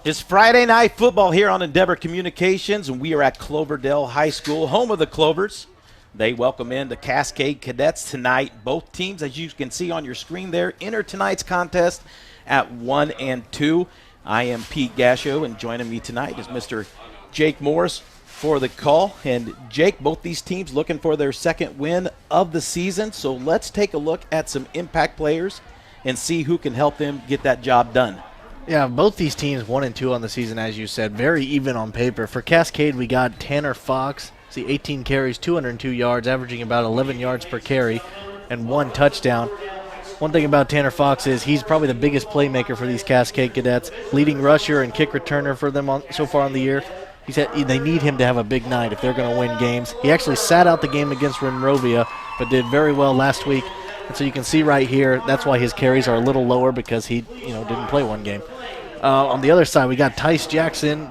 It's Friday night football here on Endeavor Communications, and we are at Cloverdale High School, home of the Clovers. They welcome in the Cascade Cadets tonight. Both teams, as you can see on your screen there, enter tonight's contest at 1 and 2. I am Pete Gasho, and joining me tonight is Mr. Jake Morris for the call. And Jake, both these teams looking for their second win of the season. So let's take a look at some impact players and see who can help them get that job done. Yeah, both these teams 1 and 2 on the season, as you said, very even on paper. For Cascade, we got Tanner Fox, 18 carries, 202 yards, averaging about 11 yards per carry, and 1 touchdown. One thing about Tanner Fox is he's probably the biggest playmaker for these Cascade Cadets, leading rusher and kick returner for them so far in the year. He said they need him to have a big night if they're going to win games. He actually sat out the game against Monrovia, but did very well last week. And so you can see right here, that's why his carries are a little lower, because he didn't play one game. On the other side, we got Tice Jackson,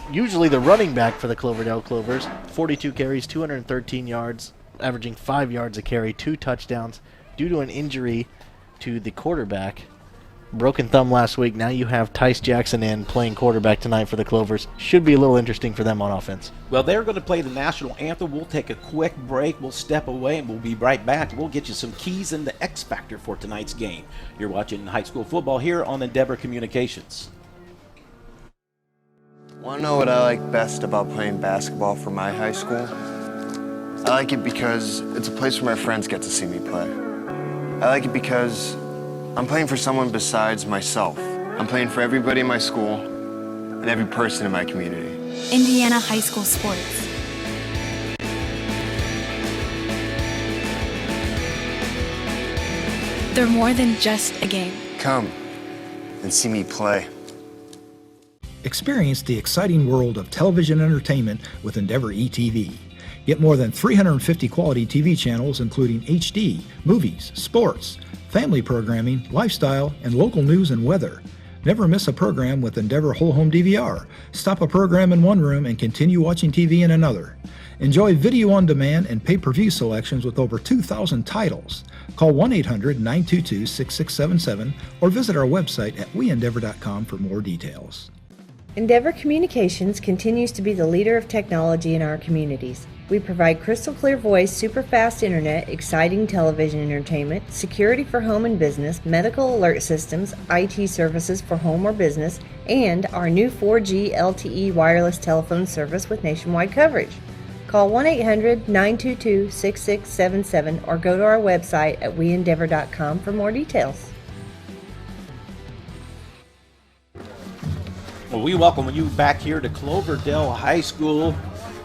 usually the running back for the Cloverdale Clovers. 42 carries, 213 yards, averaging 5 yards a carry, 2 touchdowns. Due to an injury to the quarterback, broken thumb last week, now you have Tice Jackson in playing quarterback tonight for the Clovers. Should be a little interesting for them on offense. Well, they're going to play the national anthem. We'll take a quick break. We'll step away, and we'll be right back. We'll get you some keys and the X Factor for tonight's game. You're watching high school football here on Endeavor Communications. Want to know what I like best about playing basketball for my high school? I like it because it's a place where my friends get to see me play. I like it because I'm playing for someone besides myself. I'm playing for everybody in my school and every person in my community. Indiana high school sports. They're more than just a game. Come and see me play. Experience the exciting world of television entertainment with Endeavor eTV. Get more than 350 quality TV channels, including HD, movies, sports, family programming, lifestyle, and local news and weather. Never miss a program with Endeavor Whole Home DVR. Stop a program in one room and continue watching TV in another. Enjoy video on demand and pay-per-view selections with over 2,000 titles. Call 1-800-922-6677 or visit our website at weendeavor.com for more details. Endeavor Communications continues to be the leader of technology in our communities. We provide crystal clear voice, super fast internet, exciting television entertainment, security for home and business, medical alert systems, IT services for home or business, and our new 4G LTE wireless telephone service with nationwide coverage. Call 1-800-922-6677 or go to our website at weendeavor.com for more details. Well, we welcome you back here to Cloverdale High School,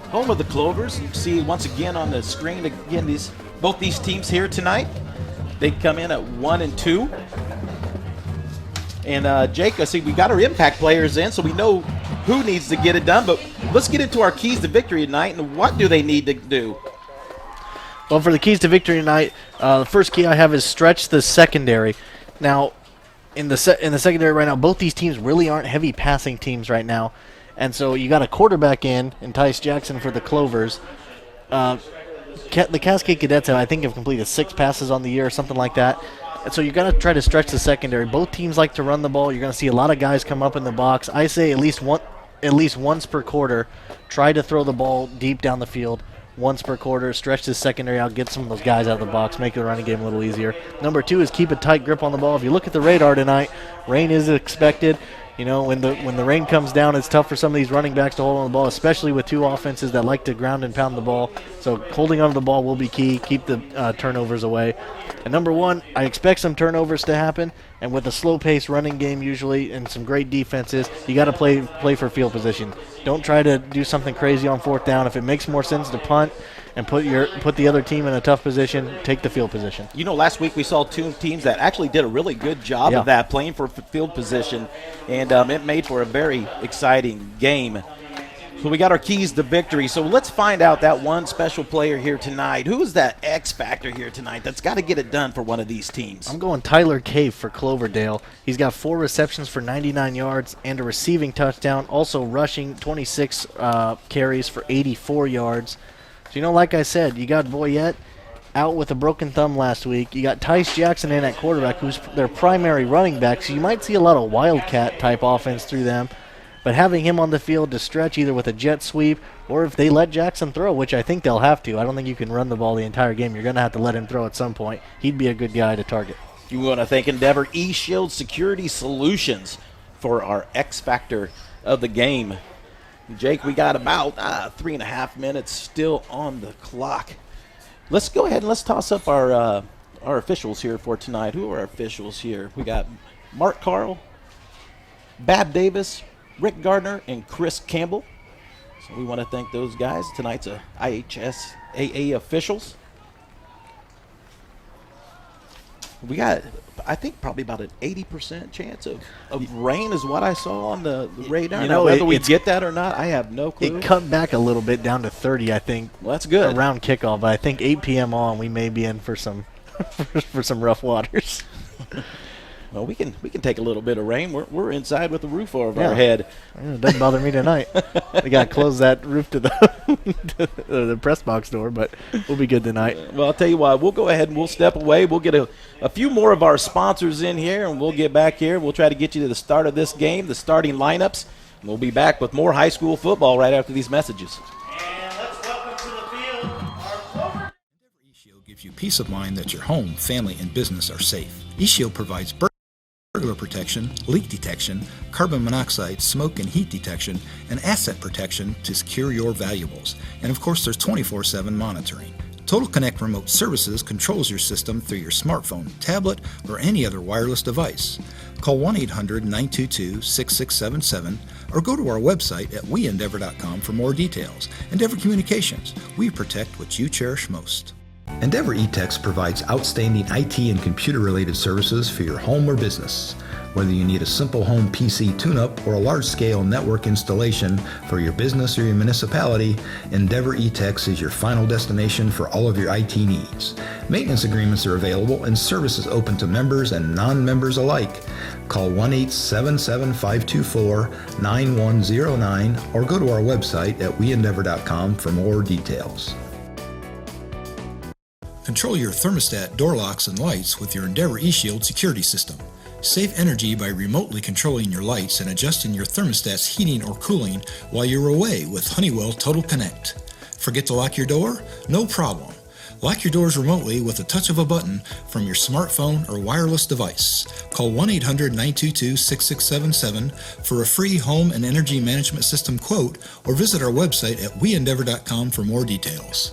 home of the Clovers. You see once again on the screen, again, both these teams here tonight, they come in at 1 and 2. And Jake, I see we got our impact players in, so we know who needs to get it done. But let's get into our keys to victory tonight, and what do they need to do? Well, for the keys to victory tonight, the first key I have is stretch the secondary. Now, in the secondary right now, both these teams really aren't heavy passing teams right now. And so you got a quarterback in Tice Jackson for the Clovers. The Cascade Cadets, I think, have completed 6 passes on the year or something like that. And so you're going to try to stretch the secondary. Both teams like to run the ball. You're going to see a lot of guys come up in the box. I say at least once per quarter, try to throw the ball deep down the field. Once per quarter, stretch the secondary out, get some of those guys out of the box, make the running game a little easier. Number 2 is keep a tight grip on the ball. If you look at the radar tonight, rain is expected. You know, when the rain comes down, it's tough for some of these running backs to hold on the ball, especially with 2 offenses that like to ground and pound the ball. So holding onto the ball will be key. Keep the turnovers away. And number 1, I expect some turnovers to happen. And with a slow-paced running game usually and some great defenses, you got to play for field position. Don't try to do something crazy on 4th down. If it makes more sense to punt and put the other team in a tough position, take the field position. You know, last week we saw 2 teams that actually did a really good job of that, playing for field position, and it made for a very exciting game. So we got our keys to victory. So let's find out that one special player here tonight. Who is that X factor here tonight that's got to get it done for one of these teams? I'm going Tyler Cave for Cloverdale. He's got 4 receptions for 99 yards and a receiving touchdown, also rushing 26 carries for 84 yards. So, like I said, you got Boyette out with a broken thumb last week. You got Tice Jackson in at quarterback, who's their primary running back, so you might see a lot of Wildcat-type offense through them. But having him on the field to stretch either with a jet sweep or if they let Jackson throw, which I think they'll have to. I don't think you can run the ball the entire game. You're going to have to let him throw at some point. He'd be a good guy to target. You want to thank Endeavor eShield Security Solutions for our X factor of the game. Jake, we got about 3.5 minutes still on the clock. Let's go ahead and let's toss up our officials here for tonight. Who are our officials here? We got Mark Carl, Bab Davis, Rick Gardner, and Chris Campbell. So we want to thank those guys. Tonight's IHSAA officials. We got, I think, probably about an 80% chance of rain is what I saw on the radar. You know, whether we get that or not, I have no clue. It cut back a little bit down to 30, I think. Well, that's good. Around kickoff, but I think 8 p.m. on, we may be in for some for some rough waters. Well, we can take a little bit of rain. We're inside with the roof over our head. It doesn't bother me tonight. We got to close that roof to the press box door, but we'll be good tonight. Well, I'll tell you what. We'll go ahead and we'll step away. We'll get a few more of our sponsors in here, and we'll get back here. We'll try to get you to the start of this game, the starting lineups, and we'll be back with more high school football right after these messages. And let's welcome to the field our Clover. eShield gives you peace of mind that your home, family, and business are safe. eShield provides burglar protection, leak detection, carbon monoxide, smoke and heat detection, and asset protection to secure your valuables. And of course, there's 24/7 monitoring. Total Connect Remote Services controls your system through your smartphone, tablet, or any other wireless device. Call 1-800-922-6677 or go to our website at weendeavor.com for more details. Endeavor Communications, we protect what you cherish most. Endeavor eTechs provides outstanding IT and computer-related services for your home or business. Whether you need a simple home PC tune-up or a large-scale network installation for your business or your municipality, Endeavor eTechs is your final destination for all of your IT needs. Maintenance agreements are available and services open to members and non-members alike. Call 1-877-524-9109 or go to our website at weendeavor.com for more details. Control your thermostat, door locks, and lights with your Endeavor eShield security system. Save energy by remotely controlling your lights and adjusting your thermostat's heating or cooling while you're away with Honeywell Total Connect. Forget to lock your door? No problem. Lock your doors remotely with the touch of a button from your smartphone or wireless device. Call 1-800-922-6677 for a free home and energy management system quote or visit our website at weendeavor.com for more details.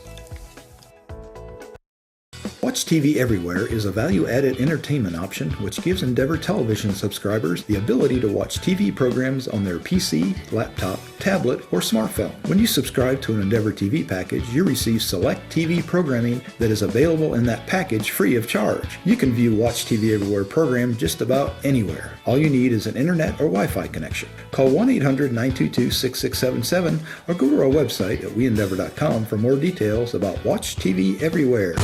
Watch TV Everywhere is a value-added entertainment option which gives Endeavor television subscribers the ability to watch TV programs on their PC, laptop, tablet, or smartphone. When you subscribe to an Endeavor TV package, you receive select TV programming that is available in that package free of charge. You can view Watch TV Everywhere program just about anywhere. All you need is an internet or Wi-Fi connection. Call 1-800-922-6677 or go to our website at weendeavor.com for more details about Watch TV Everywhere.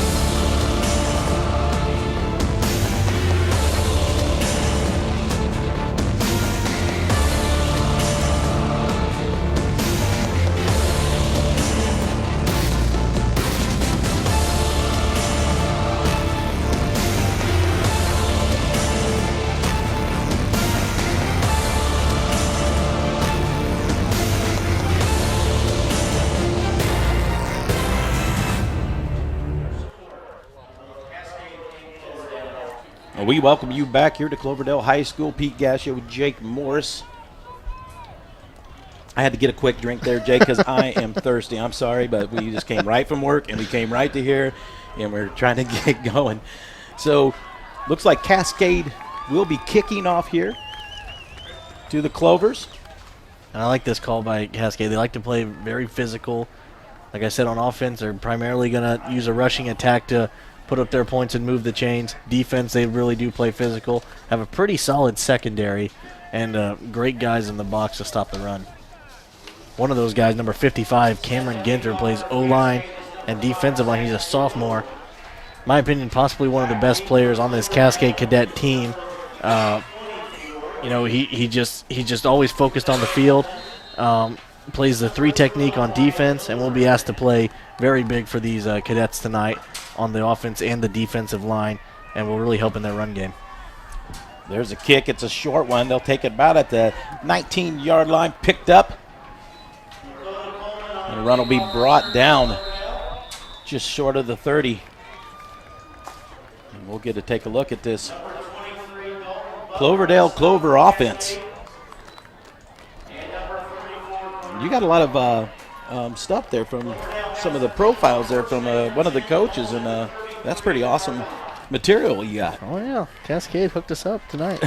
We welcome you back here to Cloverdale High School. Pete Gassia with Jake Morris. I had to get a quick drink there, Jake, because I am thirsty. I'm sorry, but we just came right from work, and we came right to here, and we're trying to get going. So, looks like Cascade will be kicking off here to the Clovers. And I like this call by Cascade. They like to play very physical. Like I said, on offense, they're primarily going to use a rushing attack to put up their points and move the chains. Defense, they really do play physical. Have a pretty solid secondary and great guys in the box to stop the run. One of those guys, number 55, Cameron Ginter, plays O-line and defensive line. He's a sophomore. In my opinion, possibly one of the best players on this Cascade Cadet team. You know, he just always focused on the field. Plays the 3 technique on defense, and will be asked to play very big for these cadets tonight on the offense and the defensive line, and will really help in their run game. There's a kick. It's a short one. They'll take it about at the 19-yard line, picked up. And the run will be brought down just short of the 30. And we'll get to take a look at this Cloverdale Clover offense. You got a lot of stuff there from some of the profiles there from one of the coaches, and that's pretty awesome material you got. Oh, yeah. Cascade hooked us up tonight.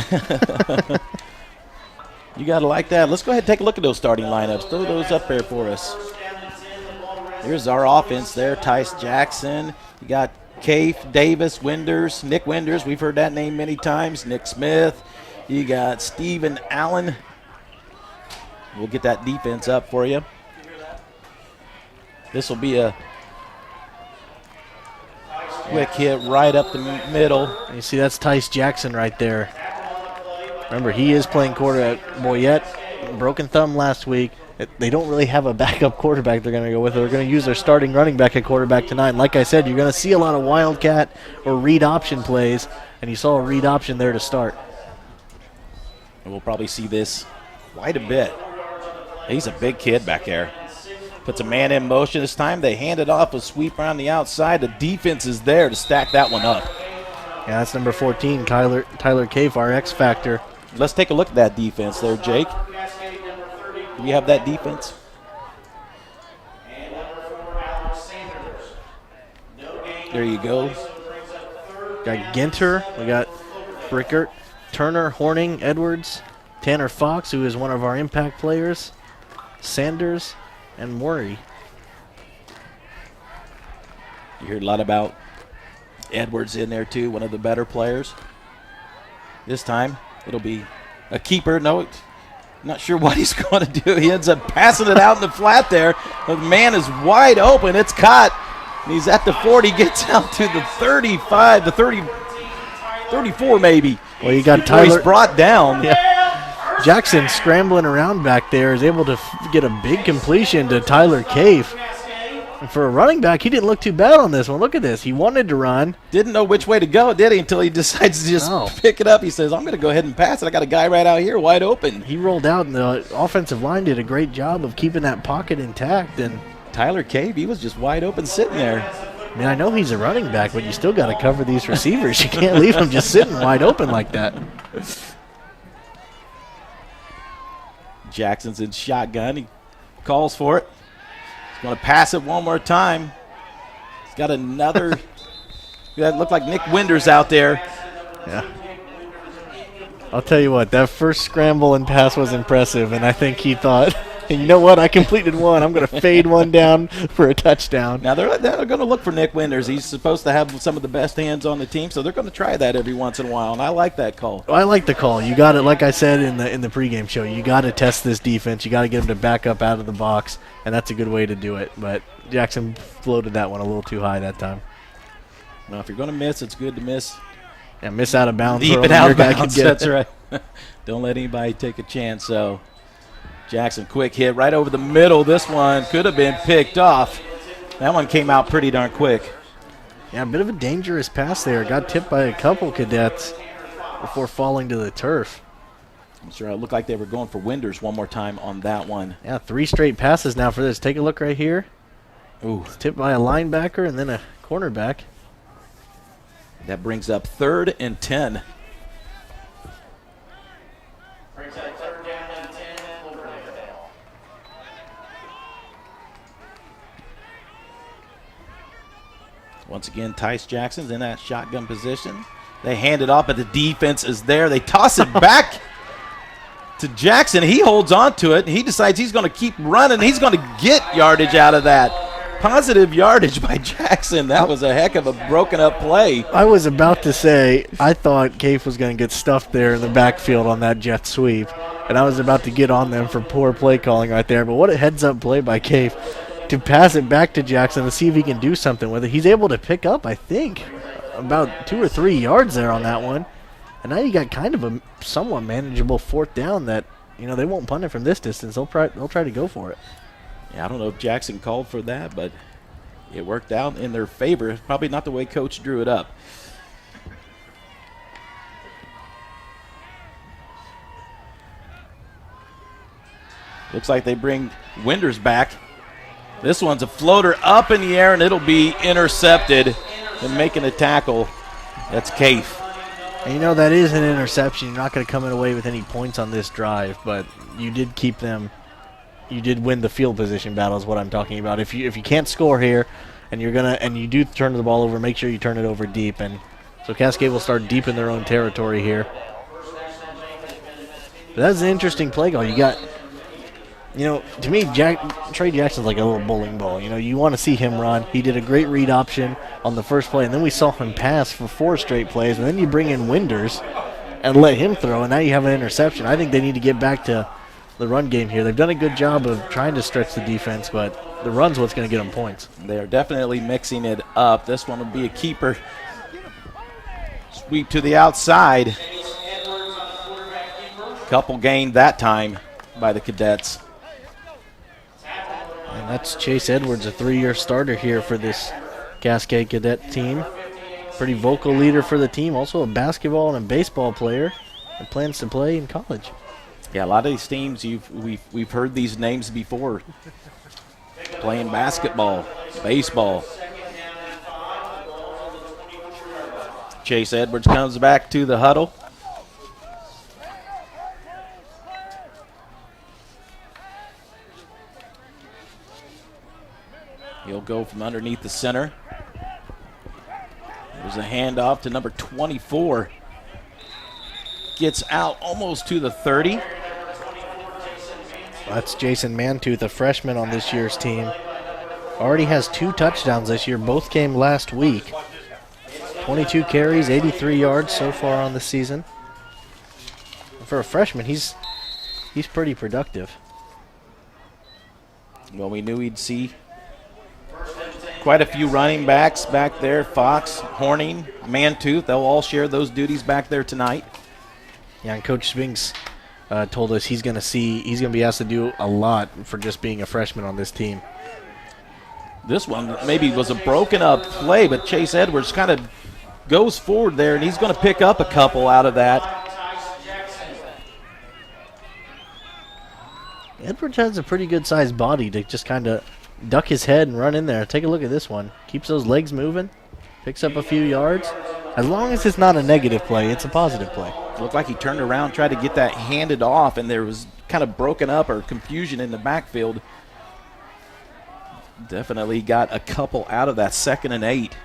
You got to like that. Let's go ahead and take a look at those starting lineups. Throw those up there for us. Here's our offense there. Tice Jackson. You got Cafe, Davis, Winders, Nick Winders. We've heard that name many times. Nick Smith. You got Steven Allen. We'll get that defense up for you. This will be a quick hit right up the middle. You see, that's Tice Jackson right there. Remember, he is playing quarter at Boyette. Broken thumb last week. They don't really have a backup quarterback they're going to go with. They're going to use their starting running back at quarterback tonight. And like I said, you're going to see a lot of wildcat or read option plays, and you saw a read option there to start. And we'll probably see this quite a bit. He's a big kid back there. Puts a man in motion this time. They hand it off, a sweep around the outside. The defense is there to stack that one up. Yeah, that's number 14, Tyler Cave, our X Factor. Let's take a look at that defense there, Jake. Do we have that defense? There you go. Got Ginter, we got Brickert, Turner, Horning, Edwards, Tanner Fox, who is one of our impact players, Sanders, and Maury. You heard a lot about Edwards in there too, one of the better players. This time it'll be a keeper. No, not sure what he's going to do. He ends up passing it out in the flat there. The man is wide open. It's caught. And he's at the 40, gets out to the 35, the 30, 34 maybe. Well, you got Before Tyler. he's brought down. Yeah. Jackson scrambling around back there is able to get a big completion to Tyler Cave. And for a running back, he didn't look too bad on this one. Look at this. He wanted to run. Didn't know which way to go, did he, until he decides to just pick it up. He says, I'm going to go ahead and pass it. I got a guy right out here wide open. He rolled out, and the offensive line did a great job of keeping that pocket intact. And Tyler Cave, he was just wide open sitting there. I mean, I know he's a running back, but you still got to cover these receivers. You can't leave them just sitting wide open like that. Jackson's in shotgun. He calls for it. He's going to pass it one more time. He's got another. That looked like Nick Winders out there. Yeah. I'll tell you what, that first scramble and pass was impressive, and I think he thought, you know what, I completed one. I'm going to fade one down for a touchdown. Now, they're going to look for Nick Winders. He's supposed to have some of the best hands on the team, so they're going to try that every once in a while, and I like that call. I like the call. You got it, like I said in the pregame show, you got to test this defense. You got to get them to back up out of the box, and that's a good way to do it. But Jackson floated that one a little too high that time. Well, if you're going to miss, it's good to miss. Yeah, miss out of bounds. Deep and out of bounds, that's right. Don't let anybody take a chance. So Jackson, quick hit right over the middle. This one could have been picked off. That one came out pretty darn quick. Yeah, a bit of a dangerous pass there. Got tipped by a couple cadets before falling to the turf. I'm sure it looked like they were going for Winders one more time on that one. Yeah, 3 straight passes now for this. Take a look right here. Ooh. It's tipped by a linebacker and then a cornerback. That brings up 3rd and 10. Brings up 3rd down and 10 at Cloverdale. Once again, Tice Jackson's in that shotgun position. They hand it off, but the defense is there. They toss it back to Jackson. He holds on to it. He decides he's going to keep running. He's going to get yardage out of that. Positive yardage by Jackson. That was a heck of a broken up play. I was about to say, I thought Cave was going to get stuffed there in the backfield on that jet sweep, and I was about to get on them for poor play calling right there. But what a heads up play by Cave to pass it back to Jackson to see if he can do something with it. He's able to pick up, I think, about 2 or 3 yards there on that one. And now you got kind of a somewhat manageable 4th down that, you know, they won't punt it from this distance. They'll try to go for it. Yeah, I don't know if Jackson called for that, but it worked out in their favor. Probably not the way Coach drew it up. Looks like they bring Winders back. This one's a floater up in the air, and it'll be intercepted. And making a tackle, that's Kafe. And you know, that is an interception. You're not going to come away with any points on this drive, but you did keep them. You did win the field position battle is what I'm talking about. If you can't score here and you do turn the ball over, make sure you turn it over deep. And so Cascade will start deep in their own territory here. But that's an interesting play call. You got, to me, Trey Jackson's like a little bowling ball. You want to see him run. He did a great read option on the first play, and then we saw him pass for 4 straight plays, and then you bring in Winders and let him throw, and now you have an interception. I think they need to get back to the run game here. They've done a good job of trying to stretch the defense, but the run's what's going to get them points. They are definitely mixing it up. This one will be a keeper. Sweep to the outside. Couple gained that time by the Cadets. And that's Chase Edwards, a 3-year starter here for this Cascade Cadet team. Pretty vocal leader for the team, also a basketball and a baseball player and plans to play in college. Yeah, a lot of these teams, we've heard these names before. Playing basketball, baseball. Chase Edwards comes back to the huddle. He'll go from underneath the center. There's a handoff to number 24. Gets out almost to the 30. That's Jason Mantooth, a freshman on this year's team. Already has 2 touchdowns this year. Both came last week. 22 carries, 83 yards so far on the season. For a freshman, he's pretty productive. Well, we knew we'd see quite a few running backs back there. Fox, Horning, Mantooth, they'll all share those duties back there tonight. Yeah, and Coach Spinks told us he's going to be asked to do a lot for just being a freshman on this team. This one maybe was a broken up play, but Chase Edwards kind of goes forward there, and he's going to pick up a couple out of that. Edwards has a pretty good sized body to just kind of duck his head and run in there. Take a look at this one. Keeps those legs moving, picks up a few yards. As long as it's not a negative play, it's a positive play. Looked like he turned around, tried to get that handed off, and there was kind of broken up or confusion in the backfield. Definitely got a couple out of that 2nd and 8.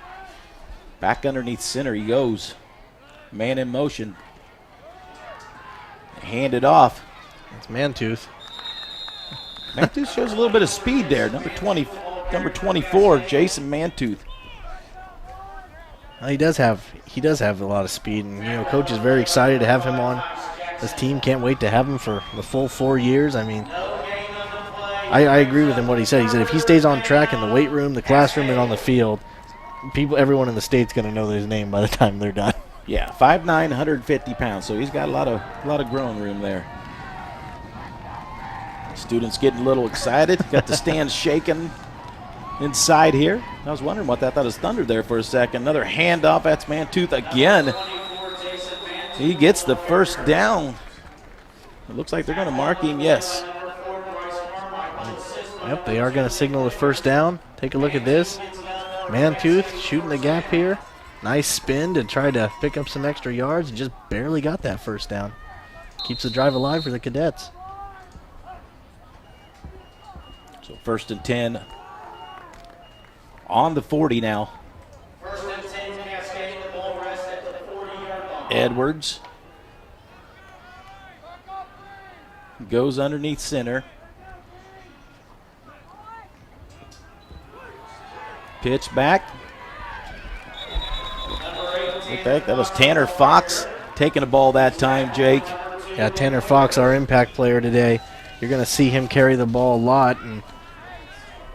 Back underneath center he goes. Man in motion. Handed off. It's Mantooth. Mantooth shows a little bit of speed there. Number 24, Jason Mantooth. Well, he does have a lot of speed, and Coach is very excited to have him on this team. Can't wait to have him for the full 4 years. I mean, I agree with him what he said. He said if he stays on track in the weight room, the classroom, and on the field, everyone in the state's going to know his name by the time they're done. Yeah, 5'9", 150 pounds. So he's got a lot of growing room there. Students getting a little excited. Got the stands shaking inside here. I was wondering what that thought was thunder there for a second. Another handoff. That's Mantooth again. He gets the first down. It looks like they're going to mark him, yes. Yep, they are going to signal the first down. Take a look at this. Mantooth shooting the gap here. Nice spin to try to pick up some extra yards and just barely got that first down. Keeps the drive alive for the Cadets. So 1st and 10 on the 40 now. 1st and 10, Cascade, the ball rest at the 40-yard line. Edwards goes underneath center. Pitch back. Okay, that was Tanner Fox taking the ball that time, Jake. Yeah, Tanner Fox, our impact player today. You're going to see him carry the ball a lot, and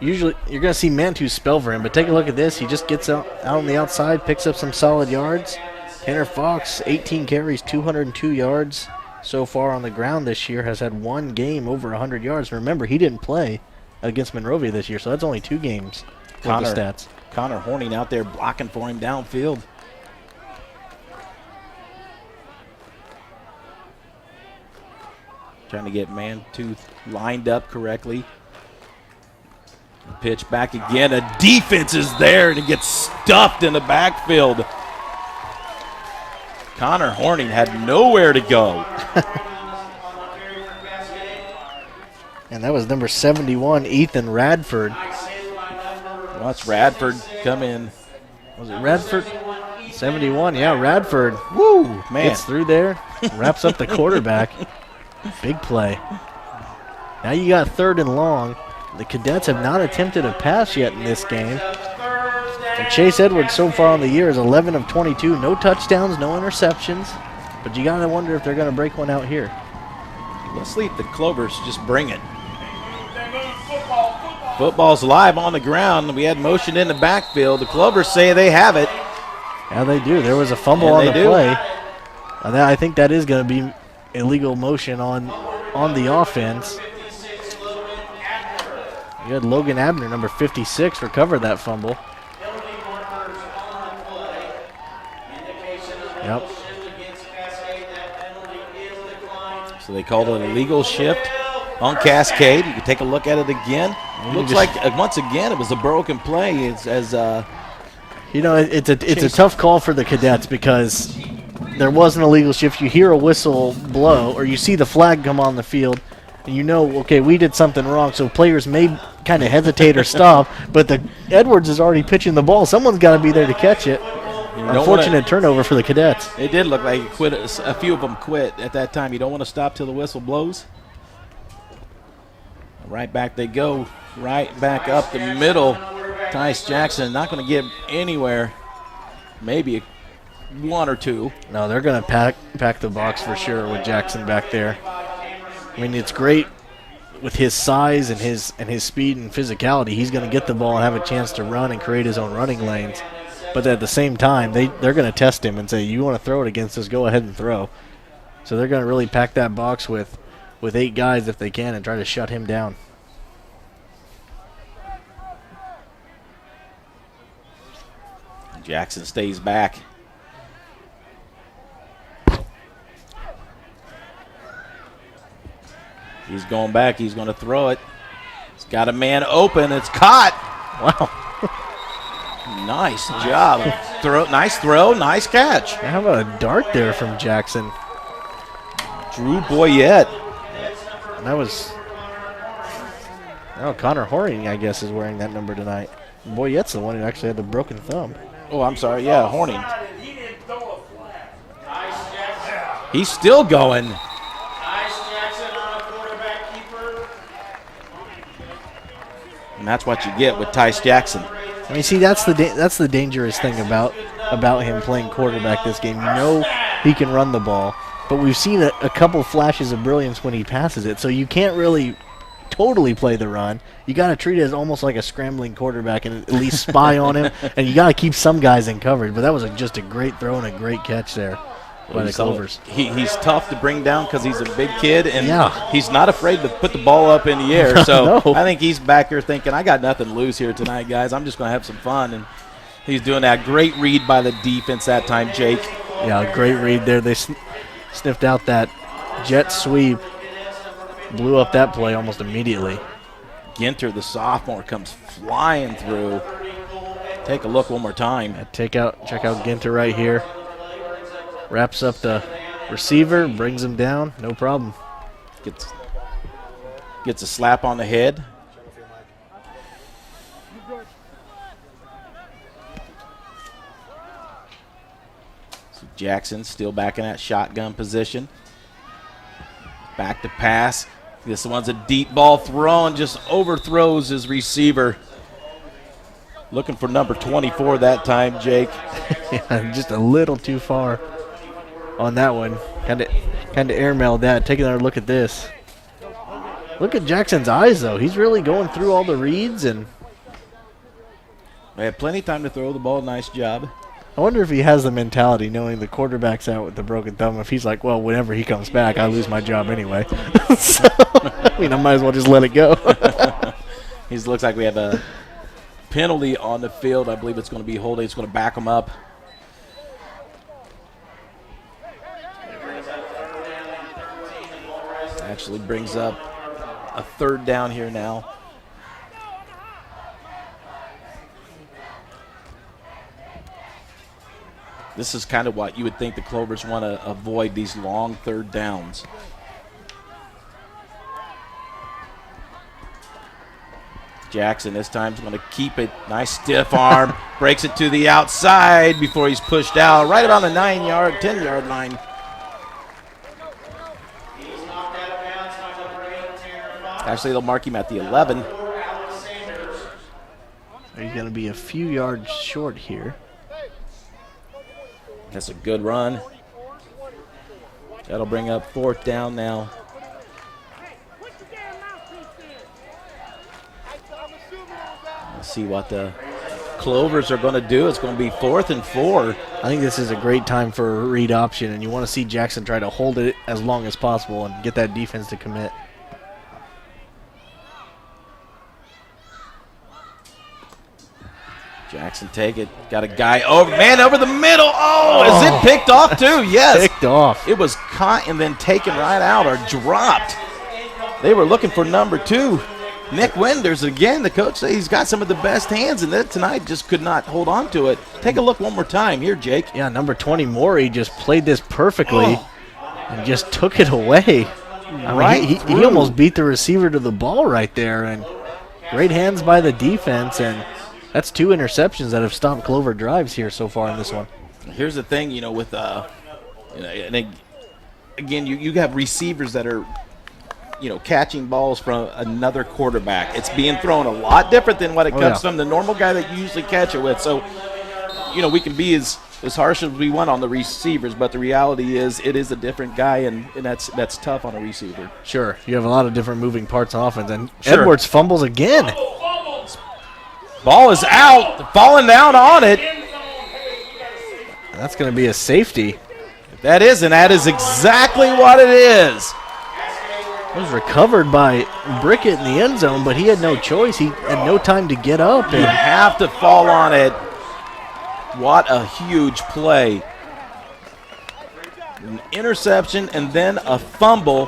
usually you're going to see Mantooth spell for him, but take a look at this. He just gets out on the outside, picks up some solid yards. Tanner Fox, 18 carries, 202 yards so far on the ground this year, has had 1 game over 100 yards. Remember, he didn't play against Monrovia this year, so that's only 2 games. Connor, the stats. Connor Horning out there blocking for him downfield. trying to get man-tooth lined up correctly. Pitch back again. A defense is there, and it gets stuffed in the backfield. Connor Horning had nowhere to go. And that was number 71, Ethan Radford. Well, that's Radford come in. Was it Radford? 71, yeah, Radford. Woo, Man. gets through there, wraps up the quarterback. Big play. Now you got 3rd and long. The Cadets have not attempted a pass yet in this game. And Chase Edwards so far on the year is 11 of 22. No touchdowns, no interceptions. But you got to wonder if they're going to break one out here. Let's leave the Clovers just bring it. Football's live on the ground. We had motion in the backfield. The Clovers say they have it. Yeah, they do. There was a fumble on the play. And I think that is going to be illegal motion on the offense. You had Logan Abner, number 56, recover that fumble. Yep. So they called it a legal shift on Cascade. You can take a look at it again. Looks like, once again, it was a broken play. It's a tough call for the Cadets because there was an illegal shift. You hear a whistle blow or you see the flag come on the field, and you know, okay, we did something wrong, so players may kind of hesitate or stop, but Edwards is already pitching the ball. Someone's got to be there to catch it. Unfortunate turnover for the Cadets. It did look like a few of them quit at that time. You don't want to stop till the whistle blows. Right back they go, right back up the middle. Tice Jackson not going to get anywhere. Maybe one or two. No, they're going to pack the box for sure with Jackson back there. I mean, it's great with his size and his speed and physicality. He's going to get the ball and have a chance to run and create his own running lanes. But at the same time, they're going to test him and say, you want to throw it against us, go ahead and throw. So they're going to really pack that box with 8 guys if they can and try to shut him down. Jackson stays back. He's going back. He's going to throw it. He's got a man open. It's caught. Wow. Nice job. Nice throw. Nice catch. How about a dart there from Jackson? Drew Boyette. That was... Oh, Connor Horning, I guess, is wearing that number tonight. Boyette's the one who actually had the broken thumb. Oh, I'm sorry. Yeah, Horning. He's still going. And that's what you get with Tice Jackson. I mean, see, that's the dangerous thing about him playing quarterback this game. You know he can run the ball, but we've seen a couple flashes of brilliance when he passes it, so you can't really totally play the run. You got to treat it as almost like a scrambling quarterback and at least spy on him, and you got to keep some guys in coverage. But that was just a great throw and a great catch there by the Clovers. He's tough to bring down because he's a big kid, and yeah, he's not afraid to put the ball up in the air. So no. I think he's back here thinking, I got nothing to lose here tonight, guys. I'm just going to have some fun. And he's doing that great read by the defense that time, Jake. Yeah, great read there. They sniffed out that jet sweep, blew up that play almost immediately. Ginter, the sophomore, comes flying through. Take a look one more time. Check out Ginter right here. Wraps up the receiver, brings him down, no problem. Gets a slap on the head. So Jackson still back in that shotgun position. Back to pass. This one's a deep ball thrown, just overthrows his receiver. Looking for number 24 that time, Jake. Yeah, just a little too far on that one. Kind of airmailed that. Take another look at this. Look at Jackson's eyes, though. He's really going through all the reads, and they had plenty of time to throw the ball. Nice job. I wonder if he has the mentality, knowing the quarterback's out with the broken thumb, if he's like, well, whenever he comes back, I lose my job anyway. So, I mean, I might as well just let it go. He looks like we have a penalty on the field. I believe it's going to be holding. It's going to back him up. Actually brings up a third down here now. This is kind of what you would think the Clovers want to avoid, these long third downs. Jackson this time is going to keep it. Nice stiff arm. Breaks it to the outside before he's pushed out. Right around the 9-yard, 10-yard line. Actually, they'll mark him at the 11. He's going to be a few yards short here. That's a good run. That'll bring up fourth down now. Let's see what the Clovers are going to do. It's going to be 4th and 4. I think this is a great time for a read option, and you want to see Jackson try to hold it as long as possible and get that defense to commit. Jackson take it. Got a guy over. Man, over the middle. Oh, is it picked off too? Yes. Picked off. It was caught and then taken right out or dropped. They were looking for number 2. Nick Wenders, again, the coach says he's got some of the best hands, and that tonight just could not hold on to it. Take a look one more time here, Jake. Yeah, number 20, Morey, just played this perfectly and just took it away. I mean, he almost beat the receiver to the ball right there, and great hands by the defense, and that's 2 interceptions that have stopped Clover drives here so far in this one. Here's the thing, with and again, you have receivers that are, catching balls from another quarterback. It's being thrown a lot different than what it comes from the normal guy that you usually catch it with. So, we can be as harsh as we want on the receivers, but the reality is it is a different guy, and that's tough on a receiver. Sure. You have a lot of different moving parts on offense, and Edwards fumbles again. Ball is out, falling down on it. That's going to be a safety. That is exactly what it is. It was recovered by Brickett in the end zone, but he had no choice. He had no time to get up. You have to fall on it. What a huge play. An interception and then a fumble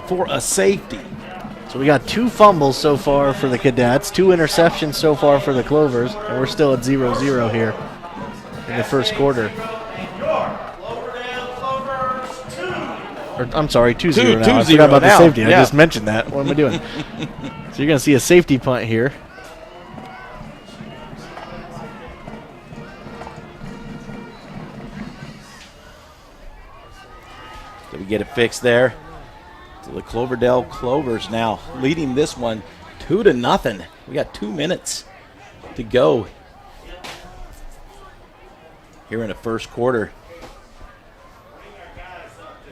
for a safety. So we got 2 fumbles so far for the Cadets, 2 interceptions so far for the Clovers, and we're still at 0-0 here in the first quarter. I'm sorry, 2-0 now. I forgot about the safety. Yeah. I just mentioned that. What am I doing? So you're going to see a safety punt here. Did we get it fixed there? So the Cloverdale Clovers now leading this one 2-0. We got 2 minutes to go here in the first quarter.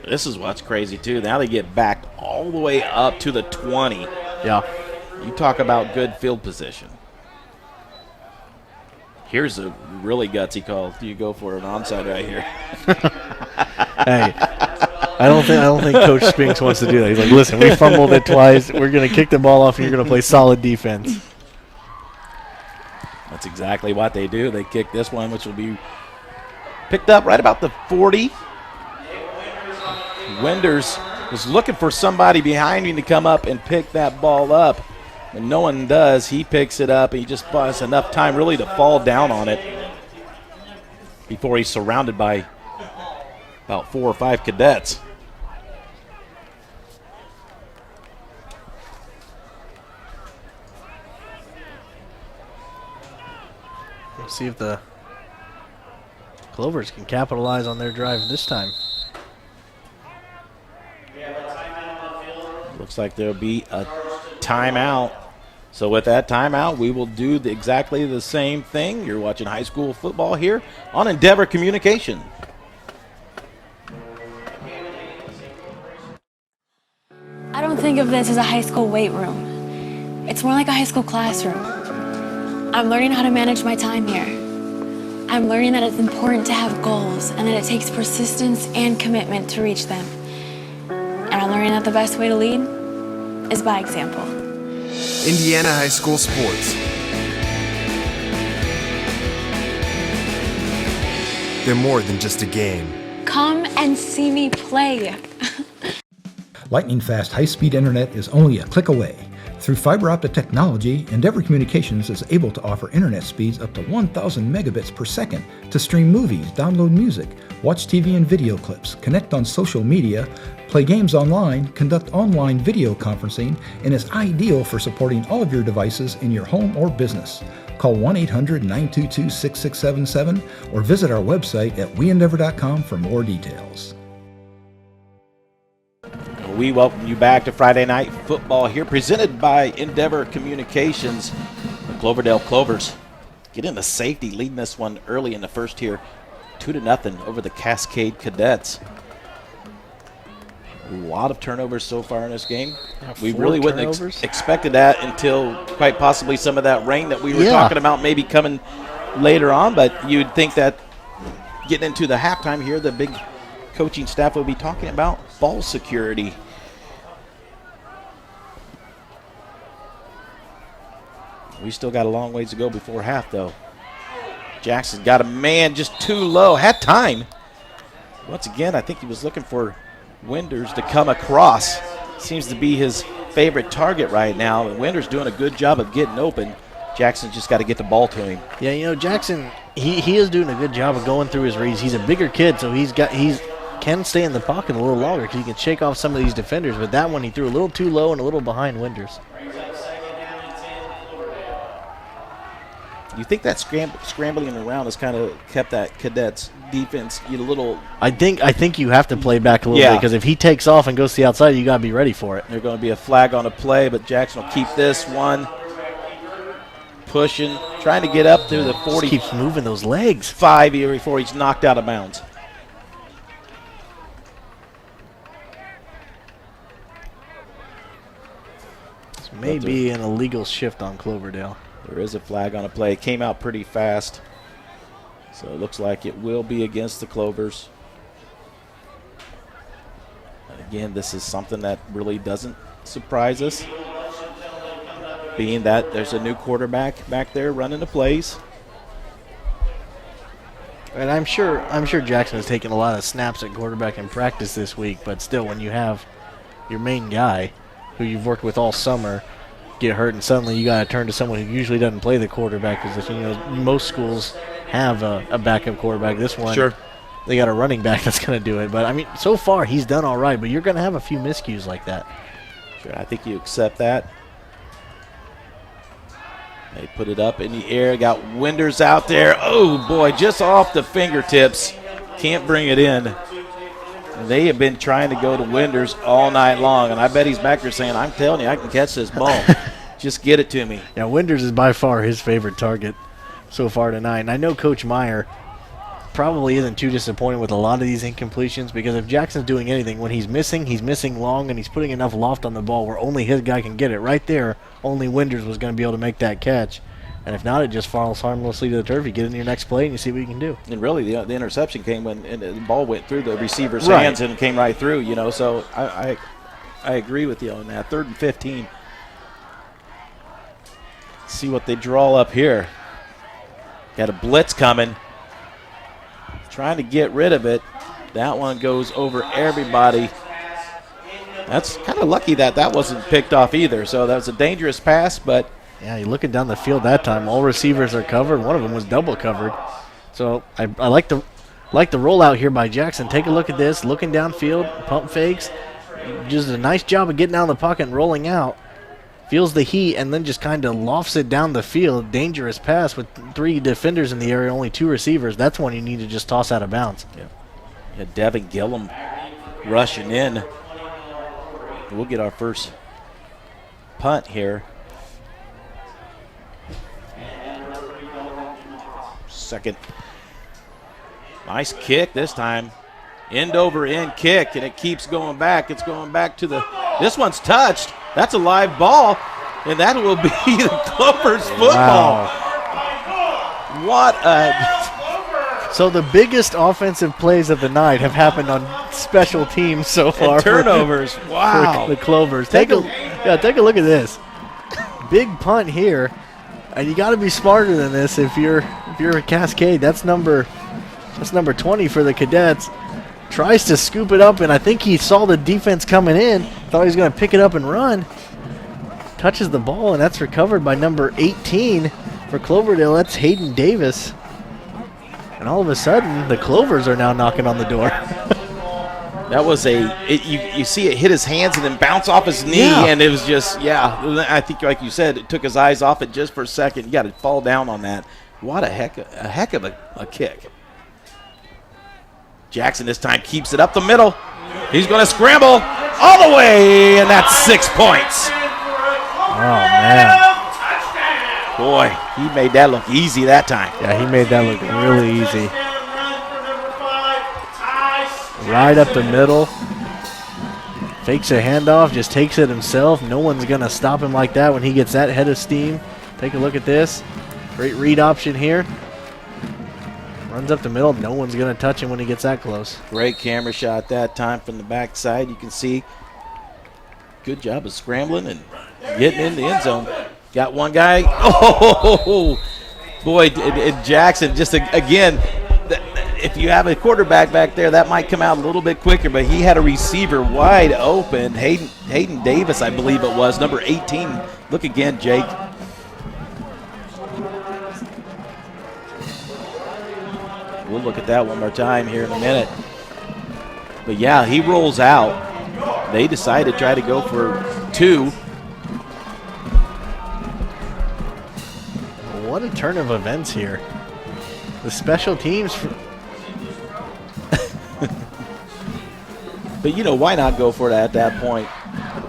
This is what's crazy, too. Now they get back all the way up to the 20. Yeah. You talk about good field position. Here's a really gutsy call. Do you go for an onside right here? Hey, I don't think Coach Spinks wants to do that. He's like, listen, we fumbled it twice. We're going to kick the ball off, and you're going to play solid defense. That's exactly what they do. They kick this one, which will be picked up right about the 40. Wenders was looking for somebody behind him to come up and pick that ball up. When no one does, he picks it up, and he just buys enough time really to fall down on it before he's surrounded by about 4 or 5 cadets. We'll see if the Clovers can capitalize on their drive this time. Looks like there'll be a timeout. So with that timeout, we will do exactly the same thing. You're watching high school football here on Endeavor Communication. I don't think of this as a high school weight room. It's more like a high school classroom. I'm learning how to manage my time here. I'm learning that it's important to have goals and that it takes persistence and commitment to reach them. And I'm learning that the best way to lead is by example. Indiana High School Sports. They're more than just a game. Come and see me play. Lightning-fast high-speed internet is only a click away. Through fiber optic technology, Endeavor Communications is able to offer internet speeds up to 1,000 megabits per second to stream movies, download music, watch TV and video clips, connect on social media, play games online, conduct online video conferencing, and is ideal for supporting all of your devices in your home or business. Call 1-800-922-6677 or visit our website at weendeavor.com for more details. We welcome you back to Friday Night Football here, presented by Endeavor Communications. The Cloverdale Clovers get into safety, leading this one early in the first here, 2-0 over the Cascade Cadets. A lot of turnovers so far in this game. We really wouldn't expected that until quite possibly some of that rain that we were talking about maybe coming later on, but you'd think that getting into the halftime here, the big coaching staff will be talking about ball security. We still got a long ways to go before half, though. Jackson got a man just too low. Had time. Once again, I think he was looking for Winders to come across. Seems to be his favorite target right now. And Winders doing a good job of getting open. Jackson's just got to get the ball to him. Yeah, you know, Jackson, he is doing a good job of going through his reads. He's a bigger kid, so he can stay in the pocket a little longer because he can shake off some of these defenders. But that one he threw a little too low and a little behind Winders. You think that scrambling around has kind of kept that Cadets defense a little? I think you have to play back a little bit because if he takes off and goes to the outside, you got to be ready for it. There's going to be a flag on a play, but Jackson will keep this one. Pushing, trying to get up to the 40. Just keeps moving those legs. 5 here before he's knocked out of bounds. This may be an illegal shift on Cloverdale. There is a flag on a play. It came out pretty fast. So it looks like it will be against the Clovers. And again, this is something that really doesn't surprise us, being that there's a new quarterback back there running the plays. And I'm sure Jackson has taken a lot of snaps at quarterback in practice this week, but still, when you have your main guy, who you've worked with all summer, get hurt, and suddenly you got to turn to someone who usually doesn't play the quarterback position. You know, most schools have a backup quarterback. This one, they got a running back that's going to do it. But, I mean, so far he's done all right, but you're going to have a few miscues like that. Sure, I think you accept that. They put it up in the air, got Winders out there. Oh, boy, just off the fingertips. Can't bring it in. They have been trying to go to Winders all night long, and I bet he's back there saying, I'm telling you, I can catch this ball. Just get it to me. Yeah, Winders is by far his favorite target so far tonight. And I know Coach Meyer probably isn't too disappointed with a lot of these incompletions, because if Jackson's doing anything, when he's missing long, and he's putting enough loft on the ball where only his guy can get it. Right there, only Winders was going to be able to make that catch. And if not, it just falls harmlessly to the turf. You get into your next play and you see what you can do. And really, the interception came when the ball went through the receiver's hands and came right through, you know. So I agree with you on that. 3rd and 15. See what they draw up here. Got a blitz coming. Trying to get rid of it. That one goes over everybody. That's kind of lucky that wasn't picked off either. So that was a dangerous pass, but yeah, you're looking down the field that time. All receivers are covered. One of them was double covered. So I like the rollout here by Jackson. Take a look at this. Looking downfield, pump fakes. Just a nice job of getting out of the pocket and rolling out. Feels the heat and then just kind of lofts it down the field. Dangerous pass with 3 defenders in the area, only 2 receivers. That's one you need to just toss out of bounds. Yeah, Devin Gillum rushing in. We'll get our first punt here. Second. Nice kick this time. End over end kick, and it keeps going back. It's going back to this one's touched. That's a live ball, and that will be the Clovers football. Wow. What a... So the biggest offensive plays of the night have happened on special teams so far. And turnovers. Wow. For the Clovers. Take a look at this. Big punt here. And you got to be smarter than this if you're a Cascade. That's number 20 for the Cadets. tries to scoop it up, and I think he saw the defense coming in, thought he was going to pick it up and run. Touches the ball, and that's recovered by number 18 for Cloverdale. That's Hayden Davis. And all of a sudden, the Clovers are now knocking on the door. That was you see it hit his hands and then bounce off his knee, and it was just, I think like you said, it took his eyes off it just for a second. You got to fall down on that. What a heck of a kick. Jackson this time keeps it up the middle. He's going to scramble all the way, and that's 6 points. Oh, man. Boy, he made that look easy that time. Yeah, he made that look really easy. Right up the middle. Fakes a handoff, just takes it himself. No one's going to stop him like that when he gets that head of steam. Take a look at this. Great read option here. Runs up the middle. No one's going to touch him when he gets that close. Great camera shot that time from the backside. You can see good job of scrambling and getting in the end zone. Got one guy. Oh, boy, Jackson just, again, if you have a quarterback back there, that might come out a little bit quicker, but he had a receiver wide open. Hayden Davis, I believe it was, number 18. Look again, Jake. We'll look at that one more time here in a minute. But, yeah, he rolls out. They decide to try to go for 2. What a turn of events here. The special teams. But, why not go for it at that point?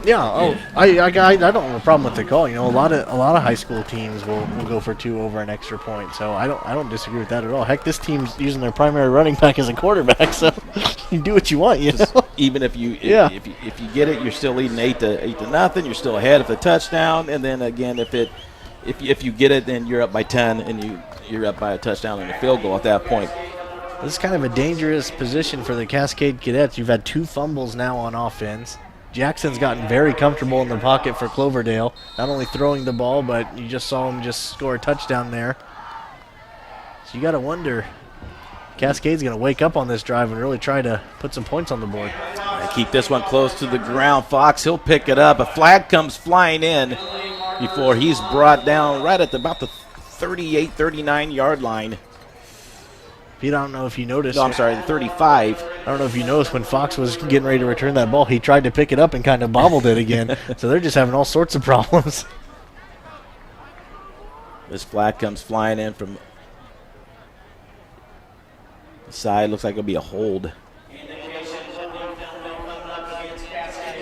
Yeah, I don't have a problem with the call. A lot of high school teams will go for 2 over an extra point. So I don't disagree with that at all. Heck, this team's using their primary running back as a quarterback, so you do what you want. Even if you if you get it, you're still leading 8 to nothing. You're still ahead of the touchdown, and then again, if you get it, then you're up by 10, and you're up by a touchdown and a field goal at that point. This is kind of a dangerous position for the Cascade Cadets. You've had 2 fumbles now on offense. Jackson's gotten very comfortable in the pocket for Cloverdale, not only throwing the ball, but you just saw him just score a touchdown there. So you got to wonder, Cascade's going to wake up on this drive and really try to put some points on the board. They keep this one close to the ground. Fox, he'll pick it up. A flag comes flying in before he's brought down right at about the 38, 39-yard line. Pete, I don't know if you noticed. No, I'm sorry, the 35. I don't know if you noticed when Fox was getting ready to return that ball, he tried to pick it up and kind of bobbled it again. So they're just having all sorts of problems. This flag comes flying in from the side. Looks like it'll be a hold.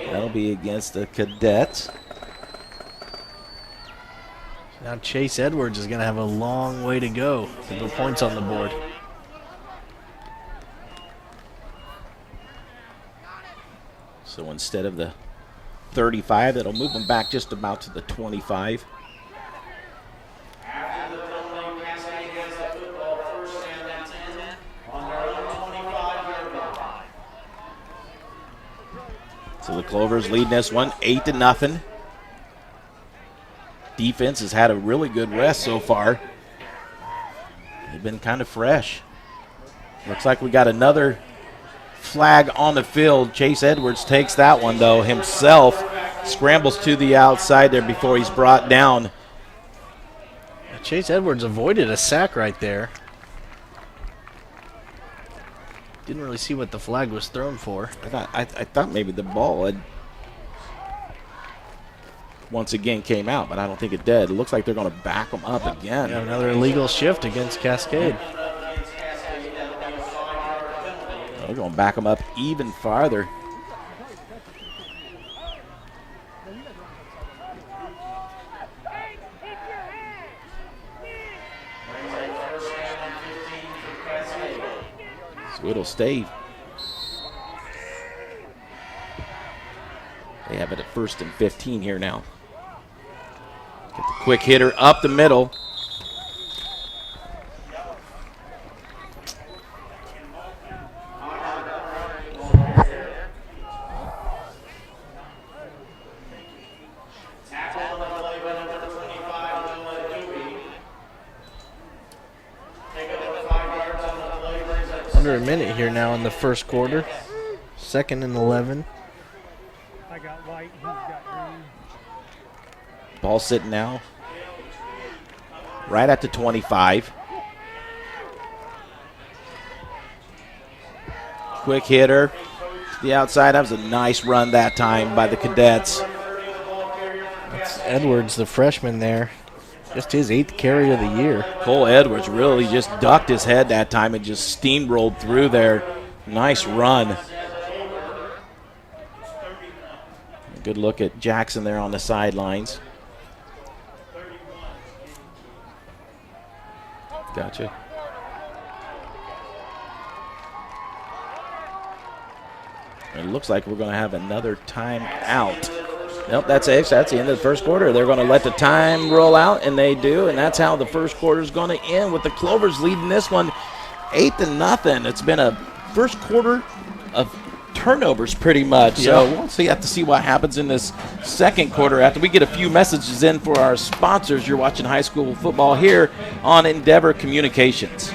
That'll be against the Cadets. Now Chase Edwards is going to have a long way to go to put points on the board. So instead of the 35, that'll move them back just about to the 25. After the penalty, Cascade gets the football first down and 10 on their own 25-yard line. So the Clovers leading this one 8-0. Defense has had a really good rest so far. They've been kind of fresh. Looks like we got another flag on the field. Chase Edwards takes that one, though, himself. Scrambles to the outside there before he's brought down. Chase Edwards avoided a sack right there. Didn't really see what the flag was thrown for. I thought maybe the ball had once again came out, but I don't think it did. It looks like they're going to back them up again. Yeah, another illegal shift against Cascade. They're going to back them up even farther. So it'll stay. They have it at 1st and 15 here now. Get the quick hitter up the middle. Under a minute here now in the first quarter. 2nd and 11. I got white, he's got green. Ball sitting now right at the 25. Quick hitter to the outside. That was a nice run that time by the Cadets. That's Edwards, the freshman there. Just his 8th carry of the year. Cole Edwards really just ducked his head that time and just steamrolled through there. Nice run. Good look at Jackson there on the sidelines. Gotcha. It looks like we're going to have another timeout. Nope, that's it. That's the end of the first quarter. They're going to let the time roll out, and they do, and that's how the first quarter is going to end with the Clovers leading this one 8-0. It's been a first quarter of turnovers pretty much. So we'll have to see what happens in this second quarter after we get a few messages in for our sponsors. You're watching high school football here on Endeavor Communications.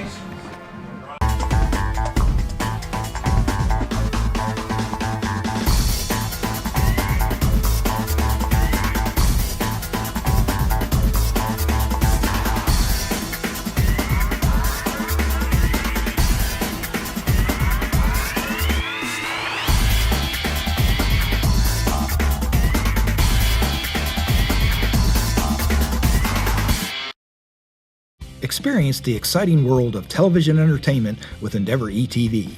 Experience the exciting world of television entertainment with Endeavor eTV.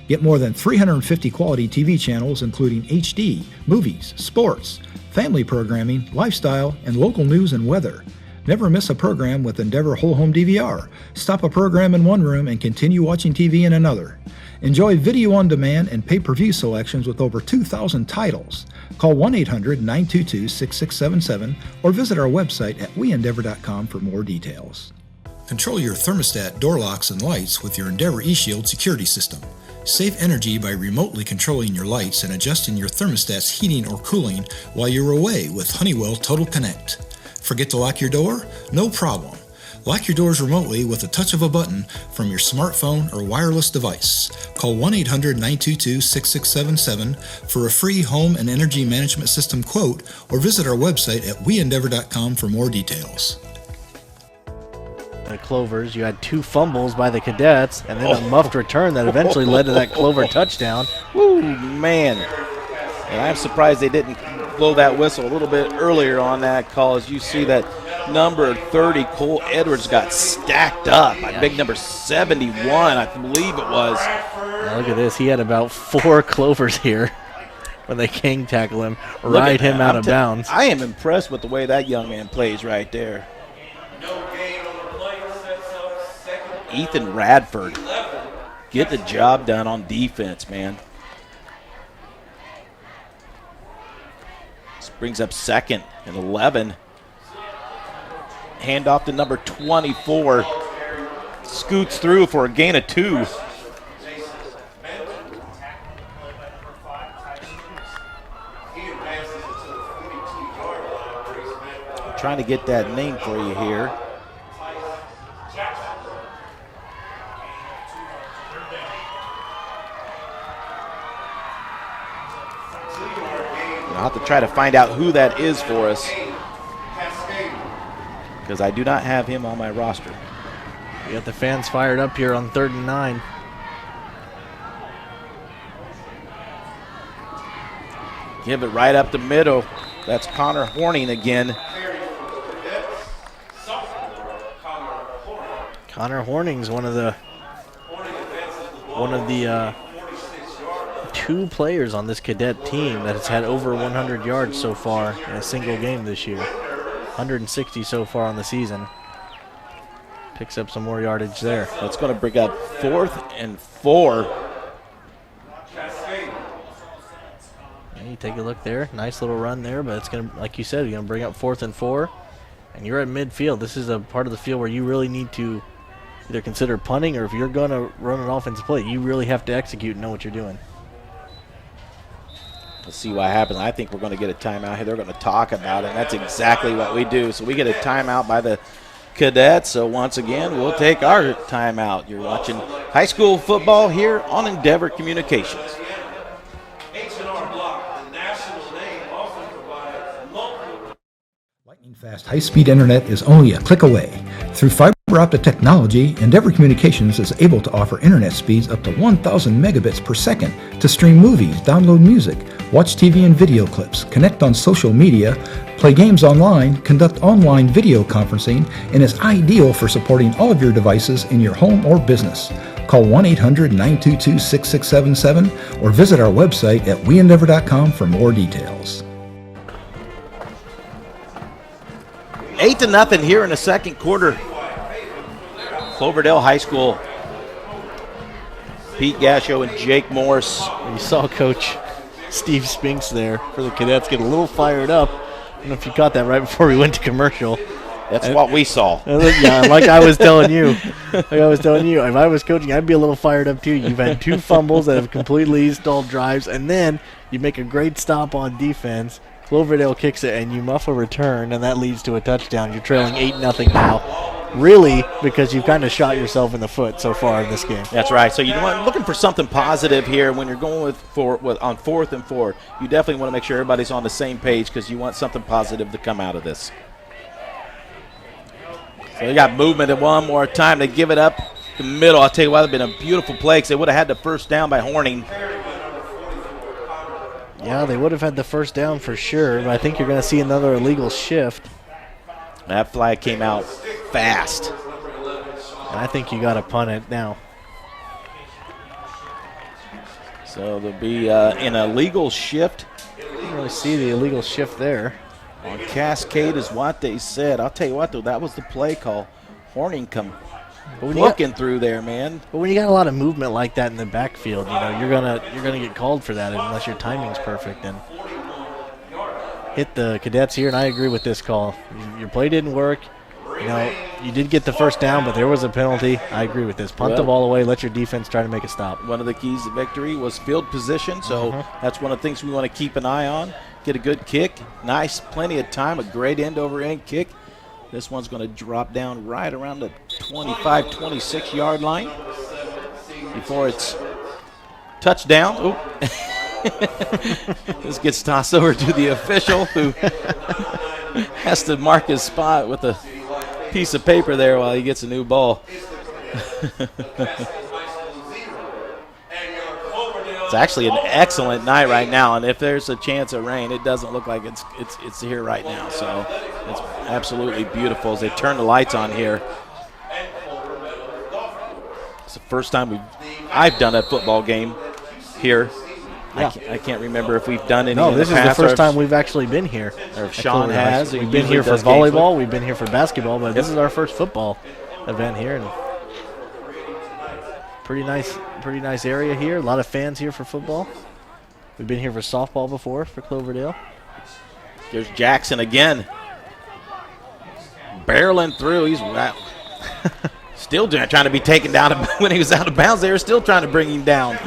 Get more than 350 quality TV channels including HD, movies, sports, family programming, lifestyle, and local news and weather. Never miss a program with Endeavor Whole Home DVR. Stop a program in one room and continue watching TV in another. Enjoy video on demand and pay-per-view selections with over 2,000 titles. Call 1-800-922-6677 or visit our website at weendeavor.com for more details. Control your thermostat, door locks, and lights with your Endeavor eShield security system. Save energy by remotely controlling your lights and adjusting your thermostat's heating or cooling while you're away with Honeywell Total Connect. Forget to lock your door? No problem. Lock your doors remotely with a touch of a button from your smartphone or wireless device. Call 1-800-922-6677 for a free home and energy management system quote or visit our website at weendeavor.com for more details. The Clovers, you had 2 fumbles by the Cadets and then a muffed return that eventually led to that Clover touchdown. Woo, man. And I'm surprised they didn't blow that whistle a little bit earlier on that call. As you see that number 30, Cole Edwards, got stacked up by big number 71, I believe it was. Now look at this. He had about 4 Clovers here when they king tackle him, ride him out of bounds. I am impressed with the way that young man plays right there. Ethan Radford, get the job done on defense, man. This brings up 2nd and 11. Hand off to number 24. Scoots through for a gain of 2. I'm trying to get that name for you here. I'll have to try to find out who that is for us, because I do not have him on my roster. We got the fans fired up here on 3rd and 9. Give it right up the middle. That's Connor Horning again. Connor Horning's one of the 2 players on this Cadet team that has had over 100 yards so far in a single game this year. 160 so far on the season. Picks up some more yardage there. That's going to bring up 4th and 4. Yeah, you take a look there. Nice little run there, but it's going to, like you said, you're going to bring up 4th and 4. And you're at midfield. This is a part of the field where you really need to either consider punting, or if you're going to run an offensive play, you really have to execute and know what you're doing. Let's see what happens. I think we're going to get a timeout here. They're going to talk about it, and that's exactly what we do. So we get a timeout by the Cadets. So once again, we'll take our timeout. You're watching high school football here on Endeavor Communications. H&R Block, the national name, also provides multiple. Lightning fast high-speed internet is only a click away. Through fiber optic technology, Endeavor Communications is able to offer internet speeds up to 1,000 megabits per second to stream movies, download music, watch TV and video clips, connect on social media, play games online, conduct online video conferencing, and is ideal for supporting all of your devices in your home or business. Call 1-800-922-6677 or visit our website at weendeavor.com for more details. 8-0 here in the second quarter. Cloverdale High School. Pete Gasho and Jake Morse. You saw Coach Steve Spinks there for the Cadets get a little fired up. I don't know if you caught that right before we went to commercial. That's what we saw. Yeah, like I was telling you. If I was coaching, I'd be a little fired up too. You've had 2 fumbles that have completely stalled drives, and then you make a great stop on defense. Cloverdale kicks it, and you muff a return, and that leads to a touchdown. You're trailing 8-0 now. Really, because you've kind of shot yourself in the foot so far in this game. That's right. So you're looking for something positive here when you're going on 4th and 4. You definitely want to make sure everybody's on the same page because you want something positive to come out of this. So they got movement at one more time. They give it up the middle. I'll tell you what, it would have been a beautiful play because they would have had the first down by Horning. Yeah, they would have had the first down for sure, but I think you're going to see another illegal shift. That flag came out fast. And I think you got to punt it now. So there'll be an illegal shift. I didn't really see the illegal shift there. On Cascade is what they said. I'll tell you what, though, that was the play call. Horning come looking through there, man. But when you got a lot of movement like that in the backfield, you're gonna get called for that unless your timing's perfect. And hit the Cadets here, and I agree with this call. Your play didn't work. You did get the first down, but there was a penalty. I agree with this. Punt the ball away. Let your defense try to make a stop. One of the keys to victory was field position, so that's one of the things we want to keep an eye on. Get a good kick. Nice, plenty of time, a great end-over-end kick. This one's going to drop down right around the 25, 26-yard line before it's touchdown. Oop. This gets tossed over to the official who has to mark his spot with a piece of paper there while he gets a new ball. It's actually an excellent night right now, and if there's a chance of rain, it doesn't look like it's here right now. So it's absolutely beautiful as they turn the lights on here. It's the first time I've done a football game here. Yeah. I can't remember if we've done any. No, in this the is the past, first time we've actually been here. Or if Sean has. We've been here for volleyball. We've been here for basketball, but this is our first football event here. And pretty nice area here. A lot of fans here for football. We've been here for softball before for Cloverdale. There's Jackson again. Barreling through. He's still trying to be taken down. When he was out of bounds, they were still trying to bring him down.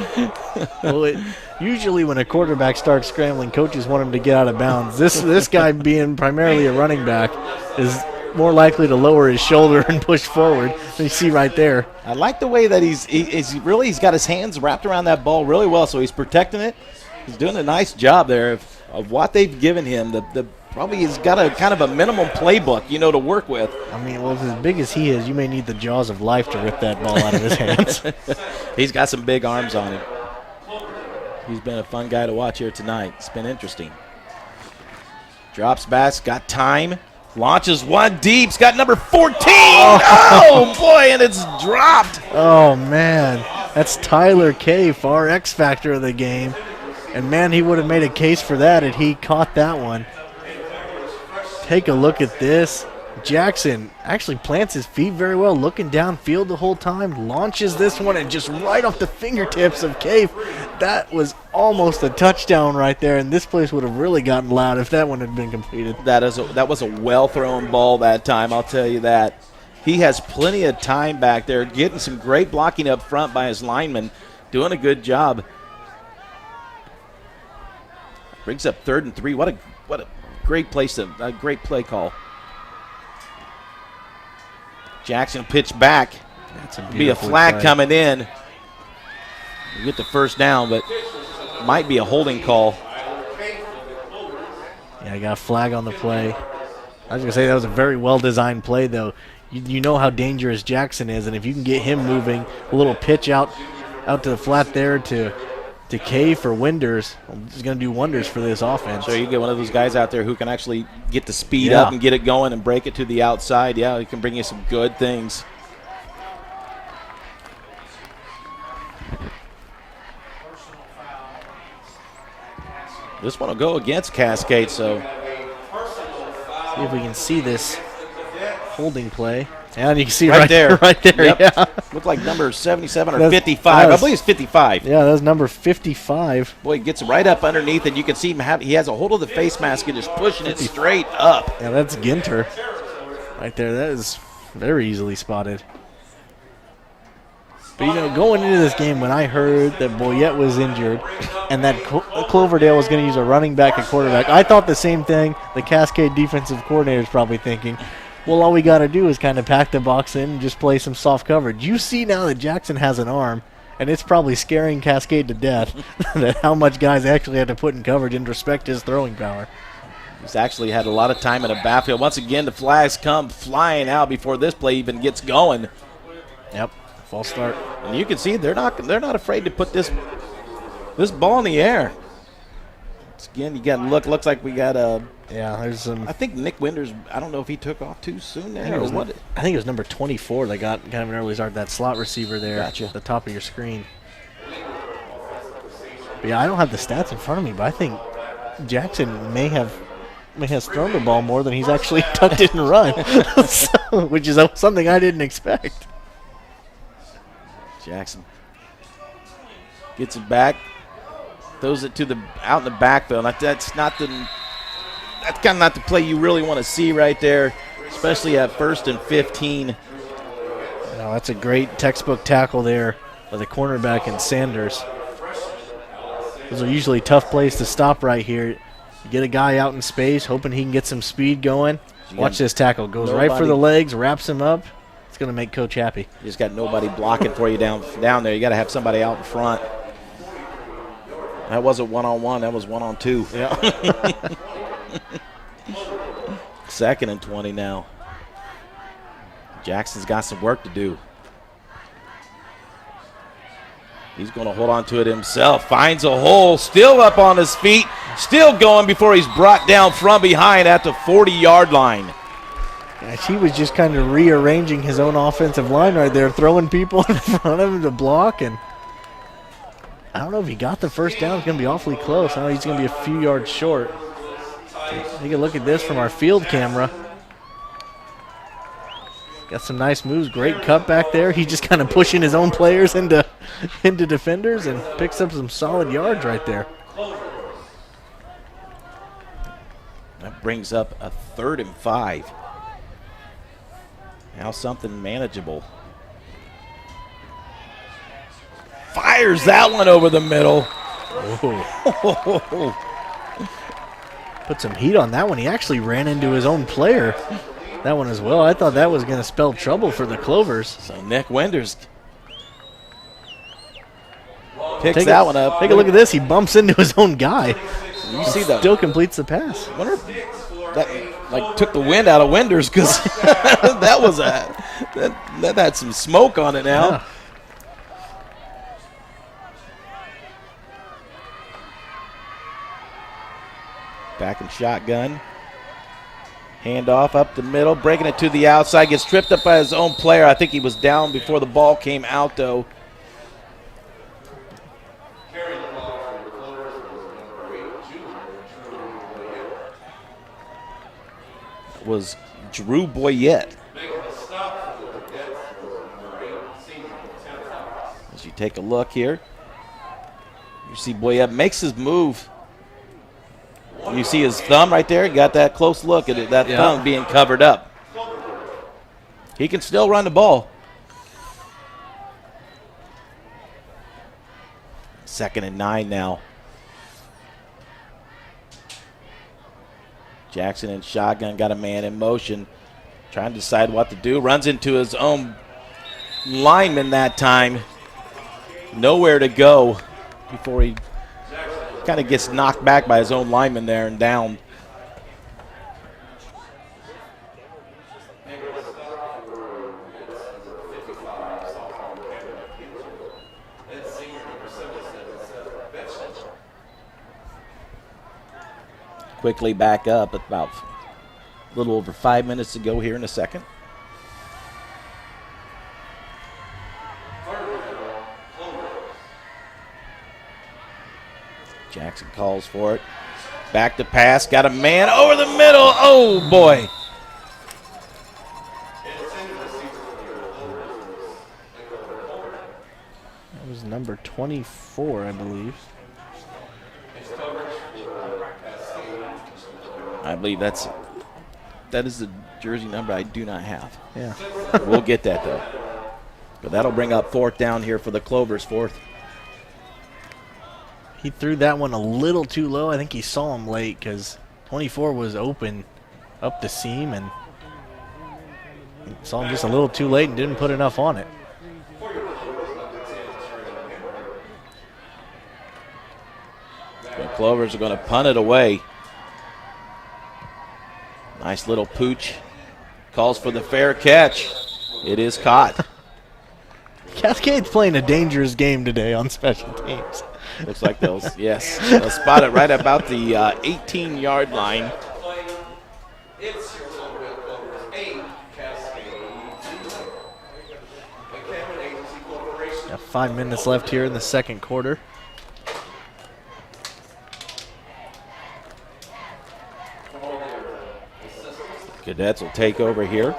Well, usually when a quarterback starts scrambling, coaches want him to get out of bounds. This guy, being primarily a running back, is more likely to lower his shoulder and push forward. You see right there. I like the way that he's got his hands wrapped around that ball really well, so he's protecting it. He's doing a nice job there of what they've given him. Probably he's got a kind of a minimum playbook, to work with. I mean, well, as big as he is, you may need the jaws of life to rip that ball out of his hands. He's got some big arms on him. He's been a fun guy to watch here tonight. It's been interesting. Drops back, got time. Launches one deep. He's got number 14. Oh, boy, and it's dropped. Oh, man. That's Tyler Cave, our X factor of the game. And, man, he would have made a case for that if he caught that one. Take a look at this. Jackson actually plants his feet very well, looking downfield the whole time, launches this one, and just right off the fingertips of Cave. That was almost a touchdown right there, and this place would have really gotten loud if that one had been completed. That was a well-thrown ball that time, I'll tell you that. He has plenty of time back there, getting some great blocking up front by his linemen, doing a good job. Brings up 3rd and 3. What a great place, a great play call. Jackson pitch back. That's Be a flag coming in. You get the first down, but might be a holding call. Yeah, I got a flag on the play. I was going to say that was a very well-designed play, though. You know how dangerous Jackson is, and if you can get him moving, a little pitch out to the flat there to K for Winders, it's going to do wonders for this offense. So you get one of those guys out there who can actually get the speed up and get it going and break it to the outside. Yeah, he can bring you some good things. This one will go against Cascade, so see if we can see this holding play. And you can see right there. Right there, yep. yeah. Looked like number 77 or 55. I believe it's 55. Yeah, that's number 55. Boy, he gets right up underneath, and you can see him he has a hold of the face mask and just pushing it straight up. Yeah, that's Ginter right there. That is very easily spotted. But, going into this game, when I heard that Boyette was injured and that Cloverdale was going to use a running back at quarterback, I thought the same thing the Cascade defensive coordinator is probably thinking. Well, all we got to do is kind of pack the box in and just play some soft coverage. You see now that Jackson has an arm, and it's probably scaring Cascade to death that how much guys actually had to put in coverage and respect his throwing power. He's actually had a lot of time in the backfield. Once again, the flags come flying out before this play even gets going. Yep. False start. And you can see they're not afraid to put this ball in the air. Once again, you got to look. Looks like we got a. Yeah, there's some. I think Nick Winders. I don't know if he took off too soon there or what. I think it was number 24 that got kind of an early start. That slot receiver there Gotcha. at the top of your screen. But yeah, I don't have the stats in front of me, but I think Jackson may have thrown the ball more than he's actually tucked it and run, which is something I didn't expect. Jackson gets it back, throws it out in the backfield. That's kind of not the play you really want to see right there, especially at 1st and 15. No, that's a great textbook tackle there by the cornerback and Sanders. Those are usually tough plays to stop right here. You get a guy out in space, hoping he can get some speed going. Watch this tackle. Goes right for the legs, wraps him up. It's going to make Coach happy. You just got nobody blocking for you down there. You got to have somebody out in front. That wasn't one-on-one. That was one-on-two. Yeah. 2nd and 20 now. Jackson's got some work to do. He's going to hold on to it himself. Finds a hole. Still up on his feet. Still going before he's brought down from behind at the 40-yard line. He was just kind of rearranging his own offensive line right there, throwing people in front of him to block. And I don't know if he got the first down. It's going to be awfully close. I know he's going to be a few yards short. Take a look at this from our field camera. Got some nice moves. Great cut back there. He's just kind of pushing his own players into defenders and picks up some solid yards right there. That brings up a 3rd and 5. Now something manageable. Fires that one over the middle. Put some heat on that one. He actually ran into his own player. That one as well. I thought that was going to spell trouble for the Clovers. So Nick Winders picks that one up. Take a look at this. He bumps into his own guy. You see that? Still completes the pass. I wonder if that took the wind out of Winders because that had some smoke on it now. Yeah. Back in shotgun. Handoff up the middle, breaking it to the outside. Gets tripped up by his own player. I think he was down before the ball came out, though. Was Drew Boyette. As you take a look here, you see Boyette makes his move. You see his thumb right there. Got that close look at it, that thumb being covered up. He can still run the ball. 2nd and 9 now. Jackson in shotgun, got a man in motion. Trying to decide what to do. Runs into his own lineman that time. Nowhere to go before he kind of gets knocked back by his own lineman there and down. Quickly back up at about a little over 5 minutes to go here in a second. Jackson calls for it. Back to pass. Got a man over the middle. Oh, boy. That was number 24, I believe. I believe that is the jersey number I do not have. Yeah. We'll get that, though. But that'll bring up 4th down here for the Clovers, 4th. He threw that one a little too low. I think he saw him late because 24 was open up the seam and saw him just a little too late and didn't put enough on it. The Clovers are going to punt it away. Nice little pooch. Calls for the fair catch. It is caught. Cascade's playing a dangerous game today on special teams. Looks like they'll spot it right about the 18-yard line. It's your Cloverdale Clovers 8, Cascade 0. McCammon Agency Corporation. Got 5 minutes left here in the second quarter. Cadets will take over here.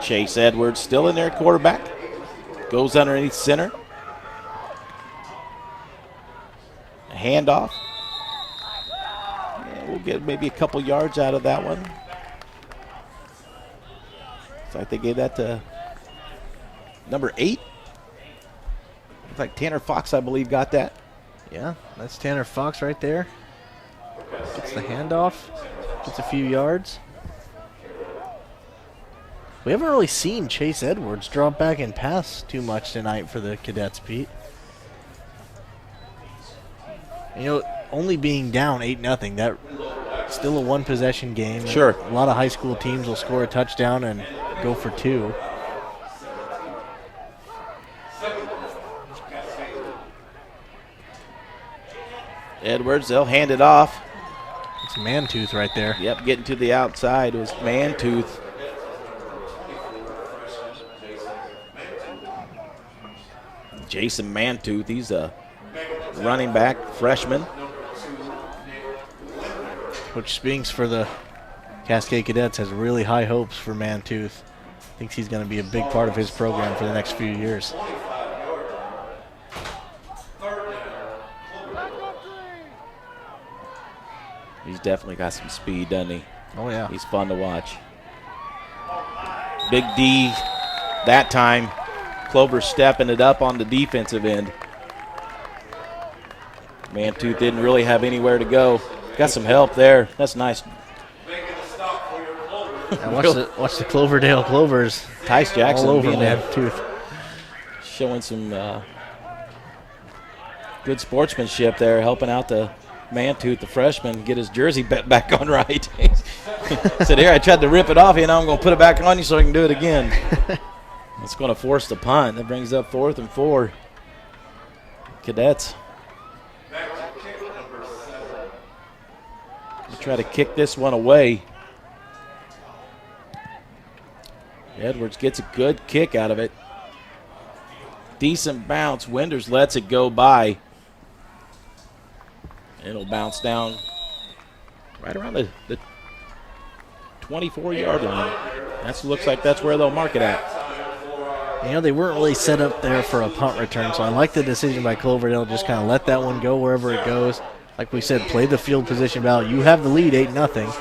Chase Edwards still in there, quarterback. Goes underneath center. A handoff. Yeah, we'll get maybe a couple yards out of that one. Looks like they gave that to number 8. Looks like Tanner Fox, I believe, got that. Yeah, that's Tanner Fox right there. Gets the handoff. Gets a few yards. We haven't really seen Chase Edwards drop back and pass too much tonight for the Cadets, Pete. You know, only being down 8-0, that's still a one-possession game. Sure. A lot of high school teams will score a touchdown and go for 2. Edwards, they'll hand it off. It's Mantooth right there. Yep, getting to the outside was Mantooth. Jason Mantooth, he's a running back, freshman. Coach Spinks for the Cascade Cadets has really high hopes for Mantooth. Thinks he's going to be a big part of his program for the next few years. He's definitely got some speed, doesn't he? Oh, yeah. He's fun to watch. Big D that time. Clover stepping it up on the defensive end. Mantooth didn't really have anywhere to go. Got some help there. That's nice. And watch the Cloverdale Clovers. Tice Jackson all over being Mantooth. showing some good sportsmanship there, helping out the Mantooth, the freshman, get his jersey back on right. Said, here, I tried to rip it off you, now I'm going to put it back on you so I can do it again. It's going to force the punt. That brings up 4th and 4. Cadets. We'll try to kick this one away. Edwards gets a good kick out of it. Decent bounce. Winders lets it go by. It'll bounce down right around the 24-yard line. That looks like that's where they'll mark it at. You know, they weren't really set up there for a punt return, so I like the decision by Cloverdale. Just kind of let that one go wherever it goes. Like we said, play the field position battle. You have the lead, 8-0.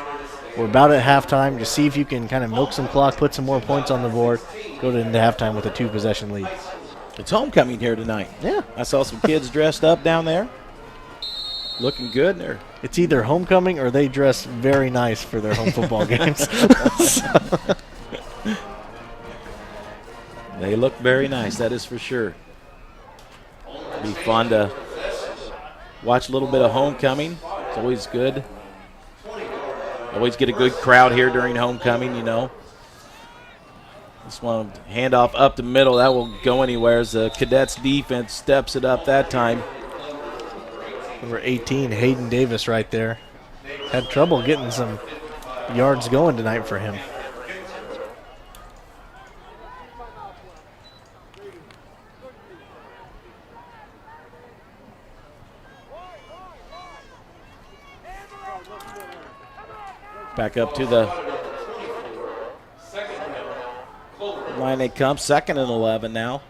We're about at halftime. Just see if you can kind of milk some clock, put some more points on the board, go into halftime with a 2-possession lead. It's homecoming here tonight. Yeah. I saw some kids dressed up down there. looking good there. It's either homecoming or they dress very nice for their home football games. They look very nice, that is for sure. Be fun to watch a little bit of homecoming. It's always good. Always get a good crowd here during homecoming, you know. This one, handoff up the middle, that will go anywhere as the Cadets defense steps it up that time. Number 18, Hayden Davis right there. Had trouble getting some yards going tonight for him. Back up to the line they come, 2nd and 11 now.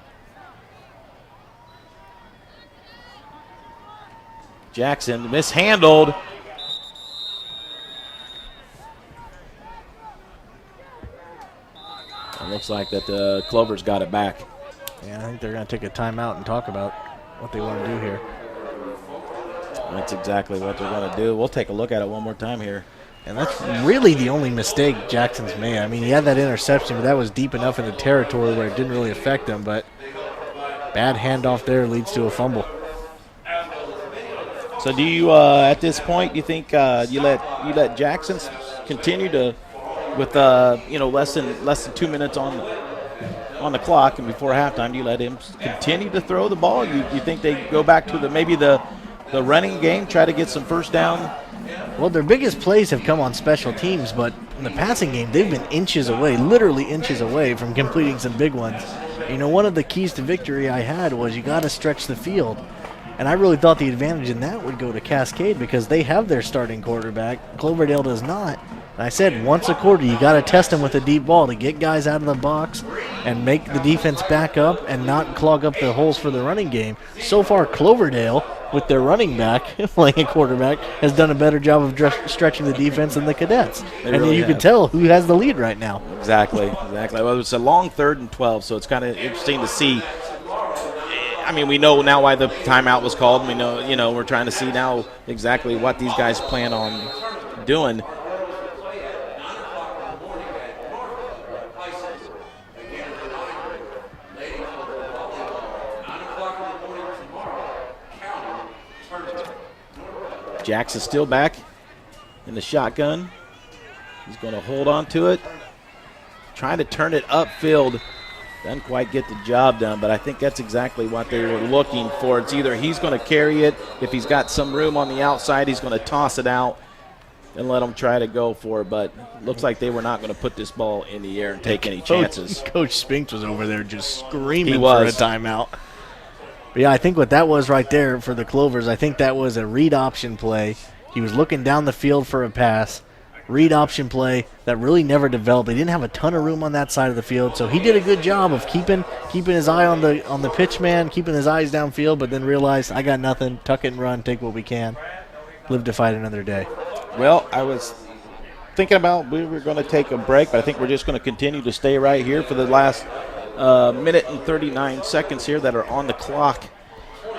Jackson mishandled. It looks like that the Clovers got it back. Yeah, I think they're going to take a timeout and talk about what they want to do here. That's exactly what they're going to do. We'll take a look at it one more time here. And that's really the only mistake Jackson's made. I mean, he had that interception, but that was deep enough in the territory where it didn't really affect him. But bad handoff there leads to a fumble. So do you, at this point, you think you let Jackson continue to, with less than 2 minutes on the clock and before halftime, do you let him continue to throw the ball? You think they go back to maybe the running game, try to get some first down? Well, their biggest plays have come on special teams, but in the passing game, they've been inches away, literally inches away from completing some big ones. You know, one of the keys to victory I had was you got to stretch the field. And I really thought the advantage in that would go to Cascade because they have their starting quarterback. Cloverdale does not. And I said once a quarter, you got to test them with a deep ball to get guys out of the box and make the defense back up and not clog up the holes for the running game. So far, Cloverdale, with their running back playing a quarterback, has done a better job of stretching the defense than the Cadets. You can tell who has the lead right now. Exactly. Well, it's a long 3rd and 12, so it's kind of interesting to see. I mean, we know now why the timeout was called. We know, we're trying to see now exactly what these guys plan on doing. Jackson's still back in the shotgun. He's going to hold on to it. Trying to turn it upfield. Doesn't quite get the job done, but I think that's exactly what they were looking for. It's either he's going to carry it. If he's got some room on the outside, he's going to toss it out and let them try to go for it. But it looks like they were not going to put this ball in the air and take any chances. Coach Spinks was over there just screaming for a timeout. But yeah, I think what that was right there for the Clovers, I think that was a read option play. He was looking down the field for a pass. Read option play that really never developed. They didn't have a ton of room on that side of the field, so he did a good job of keeping his eye on the pitch man, keeping his eyes downfield, but then realized, I got nothing, tuck it and run, take what we can, live to fight another day. Well, I was thinking about we were going to take a break, but I think we're just going to continue to stay right here for the last minute and 39 seconds here that are on the clock.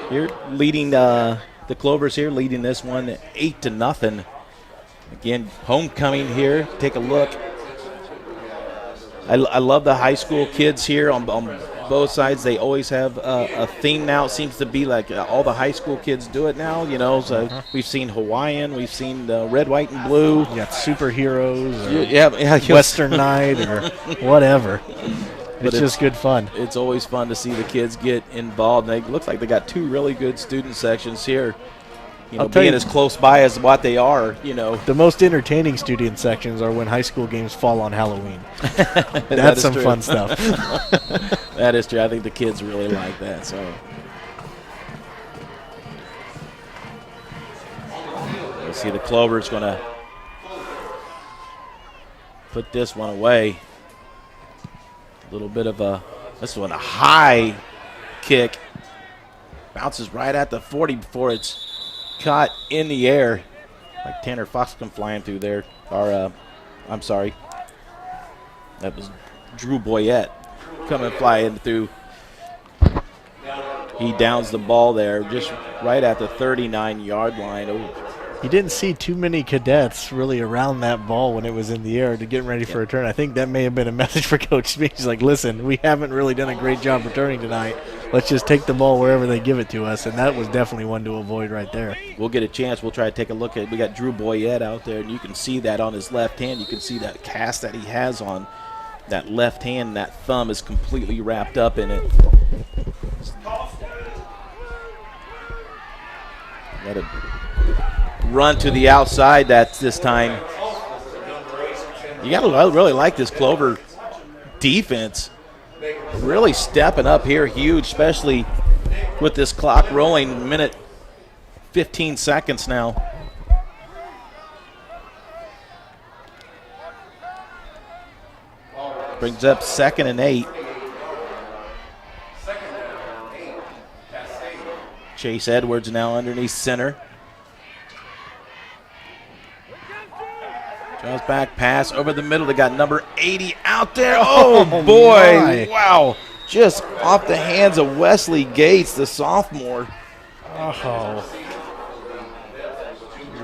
Here, leading the Clovers here, leading this one 8-0. Again, homecoming here. Take a look. I love the high school kids here on both sides. They always have a theme now. It seems to be like all the high school kids do it now. So we've seen Hawaiian, we've seen the red, white, and blue. You got superheroes, or Western Night, or whatever. It's just good fun. It's always fun to see the kids get involved. They looks like they got 2 really good student sections here. Being as close by as what they are, The most entertaining student sections are when high school games fall on Halloween. That's some fun stuff. That is true. I think the kids really like that. So we'll see the Clover's going to put this one away. A little bit of this one, a high kick. Bounces right at the 40 before it's caught in the air. Like Tanner Fox come flying through there. I'm sorry. That was Drew Boyette coming flying through. He downs the ball there just right at the 39-yard line. Oh, He didn't see too many cadets really around that ball when it was in the air to get ready for a return. I think that may have been a message for Coach Smith. He's like, listen, we haven't really done a great job returning tonight. Let's just take the ball wherever they give it to us, and that was definitely one to avoid right there. We'll get a chance. We'll try to take a look at it. We got Drew Boyette out there, and you can see that on his left hand. You can see that cast that he has on that left hand. That thumb is completely wrapped up in it. Let it run to the outside. That's this time. You got to really like this Clover defense. Really stepping up here huge, especially with this clock rolling, minute 15 seconds now. Brings up 2nd and 8. Chase Edwards now underneath center. Draws back pass over the middle. They got number 80 out there. Oh, boy. My. Wow. Just off the hands of Wesley Gates, the sophomore. Oh.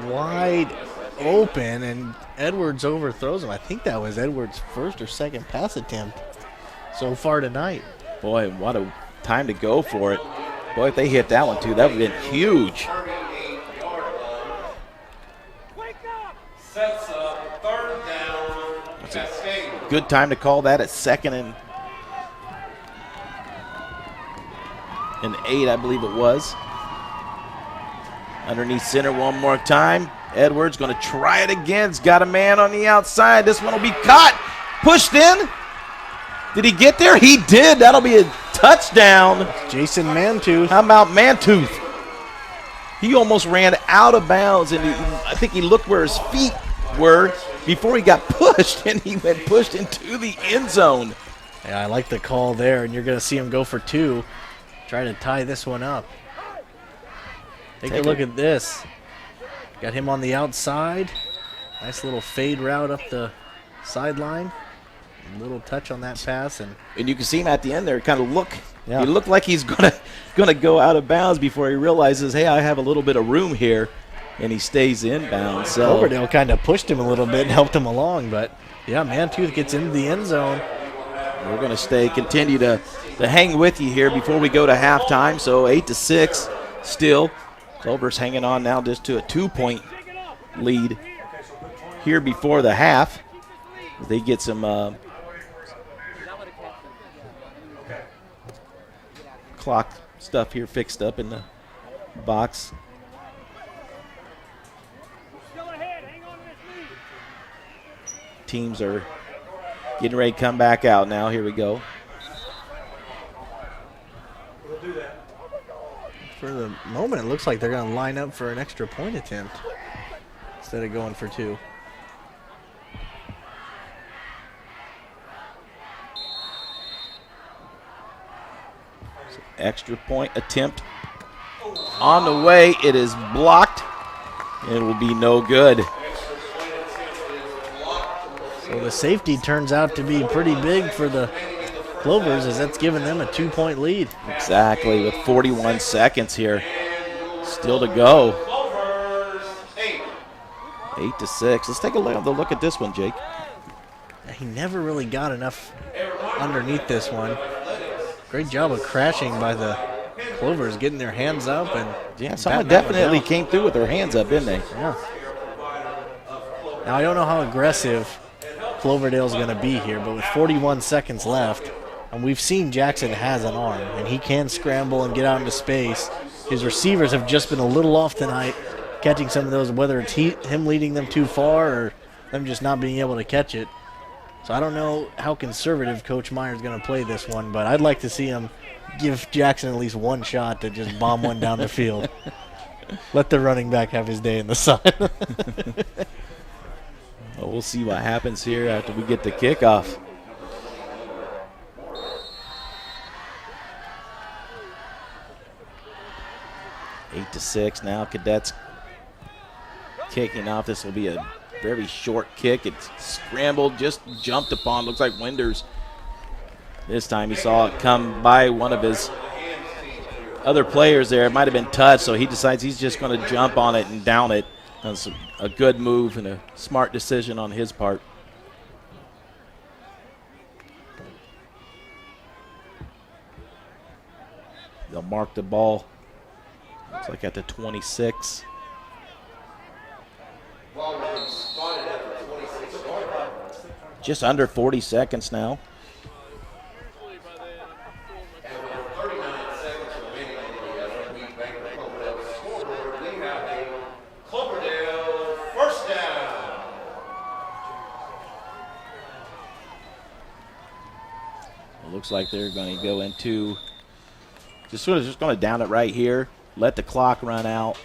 Wide open, and Edwards overthrows him. I think that was Edwards' first or second pass attempt so far tonight. Boy, what a time to go for it. Boy, if they hit that one, too, that would have been huge. Sets up 3rd down. Cascade. Good time to call that at 2nd and 8, I believe it was. Underneath center one more time. Edwards going to try it again. He's got a man on the outside. This one will be caught. Pushed in. Did he get there? He did. That'll be a touchdown. Jason Mantooth. How about Mantooth? He almost ran out of bounds, and I think he looked where his feet were before he got pushed, and he went pushed into the end zone. Yeah, I like the call there, and you're going to see him go for 2. Try to tie this one up. Take a look at this. Got him on the outside. Nice little fade route up the sideline. A little touch on that pass, and you can see him at the end there. Kind of look. Yeah. He looked like he's gonna go out of bounds before he realizes, hey, I have a little bit of room here, and he stays inbound. So Cloverdale kind of pushed him a little bit and helped him along, but yeah, Mantooth gets into the end zone. we're gonna continue to hang with you here before we go to halftime. So 8-6 still. Clover's hanging on now just to a 2-point lead here before the half. They get some clock stuff here fixed up in the box. Teams are getting ready to come back out now. Here we go. For the moment, it looks like they're going to line up for an extra point attempt instead of going for 2. Extra point attempt on the way. It is blocked. It will be no good. So the safety turns out to be pretty big for the Clovers, as that's giving them a 2-point lead. Exactly, with 41 seconds here still to go. 8-6. Let's take a look at this one, Jake. He never really got enough underneath this one. Great job of crashing by the Clovers, getting their hands up. And yeah, someone definitely came through with their hands up, didn't they? Yeah. Now, I don't know how aggressive Cloverdale's going to be here, but with 41 seconds left, and we've seen Jackson has an arm, and he can scramble and get out into space. His receivers have just been a little off tonight, catching some of those, whether it's him leading them too far or them just not being able to catch it. So I don't know how conservative Coach Meyer's going to play this one, but I'd like to see him give Jackson at least one shot to just bomb one down the field. Let the running back have his day in the sun. Well, we'll see what happens here after we get the kickoff. Eight to 6 now. Cadets kicking off. This will be a very short kick. It's scrambled, just jumped upon. Looks like Winders. This time he saw it come by one of his other players there. It might have been touched, so he decides he's just going to jump on it and down it. That's a good move and a smart decision on his part. They'll mark the ball. Looks like at the 26. Just under 40 seconds now. Cloverdale first down. It looks like they're going to go into just going to down it right here. Let the clock run out.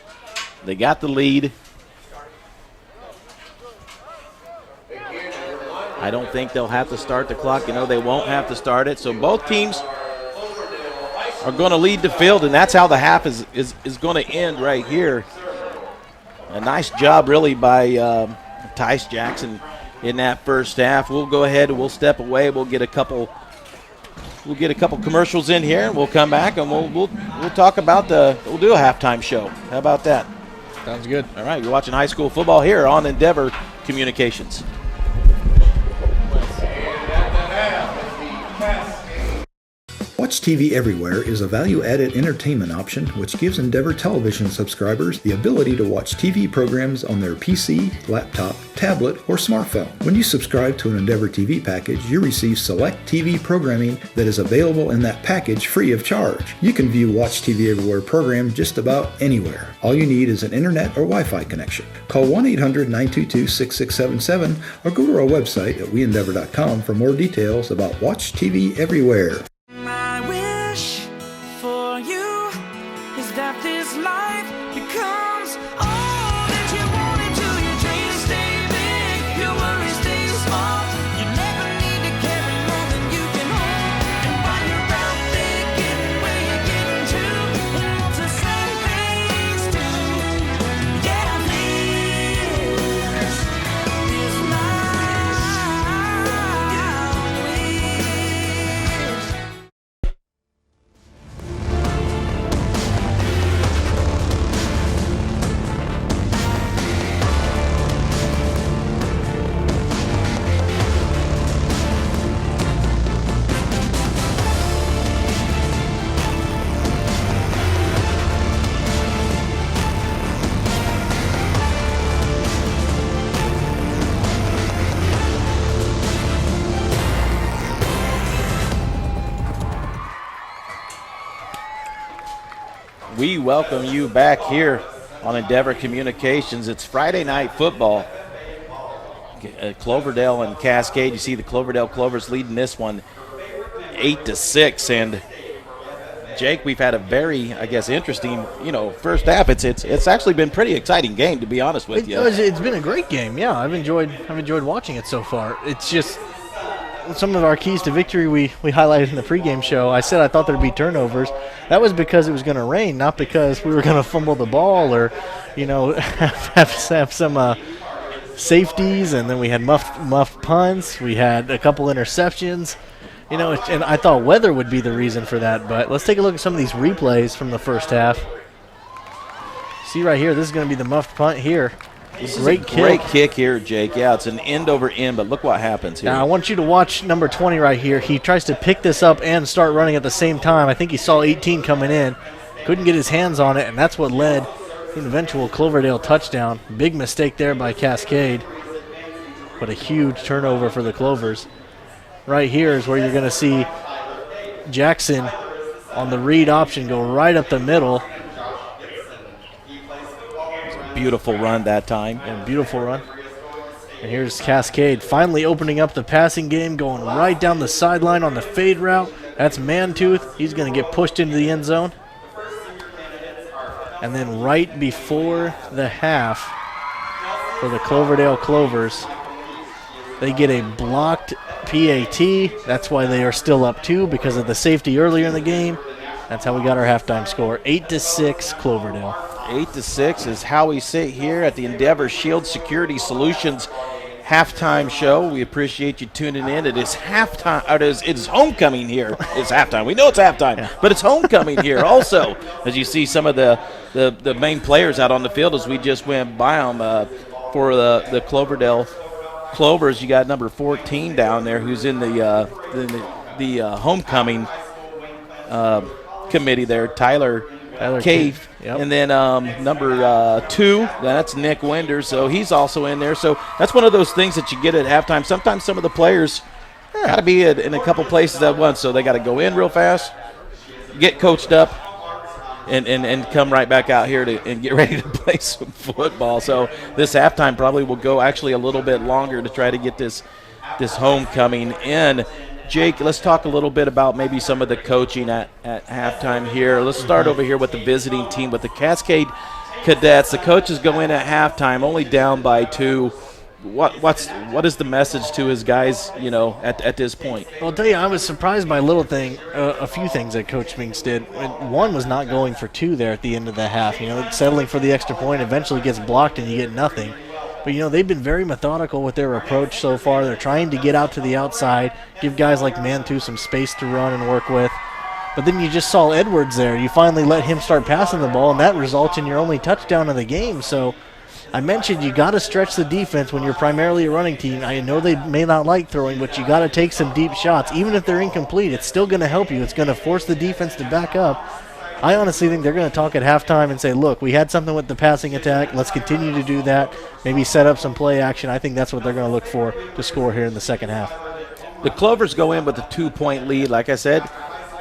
They got the lead. I don't think they'll have to start the clock. You know, they won't have to start it. So both teams are going to lead the field, and that's how the half is going to end right here. A nice job, really, by Tice Jackson in that first half. We'll go ahead and we'll step away. We'll get a couple commercials in here, and we'll come back and we'll talk about we'll do a halftime show. How about that? Sounds good. All right, you're watching high school football here on Endeavor Communications. Watch TV Everywhere is a value-added entertainment option which gives Endeavor television subscribers the ability to watch TV programs on their PC, laptop, tablet, or smartphone. When you subscribe to an Endeavor TV package, you receive select TV programming that is available in that package free of charge. You can view Watch TV Everywhere program just about anywhere. All you need is an internet or Wi-Fi connection. Call 1-800-922-6677 or go to our website at weendeavor.com for more details about Watch TV Everywhere. This life becomes all that you wanted to. Your dreams stay big, your worries stay small. You never need to carry more than you can hold. And while you're out there getting where you're getting to, and want to send things to, yeah, please, this We welcome you back here on Endeavor Communications. It's Friday night football. Cloverdale and Cascade. You see the Cloverdale Clovers leading this one 8-6. And Jake, we've had a very, I guess, interesting, first half. It's actually been a pretty exciting game, to be honest with you. It's been a great game. Yeah, I've enjoyed watching it so far. It's just some of our keys to victory we highlighted in the pregame show. I said I thought there'd be turnovers. That was because it was going to rain, not because we were going to fumble the ball or, have some safeties, and then we had muffed punts. We had a couple interceptions. And I thought weather would be the reason for that. But let's take a look at some of these replays from the first half. See right here, this is going to be the muffed punt here. This is a great kick here, Jake. Yeah, it's an end over end, but look what happens here. Now, I want you to watch number 20 right here. He tries to pick this up and start running at the same time. I think he saw 18 coming in. Couldn't get his hands on it, and that's what led to an eventual Cloverdale touchdown. Big mistake there by Cascade, but a huge turnover for the Clovers. Right here is where you're going to see Jackson on the read option go right up the middle. Beautiful run that time. And beautiful run. And here's Cascade finally opening up the passing game, going right down the sideline on the fade route. That's Mantooth. He's going to get pushed into the end zone. And then right before the half for the Cloverdale Clovers, they get a blocked PAT. That's why they are still up 2, because of the safety earlier in the game. That's how we got our halftime score, 8-6 Cloverdale. 8-6 is how we sit here at the Endeavor Shield Security Solutions halftime show. We appreciate you tuning in. It is halftime. It is homecoming here. It's halftime. We know it's halftime, but it's homecoming here also. As you see some of the main players out on the field as we just went by them for the Cloverdale Clovers. You got number 14 down there who's in the homecoming committee there, Tyler Cave. Yep. And then number 2, that's Nick Winder, so he's also in there. So that's one of those things that you get at halftime. Sometimes some of the players got to be in a couple places at once, so they got to go in real fast, get coached up, and come right back out here and get ready to play some football. So this halftime probably will go actually a little bit longer to try to get this homecoming in. Jake, let's talk a little bit about maybe some of the coaching at halftime here. Let's start over here with the visiting team, with the Cascade Cadets. The coaches go in at halftime only down by 2. What is the message to his guys, at this point? Well, I'll tell you, I was surprised by a few things that Coach Minks did. One was not going for 2 there at the end of the half. Settling for the extra point, eventually gets blocked and you get nothing. But, they've been very methodical with their approach so far. They're trying to get out to the outside, give guys like Mantu some space to run and work with. But then you just saw Edwards there. You finally let him start passing the ball, and that results in your only touchdown of the game. So I mentioned you got to stretch the defense when you're primarily a running team. I know they may not like throwing, but you got to take some deep shots. Even if they're incomplete, it's still going to help you. It's going to force the defense to back up. I honestly think they're going to talk at halftime and say, look, we had something with the passing attack. Let's continue to do that. Maybe set up some play action. I think that's what they're going to look for to score here in the second half. The Clovers go in with a 2-point lead, like I said,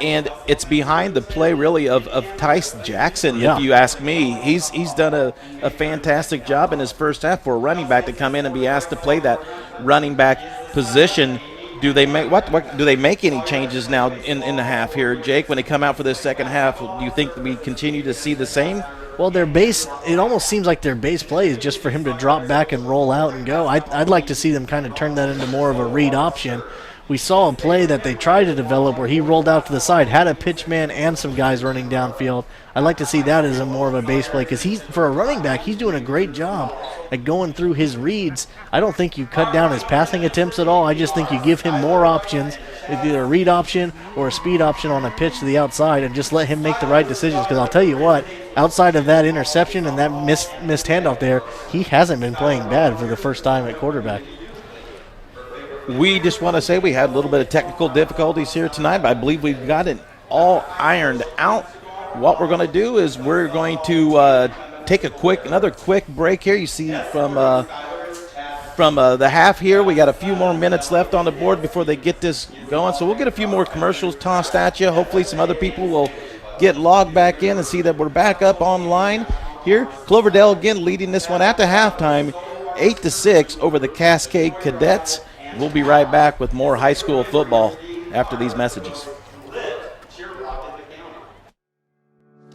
and it's behind the play, really, of Tyce Jackson, Yeah. if you ask me. He's done a fantastic job in his first half for a running back to come in and be asked to play that running back position. Do they make do they make any changes now in the half here, Jake, when they come out for this second half? Do you think we continue to see the same? Well, it almost seems like their base play is just for him to drop back and roll out and go. I'd like to see them kind of turn that into more of a read option. We saw a play that they tried to develop where he rolled out to the side, had a pitch man and some guys running downfield. I'd like to see that as more of a base play because for a running back, he's doing a great job at going through his reads. I don't think you cut down his passing attempts at all. I just think you give him more options, either a read option or a speed option on a pitch to the outside, and just let him make the right decisions. Because I'll tell you what, outside of that interception and that missed handoff there, he hasn't been playing bad for the first time at quarterback. We just want to say we had a little bit of technical difficulties here tonight, but I believe we've got it all ironed out. What we're going to do is we're going to take another quick break here. You see from the half here, we got a few more minutes left on the board before they get this going. So we'll get a few more commercials tossed at you. Hopefully some other people will get logged back in and see that we're back up online here. Cloverdale again leading this one at the halftime, 8-6 over the Cascade Cadets. We'll be right back with more high school football after these messages.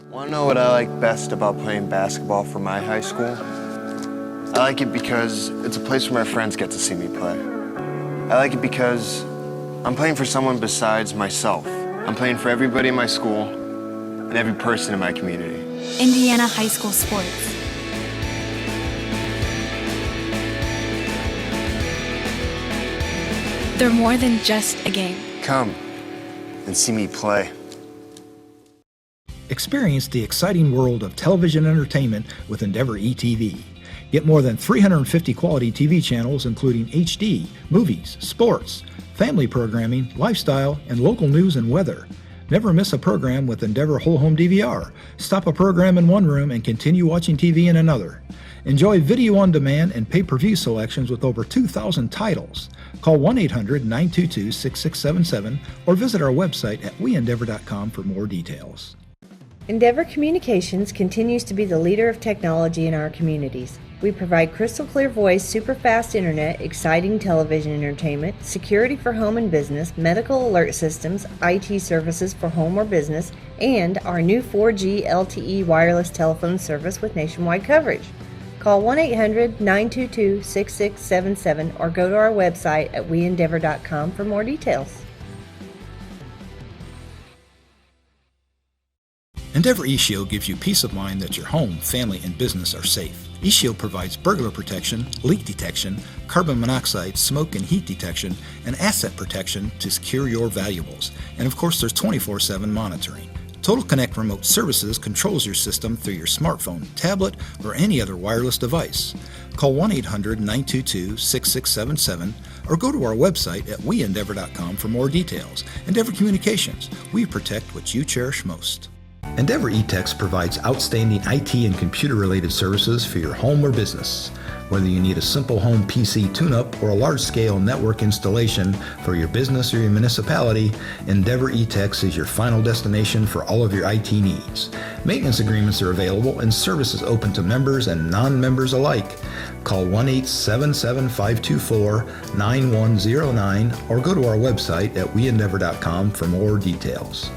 Want to know what I like best about playing basketball for my high school? I like it because it's a place where my friends get to see me play. I like it because I'm playing for someone besides myself. I'm playing for everybody in my school and every person in my community. Indiana high school sports. They're more than just a game. Come and see me play. Experience the exciting world of television entertainment with Endeavor eTV. Get more than 350 quality TV channels including HD, movies, sports, family programming, lifestyle, and local news and weather. Never miss a program with Endeavor Whole Home DVR. Stop a program in one room and continue watching TV in another. Enjoy video on demand and pay-per-view selections with over 2,000 titles. Call 1-800-922-6677 or visit our website at weendeavor.com for more details. Endeavor Communications continues to be the leader of technology in our communities. We provide crystal clear voice, super fast internet, exciting television entertainment, security for home and business, medical alert systems, IT services for home or business, and our new 4G LTE wireless telephone service with nationwide coverage. Call 1-800-922-6677 or go to our website at weendeavor.com for more details. Endeavor eShield gives you peace of mind that your home, family, and business are safe. eShield provides burglar protection, leak detection, carbon monoxide, smoke and heat detection, and asset protection to secure your valuables. And of course, there's 24/7 monitoring. Total Connect Remote Services controls your system through your smartphone, tablet, or any other wireless device. Call 1-800-922-6677 or go to our website at weendeavor.com for more details. Endeavor Communications, we protect what you cherish most. Endeavor eTech provides outstanding IT and computer-related services for your home or business. Whether you need a simple home PC tune-up or a large-scale network installation for your business or your municipality, Endeavor eTech is your final destination for all of your IT needs. Maintenance agreements are available and services open to members and non-members alike. Call 1-877-524-9109 or go to our website at weendeavor.com for more details.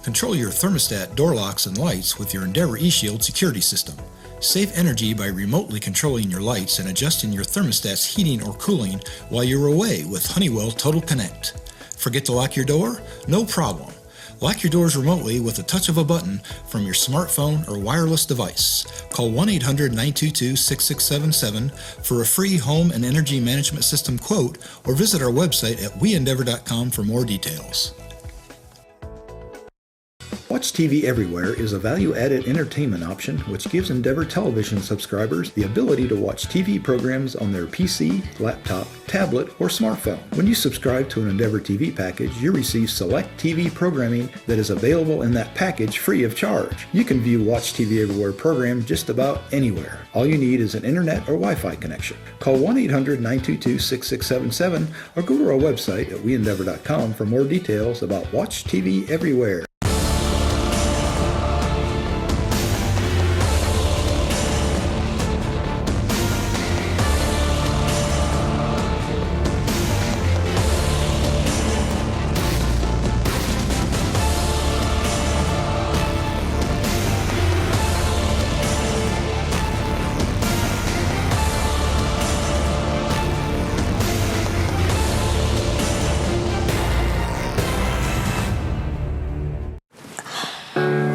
Control your thermostat, door locks, and lights with your Endeavor eShield security system. Save energy by remotely controlling your lights and adjusting your thermostat's heating or cooling while you're away with Honeywell Total Connect. Forget to lock your door? No problem. Lock your doors remotely with the touch of a button from your smartphone or wireless device. Call 1-800-922-6677 for a free home and energy management system quote or visit our website at weendeavor.com for more details. Watch TV Everywhere is a value-added entertainment option which gives Endeavor television subscribers the ability to watch TV programs on their PC, laptop, tablet, or smartphone. When you subscribe to an Endeavor TV package, you receive select TV programming that is available in that package free of charge. You can view Watch TV Everywhere program just about anywhere. All you need is an internet or Wi-Fi connection. Call 1-800-922-6677 or go to our website at weendeavor.com for more details about Watch TV Everywhere.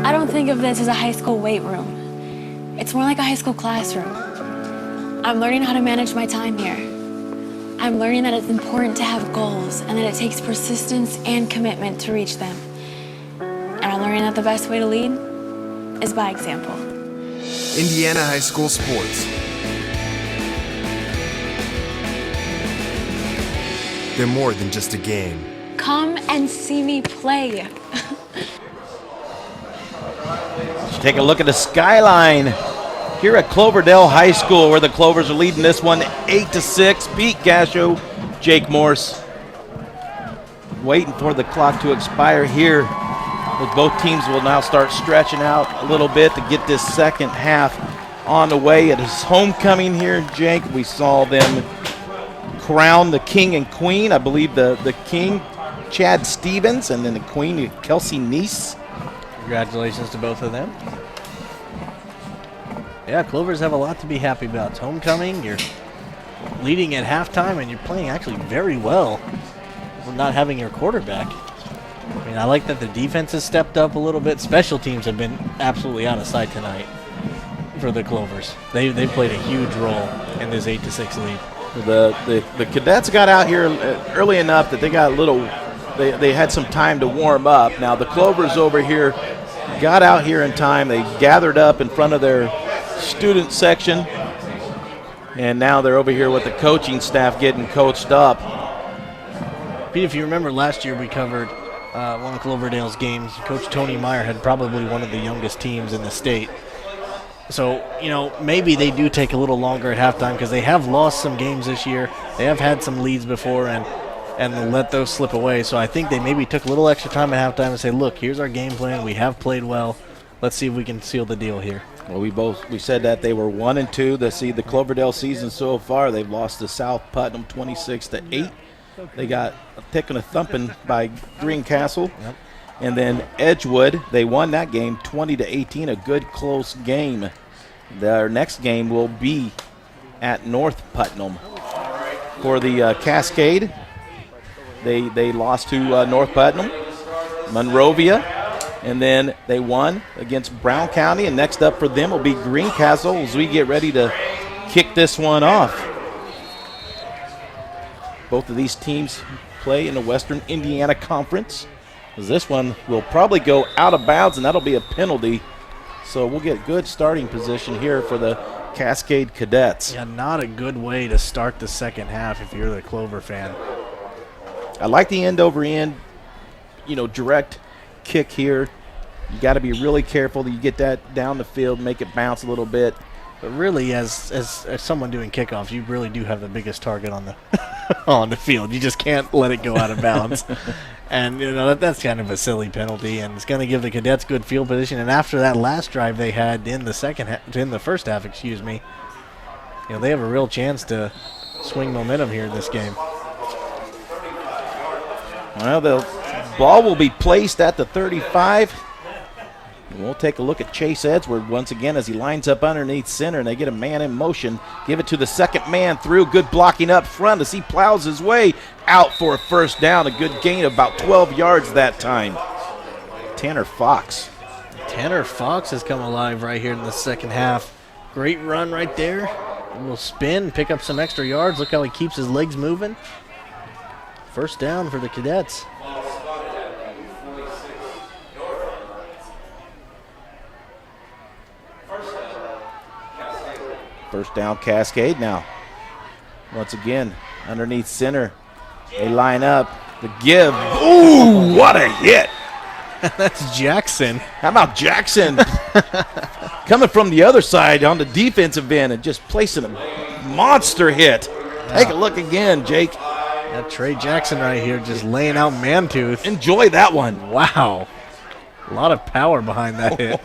I don't think of this as a high school weight room. It's more like a high school classroom. I'm learning how to manage my time here. I'm learning that it's important to have goals and that it takes persistence and commitment to reach them. And I'm learning that the best way to lead is by example. Indiana High School Sports. They're more than just a game. Come and see me play. Take a look at the skyline here at Cloverdale High School, where the Clovers are leading this one 8-6. Pete Gasho, Jake Morse, waiting for the clock to expire here. But both teams will now start stretching out a little bit to get this second half on the way. It is homecoming here, Jake. We saw them crown the king and queen. I believe the king, Chad Stevens, and then the queen, Kelsey Neese. Congratulations to both of them. Yeah, Clovers have a lot to be happy about. It's homecoming. You're leading at halftime, and you're playing actually very well for not having your quarterback. I mean, I like that the defense has stepped up a little bit. Special teams have been absolutely out of sight tonight for the Clovers. They played a huge role in this 8-6 lead. The Cadets got out here early enough that they got a little. They had some time to warm up. Now the Clovers over here got out here in time. They gathered up in front of their student section, and now they're over here with the coaching staff getting coached up. Pete, if you remember last year we covered one of Cloverdale's games. Coach Tony Meyer had probably one of the youngest teams in the state. So, you know, maybe they do take a little longer at halftime because they have lost some games this year. They have had some leads before and let those slip away. So I think they maybe took a little extra time at halftime and say, look, here's our game plan. We have played well. Let's see if we can seal the deal here. Well, we said that they were 1-2. The Cloverdale season so far, they've lost to South Putnam 26-8. They got a pick and a thumping by Greencastle. Yep. And then Edgewood, they won that game 20-18, a good close game. Their next game will be at North Putnam. For the Cascade, they lost to North Putnam. Monrovia And then they won against Brown County, and next up for them will be Greencastle as we get ready to kick this one off. Both of these teams play in the Western Indiana Conference. This one will probably go out of bounds, and that'll be a penalty. So we'll get good starting position here for the Cascade Cadets. Yeah, not a good way to start the second half if you're the Clover fan. I like the end over end, direct kick here. You got to be really careful that you get that down the field, make it bounce a little bit. But really, as someone doing kickoffs, you really do have the biggest target on the on the field. You just can't let it go out of bounds. And that's kind of a silly penalty, and it's going to give the Cadets good field position. And after that last drive they had in the first half, they have a real chance to swing momentum here in this game. Well, the ball will be placed at the 35. We'll take a look at Chase Edward once again as he lines up underneath center, and they get a man in motion. Give it to the second man through. Good blocking up front as he plows his way out for a first down. A good gain of about 12 yards that time. Tanner Fox. Tanner Fox has come alive right here in the second half. Great run right there. A little spin, pick up some extra yards. Look how he keeps his legs moving. First down for the Cadets. First down, Cascade now. Once again, underneath center. They line up. The give. Ooh, what a hit. That's Jackson. How about Jackson coming from the other side on the defensive end and just placing a monster hit. Yeah. Take a look again, Jake. That Trey Jackson right here just laying out man-tooth. Enjoy that one. Wow. A lot of power behind that hit.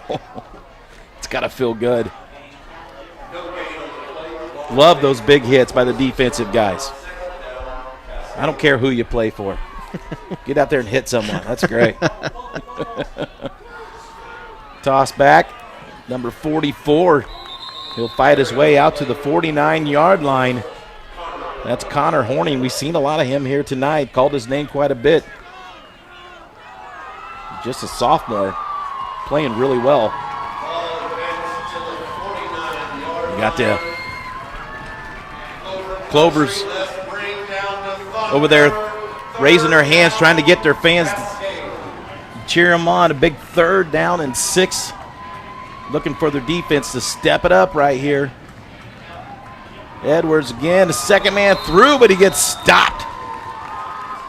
It's got to feel good. Love those big hits by the defensive guys. I don't care who you play for. Get out there and hit someone. That's great. Toss back. Number 44. He'll fight his way out to the 49-yard line. That's Connor Horning. We've seen a lot of him here tonight. Called his name quite a bit. Just a sophomore. Playing really well. You got the Clovers over there raising their hands, trying to get their fans to cheer them on. A big 3rd down and 6. Looking for their defense to step it up right here. Edwards again, the second man through, but he gets stopped.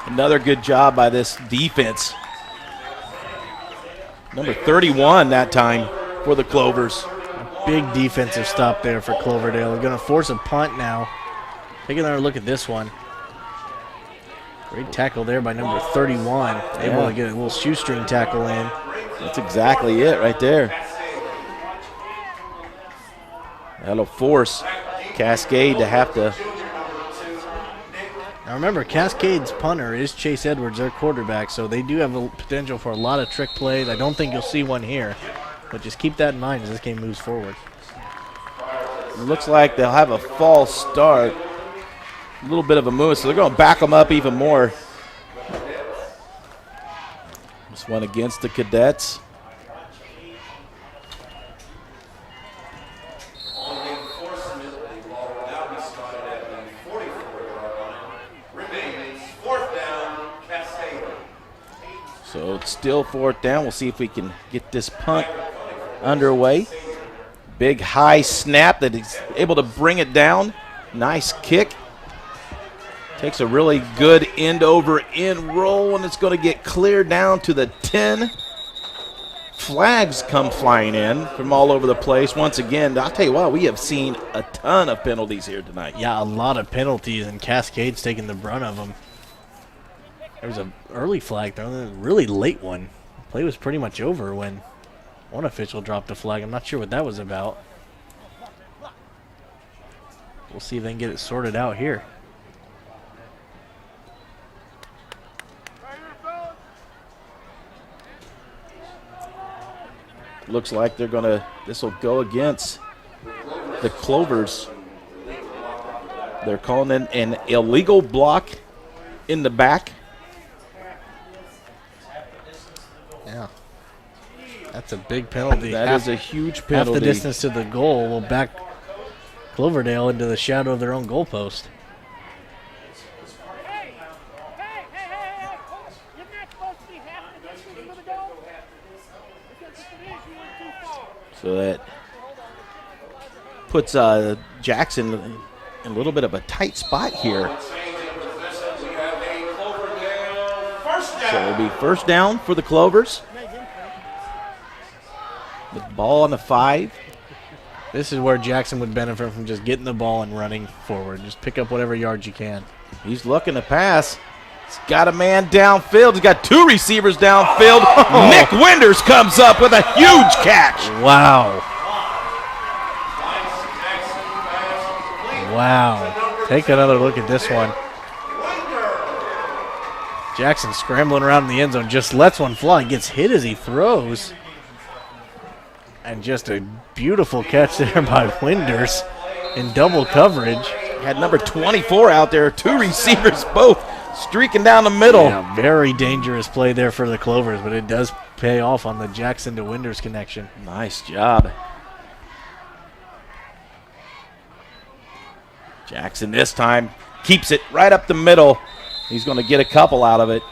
Another good job by this defense. Number 31 that time for the Clovers. A big defensive stop there for Cloverdale. They're going to force a punt now. Take another look at this one. Great tackle there by number 31. Able to get a little shoestring tackle in. That's exactly it right there. That'll force Cascade to have to. Now remember, Cascade's punter is Chase Edwards, their quarterback, so they do have a potential for a lot of trick plays. I don't think you'll see one here, but just keep that in mind as this game moves forward. It looks like they'll have a false start. A little bit of a move, so they're going to back them up even more. This one against the Cadets. So it's still 4th down. We'll see if we can get this punt underway. Big high snap that he's able to bring it down. Nice kick. Takes a really good end-over-end roll, and it's going to get cleared down to the 10. Flags come flying in from all over the place. Once again, I'll tell you what, we have seen a ton of penalties here tonight. Yeah, a lot of penalties, and Cascade's taking the brunt of them. There was an early flag thrown, and a really late one. The play was pretty much over when one official dropped a flag. I'm not sure what that was about. We'll see if they can get it sorted out here. Looks like they're going to, this will go against the Clovers. They're calling in an illegal block in the back. Yeah. That's a big penalty. That is a huge penalty. Half the distance to the goal will back Cloverdale into the shadow of their own goalpost. So that puts Jackson in a little bit of a tight spot here. So it'll be first down for the Clovers. The ball on the 5. This is where Jackson would benefit from just getting the ball and running forward. Just pick up whatever yards you can. He's looking to pass. He's got a man downfield. He's got 2 receivers downfield. Nick Winters comes up with a huge catch. Wow. Wow. Take another look at this one. Jackson scrambling around in the end zone, just lets one fly, gets hit as he throws. And just a beautiful catch there by Winders in double coverage. Had number 24 out there, 2 receivers both streaking down the middle. Yeah, very dangerous play there for the Clovers, but it does pay off on the Jackson to Winders connection. Nice job. Jackson this time keeps it right up the middle. He's going to get a couple out of it.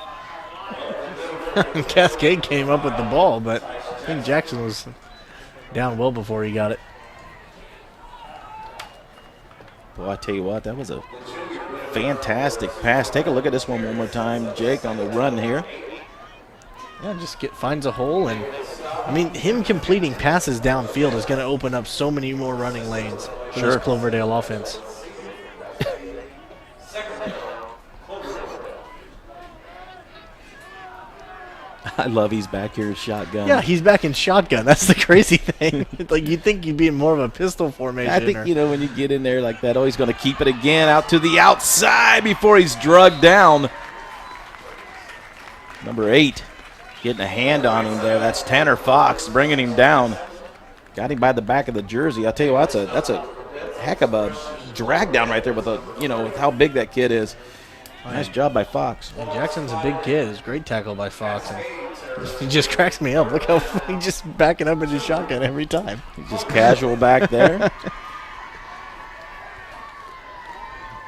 Cascade came up with the ball, but I think Jackson was down well before he got it. Boy, I tell you what, that was a fantastic pass. Take a look at this one more time, Jake, on the run here. Yeah, just finds a hole, and I mean, him completing passes downfield is going to open up so many more running lanes for this Cloverdale offense. I love he's back here shotgun. Yeah, he's back in shotgun. That's the crazy thing. Like, you'd think you'd be in more of a pistol formation. I think, when you get in there like that, he's going to keep it again out to the outside before he's drugged down. Number 8 getting a hand on him there. That's Tanner Fox bringing him down. Got him by the back of the jersey. I'll tell you what, that's a heck of a drag down right there with with how big that kid is. Nice job by Fox. And Jackson's a big kid. It's a great tackle by Fox. And he just cracks me up. Look how he's just backing up in his shotgun every time. He's just casual back there.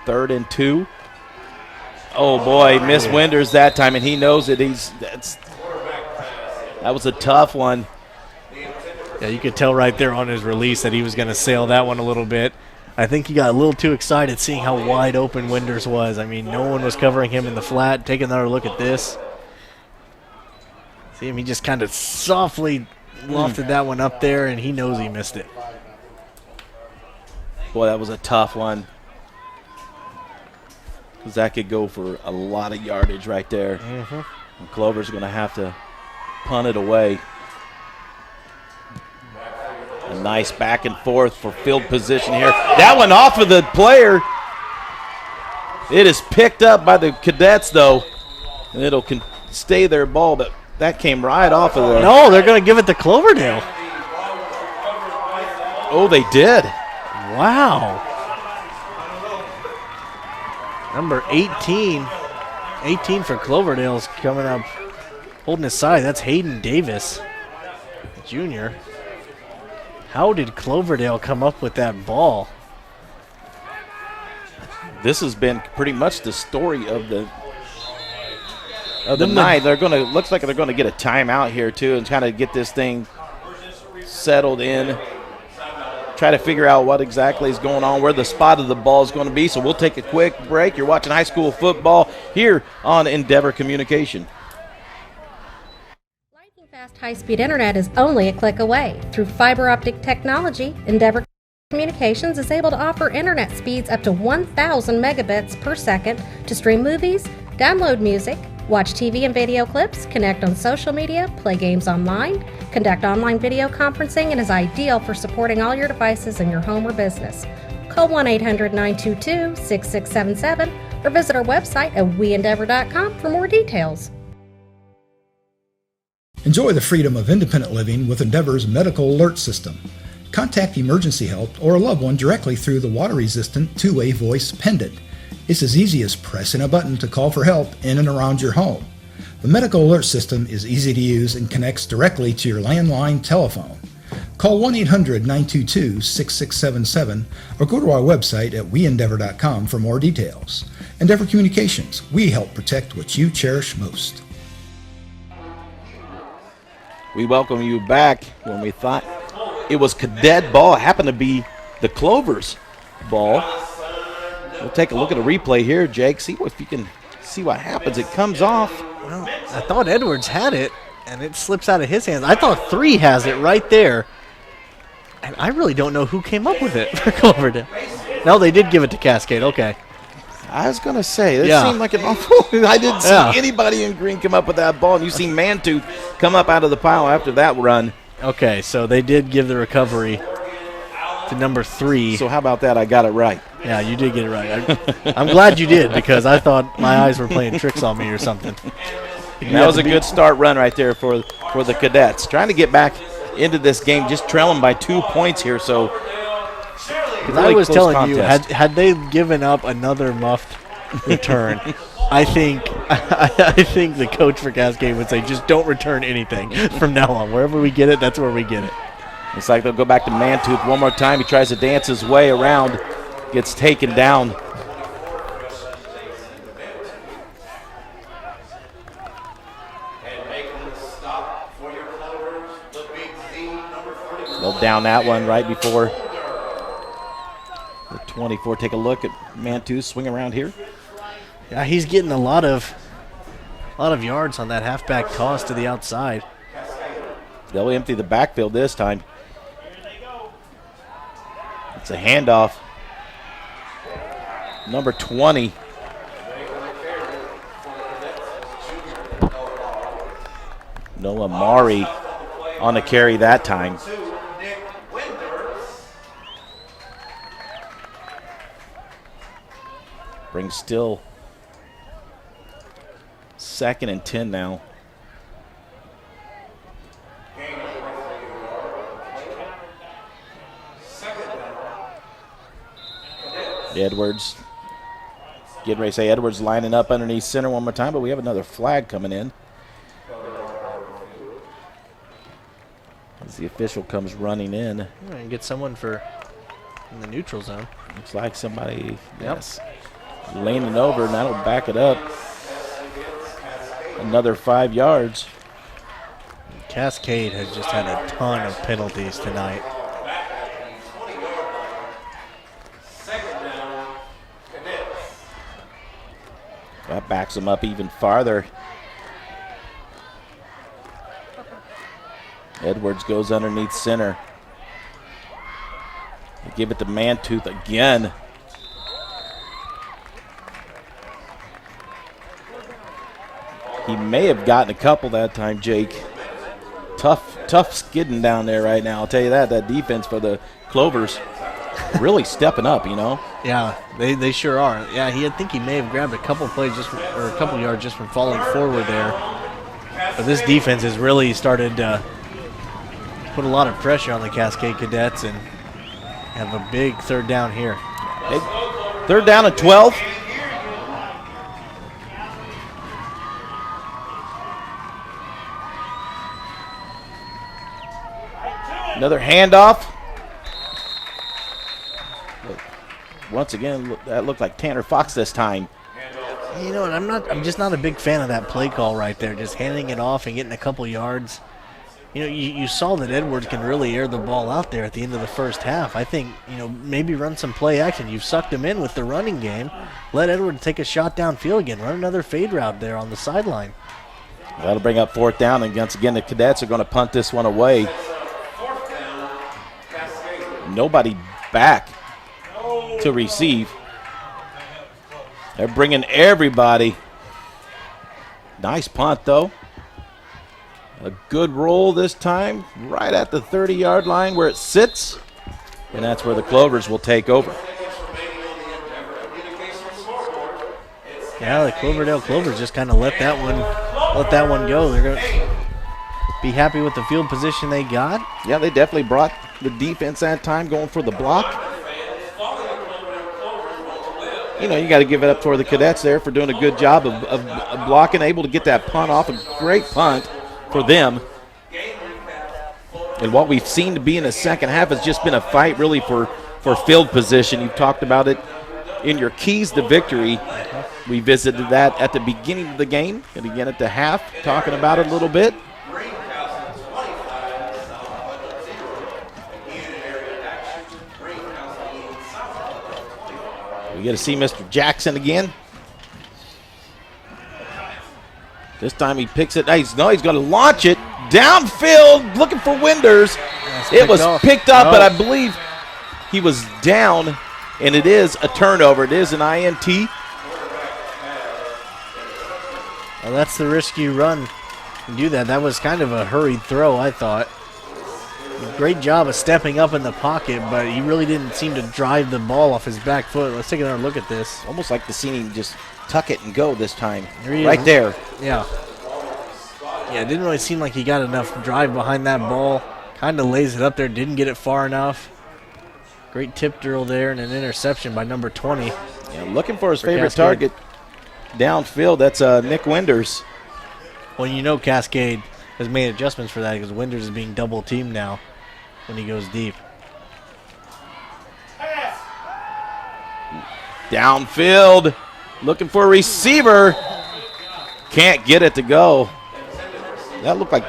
3rd and 2. Oh boy, Miss Winders that time, and he knows it. That was a tough one. Yeah, you could tell right there on his release that he was going to sail that one a little bit. I think he got a little too excited seeing how wide open Winders was. I mean, no one was covering him in the flat. Take another look at this. See him, he just kind of softly lofted that one up there, and he knows he missed it. Boy, that was a tough one. Because that could go for a lot of yardage right there. Mm-hmm. And Clover's going to have to punt it away. A nice back and forth for field position here. That one off of the player. It is picked up by the Cadets, though. And it'll stay their ball, but that came right off of the... No, they're going to give it to Cloverdale. Oh, they did. Wow. Number 18. 18 for Cloverdale's coming up, holding his side. That's Hayden Davis, Jr. How did Cloverdale come up with that ball? This has been pretty much the story of the night. They're going to looks like they're going to get a timeout here too, and kind of get this thing settled in. Try to figure out what exactly is going on, where the spot of the ball is going to be. So we'll take a quick break. You're watching high school football here on Endeavor Communication. Fast high-speed internet is only a click away. Through fiber optic technology, Endeavor Communications is able to offer internet speeds up to 1,000 megabits per second to stream movies, download music, watch TV and video clips, connect on social media, play games online, conduct online video conferencing, and is ideal for supporting all your devices in your home or business. Call 1-800-922-6677 or visit our website at weendeavor.com for more details. Enjoy the freedom of independent living with Endeavor's medical alert system. Contact emergency help or a loved one directly through the water-resistant two-way voice pendant. It's as easy as pressing a button to call for help in and around your home. The medical alert system is easy to use and connects directly to your landline telephone. Call 1-800-922-6677 or go to our website at weendeavor.com for more details. Endeavor Communications, we help protect what you cherish most. We welcome you back. When we thought it was cadet ball, it happened to be the Clovers ball. We'll take a look at a replay here, Jake. See if you can see what happens. It comes off. Well, I thought Edwards had it, and it slips out of his hands. I thought 3 has it right there. And I really don't know who came up with it for Cloverdale. No, they did give it to Cascade. Okay. I was going to say, it seemed like an awful. I didn't see anybody in green come up with that ball, and you see Mantooth come up out of the pile after that run. Okay, so they did give the recovery to number 3. So how about that? I got it right. Yeah, you did get it right. I'm glad you did, because I thought my eyes were playing tricks on me or something. That was a good start run right there for the Cadets. Trying to get back into this game, just trailing by 2 points here. So I was telling you, had they given up another muffed return, I think the coach for Cascade would say, just don't return anything from now on. Wherever we get it, that's where we get it. Looks like they'll go back to Mantooth one more time. He tries to dance his way around, gets taken down. They'll down that one right before the 24. Take a look at Mantooth swing around here. Yeah, he's getting a lot of yards on that halfback toss to the outside. They'll empty the backfield this time. It's a handoff. Number 20. Noah Mari on the carry that time. Brings still 2nd and 10 now. Edwards, getting ready to say Edwards lining up underneath center one more time, but we have another flag coming in. As the official comes running in. And get someone in the neutral zone. Looks like somebody, yes, leaning over, and that'll back it up. Another 5 yards. Cascade has just had a ton of penalties tonight. That backs them up even farther. Edwards goes underneath center. They give it to Mantooth again. He may have gotten a couple that time, Jake. Tough skidding down there right now. I'll tell you that. That defense for the Clovers really stepping up, you know. Yeah, they sure are. Yeah, I think he may have grabbed a couple plays or a couple yards just from falling forward there. But this defense has really started to put a lot of pressure on the Cascade Cadets and have a big 3rd down here. Big 3rd down and 12. Another handoff. Once again, that looked like Tanner Fox this time. You know what? I'm just not a big fan of that play call right there. Just handing it off and getting a couple yards. You know, you saw that Edwards can really air the ball out there at the end of the first half. I think, maybe run some play action. You've sucked him in with the running game. Let Edwards take a shot downfield again. Run another fade route there on the sideline. That'll bring up 4th down, and once again, the Cadets are going to punt this one away. Nobody back to receive. They're bringing everybody. Nice punt, though. A good roll this time, right at the 30-yard line where it sits, and that's where the Clovers will take over. Yeah, the Cloverdale Clovers just kind of let that one go. They're going to be happy with the field position they got. Yeah, they definitely brought the defense that time, going for the block. you know, you got to give it up for the Cadets there for doing a good job of blocking, able to get that punt off. A great punt for them. And what we've seen to be in the second half has just been a fight really for field position. You've talked about it in your keys to victory. We visited that at the beginning of the game and again at the half, talking about it a little bit. We get to see Mr. Jackson again. This time he picks it. He's going to launch it downfield, looking for Winders. It was picked up, but I believe he was down, and it is a turnover. It is an INT. Well, that's the risk you run and do that. That was kind of a hurried throw, I thought. Great job of stepping up in the pocket, but he really didn't seem to drive the ball off his back foot. Let's take another look at this. Almost like the scene him just tuck it and go this time. Right there. Yeah. Yeah, it didn't really seem like he got enough drive behind that ball. Kind of lays it up there, didn't get it far enough. Great tip drill there and an interception by number 20. Yeah, looking for his favorite Cascade. target downfield. That's Nick Winders. Well, you know Cascade has made adjustments for that because Winders is being double teamed now when he goes deep. Downfield, looking for a receiver. Can't get it to go. That looked like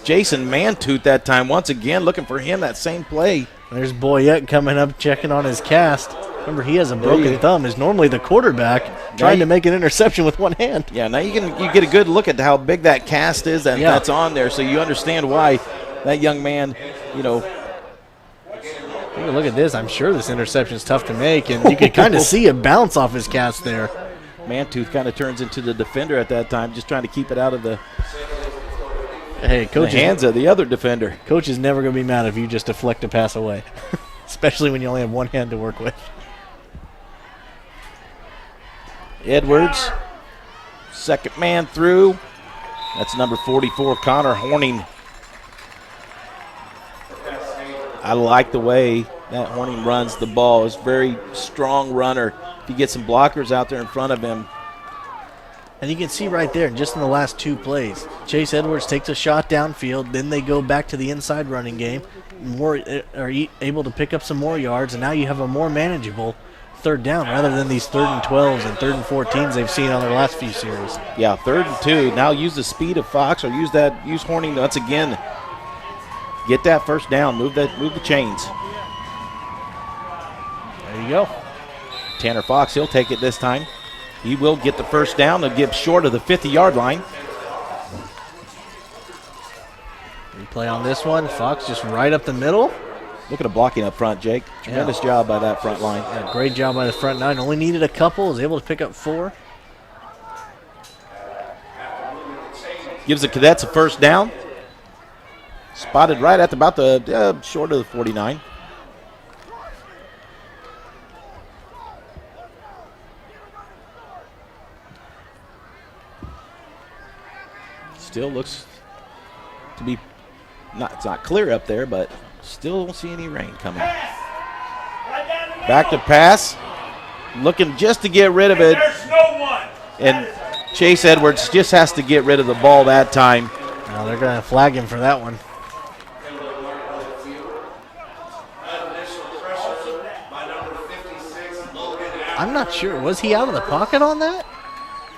Jason Mantooth that time. Once again, looking for him that same play. There's Boyette coming up, checking on his cast. Remember, he has a broken thumb. Is normally the quarterback trying to make an interception with one hand. Yeah, now you get a good look at how big that cast is that's on there, so you understand why that young man, you know. Look at this. I'm sure this interception is tough to make, and you could kind of see a bounce off his cast there. Mantooth kind of turns into the defender at that time, just trying to keep it out of the hands of the other defender. Coach is never going to be mad if you just deflect a pass away, especially when you only have one hand to work with. Edwards, second man through. That's number 44, Connor Horning. I like the way that Horning runs the ball. He's a very strong runner. If you get some blockers out there in front of him. And you can see right there, just in the last two plays, Chase Edwards takes a shot downfield, then they go back to the inside running game, are able to pick up some more yards, and now you have a more manageable third down rather than these 3rd and 12s and 3rd and 14s they've seen on their last few series. Yeah, 3rd and 2. Now use the speed of Fox or use Horning once again. Get that first down. Move the chains. There you go. Tanner Fox, he'll take it this time. He will get the first down and get short of the 50-yard line. Replay on this one. Fox just right up the middle. Look at the blocking up front, Jake. Tremendous job by that front line. Yeah, great job by the front 9. Only needed a couple. Was able to pick up 4. Gives the Cadets a first down. Spotted right at about the short of the 49. Still looks to be it's not clear up there, but still don't see any rain coming. Back to pass. Looking just to get rid of it. And Chase Edwards just has to get rid of the ball that time. Now they're going to flag him for that one. I'm not sure. Was he out of the pocket on that?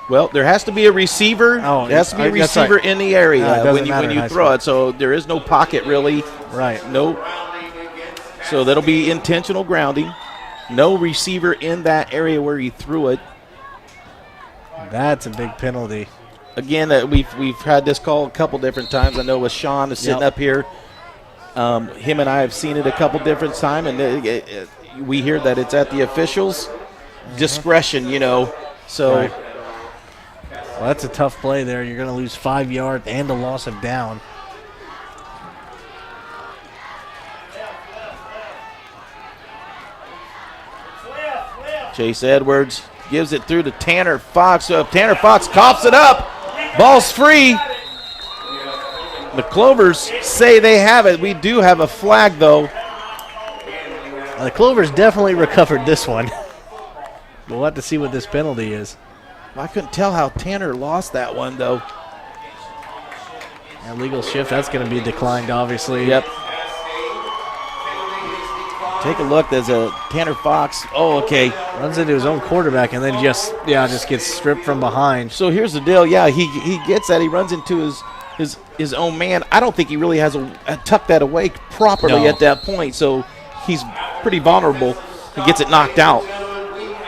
Well, there has to be a receiver. Oh, there has to be a receiver right. in the area when you throw school. it. So there is no pocket really. Right. No. So that'll be intentional grounding. No receiver in that area where he threw it. That's a big penalty. Again, we've had this call a couple different times. I know with Sean is sitting up here. Him and I have seen it a couple different times, and we hear that it's at the officials' discretion, you know. So. Right. Well, that's a tough play there. You're going to lose 5 yards and a loss of down. Chase Edwards gives it through to Tanner Fox. So if Tanner Fox coughs it up, ball's free. The Clovers say they have it. We do have a flag, though. The Clovers definitely recovered this one. We'll have to see what this penalty is. I couldn't tell how Tanner lost that one, though. Illegal shift, that's going to be declined, obviously. Yep. Take a look. There's a Tanner Fox. Oh, okay. Runs into his own quarterback and then just gets stripped from behind. So here's the deal. Yeah, he gets that. He runs into his own man. I don't think he really has tucked that away properly at that point. So he's pretty vulnerable. He gets it knocked out.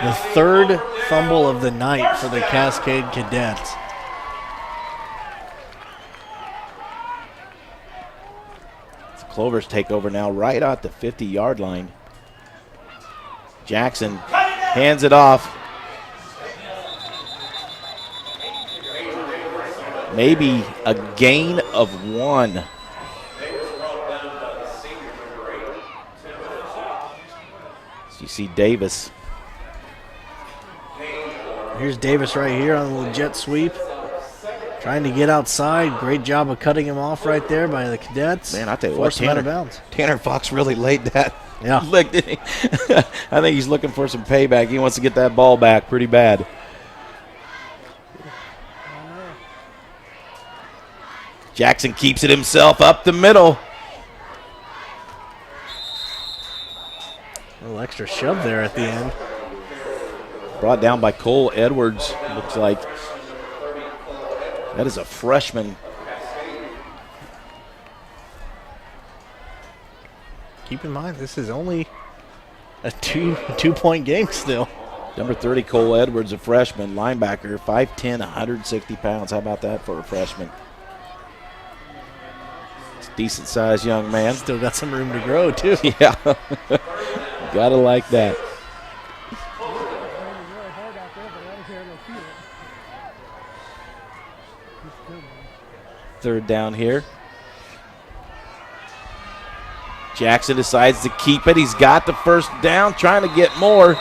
The third fumble of the night for the Cascade Cadets. Clovers take over now right at the 50-yard line. Jackson hands it off. Maybe a gain of 1. So you see Davis. Here's Davis right here on the jet sweep. Trying to get outside. Great job of cutting him off right there by the Cadets. Man, I tell you what, Tanner, out of bounds. Tanner Fox really laid that Yeah. lick, didn't he? I think he's looking for some payback. He wants to get that ball back pretty bad. Jackson keeps it himself up the middle. A little extra shove there at the end. Brought down by Cole Edwards, looks like. That is a freshman. Keep in mind, this is only a two-point game still. Number 30, Cole Edwards, a freshman, linebacker, 5'10", 160 pounds. How about that for a freshman? It's a decent-sized young man. Still got some room to grow, too. Yeah. Gotta like that. Third down here. Jackson decides to keep it. He's got the first down, trying to get more.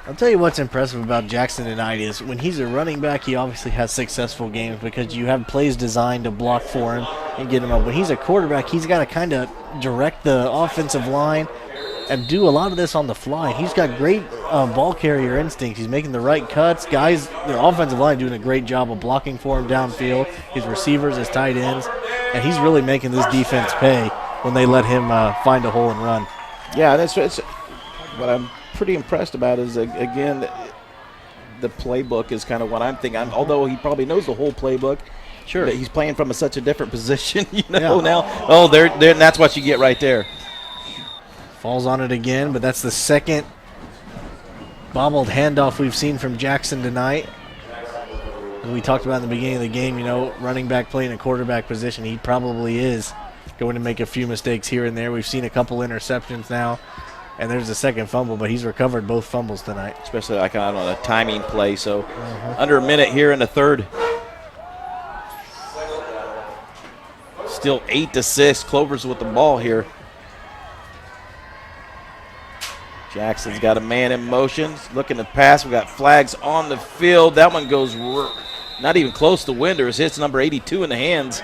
I'll tell you what's impressive about Jackson tonight is when he's a running back, he obviously has successful games because you have plays designed to block for him and get him up. When he's a quarterback, he's got to kind of direct the offensive line and do a lot of this on the fly. He's got great ball carrier instincts. He's making the right cuts. Guys, the offensive line doing a great job of blocking for him downfield. His receivers, his tight ends, and he's really making this defense pay when they let him find a hole and run. Yeah, that's what I'm pretty impressed about is, again, the playbook is kind of what I'm thinking. Although he probably knows the whole playbook, sure, he's playing from such a different position, now. Oh, there, that's what you get right there. Falls on it again, but that's the second bobbled handoff we've seen from Jackson tonight. As we talked about in the beginning of the game, running back playing a quarterback position, he probably is going to make a few mistakes here and there. We've seen a couple interceptions now, and there's a second fumble, but he's recovered both fumbles tonight. Especially like on a timing play, so under a minute here in the third. Still 8-6, Clovers with the ball here. Jackson's got a man in motion, looking to pass. We got flags on the field. That one goes not even close to Winders. Hits number 82 in the hands.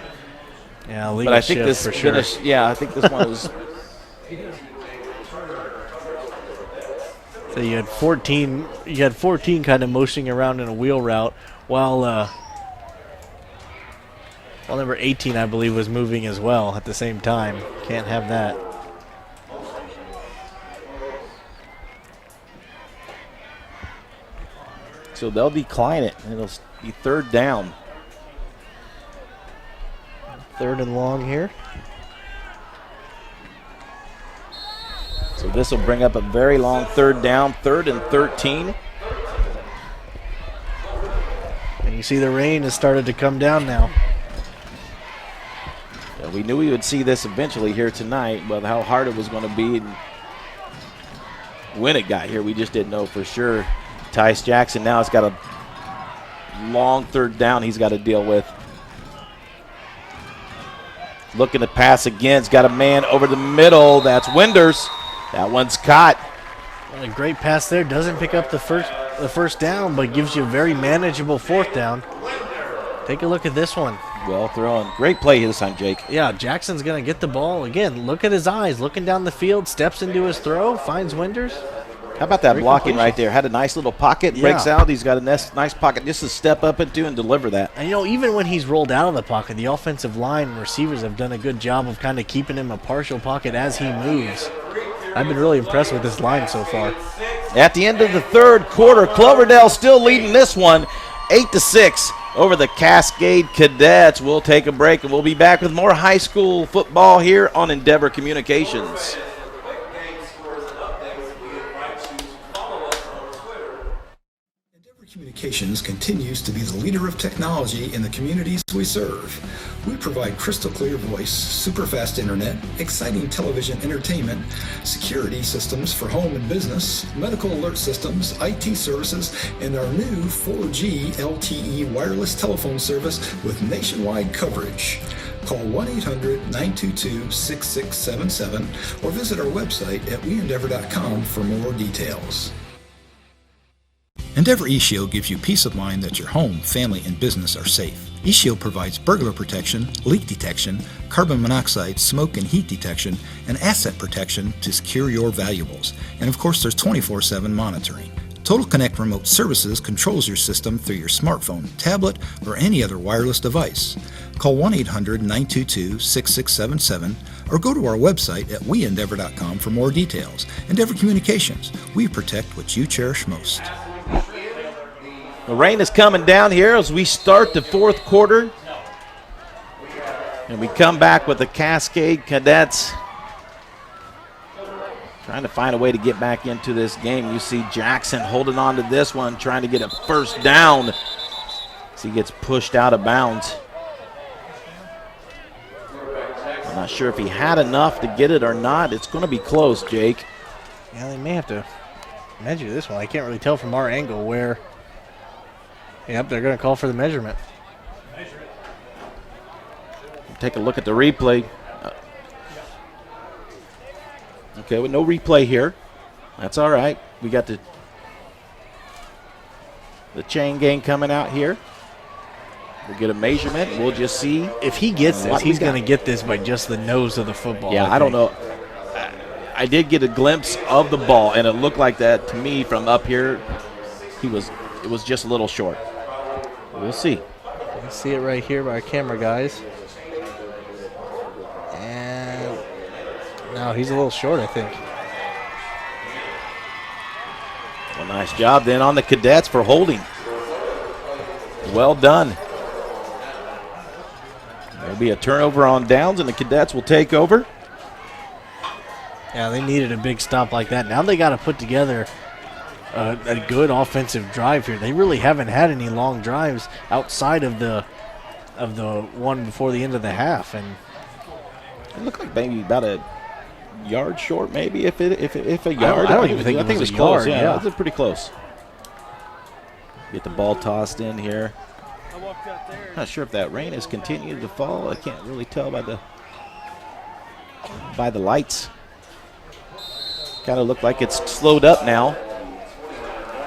Yeah, legal but I think shift this for sure. I think this one was. So you had 14. You had 14 kind of motioning around in a wheel route, while number 18, I believe, was moving as well at the same time. Can't have that. So they'll decline it, and it'll be third down. Third and long here. So this will bring up a very long third down, 3rd and 13. And you see the rain has started to come down now. Yeah, we knew we would see this eventually here tonight, but how hard it was going to be and when it got here, we just didn't know for sure. Tice Jackson now has got a long third down he's got to deal with. Looking to pass again. He's got a man over the middle. That's Winders. That one's caught. And a great pass there. Doesn't pick up the first down, but gives you a very manageable fourth down. Take a look at this one. well thrown. Great play this time, Jake. Yeah, Jackson's going to get the ball. Again, look at his eyes. Looking down the field, steps into his throw, finds Winders. How about that Great blocking completion. right there? Had a nice little pocket, Yeah. breaks out. He's got a nice pocket just to step up into and deliver that. And, even when he's rolled out of the pocket, the offensive line and receivers have done a good job of kind of keeping him a partial pocket as he moves. I've been really impressed with this line so far. At the end of the third quarter, Cloverdale still leading this one 8-6 over the Cascade Cadets. We'll take a break, and we'll be back with more high school football here on Endeavor Communications. Communications continues to be the leader of technology in the communities we serve. We provide crystal clear voice, super fast internet, exciting television entertainment, security systems for home and business, medical alert systems, IT services, and our new 4G LTE wireless telephone service with nationwide coverage. Call 1-800-922-6677 or visit our website at weendeavor.com for more details. Endeavor eShield gives you peace of mind that your home, family, and business are safe. eShield provides burglar protection, leak detection, carbon monoxide, smoke and heat detection, and asset protection to secure your valuables. And of course, there's 24/7 monitoring. Total Connect Remote Services controls your system through your smartphone, tablet, or any other wireless device. Call 1-800-922-6677 or go to our website at weendeavor.com for more details. Endeavor Communications, we protect what you cherish most. The rain is coming down here as we start the fourth quarter. And we come back with the Cascade Cadets trying to find a way to get back into this game. You see Jackson holding on to this one, trying to get a first down as he gets pushed out of bounds. I'm not sure if he had enough to get it or not. It's going to be close, Jake. Yeah, they may have to measure this one. I can't really tell from our angle where. Yep, they're going to call for the measurement. Take a look at the replay. Okay, with no replay here. That's all right. We got the chain gang coming out here. We'll get a measurement. We'll just see. If he gets this, he's going to get this by just the nose of the football. Yeah, I don't know. I did get a glimpse of the ball, and it looked like that to me from up here. It was just a little short. We'll see. You can see it right here by our camera guys. And no, he's a little short, I think. Well, nice job then on the Cadets for holding. Well done. There'll be a turnover on downs, and the Cadets will take over. Yeah, they needed a big stop like that. Now they got to put together a good offensive drive here. They really haven't had any long drives outside of the one before the end of the half, and it looked like maybe about a yard short, maybe if a yard. I don't even think it was close. yard, Yeah, it was pretty close. Get the ball tossed in here. Not sure if that rain has continued to fall. I can't really tell by the lights. Kind of looked like it's slowed up now.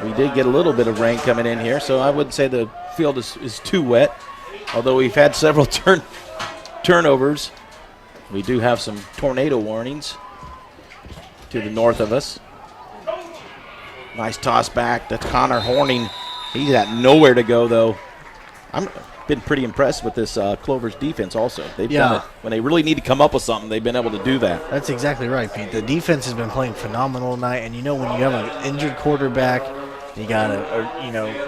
We did get a little bit of rain coming in here, so I wouldn't say the field is too wet, although we've had several turnovers. We do have some tornado warnings to the north of us. Nice toss back. That's Connor Horning. He's got nowhere to go, though. I've been pretty impressed with this Clover's defense also. They've done it. When they really need to come up with something, they've been able to do that. That's exactly right, Pete. The defense has been playing phenomenal tonight, and when you have an injured quarterback, you got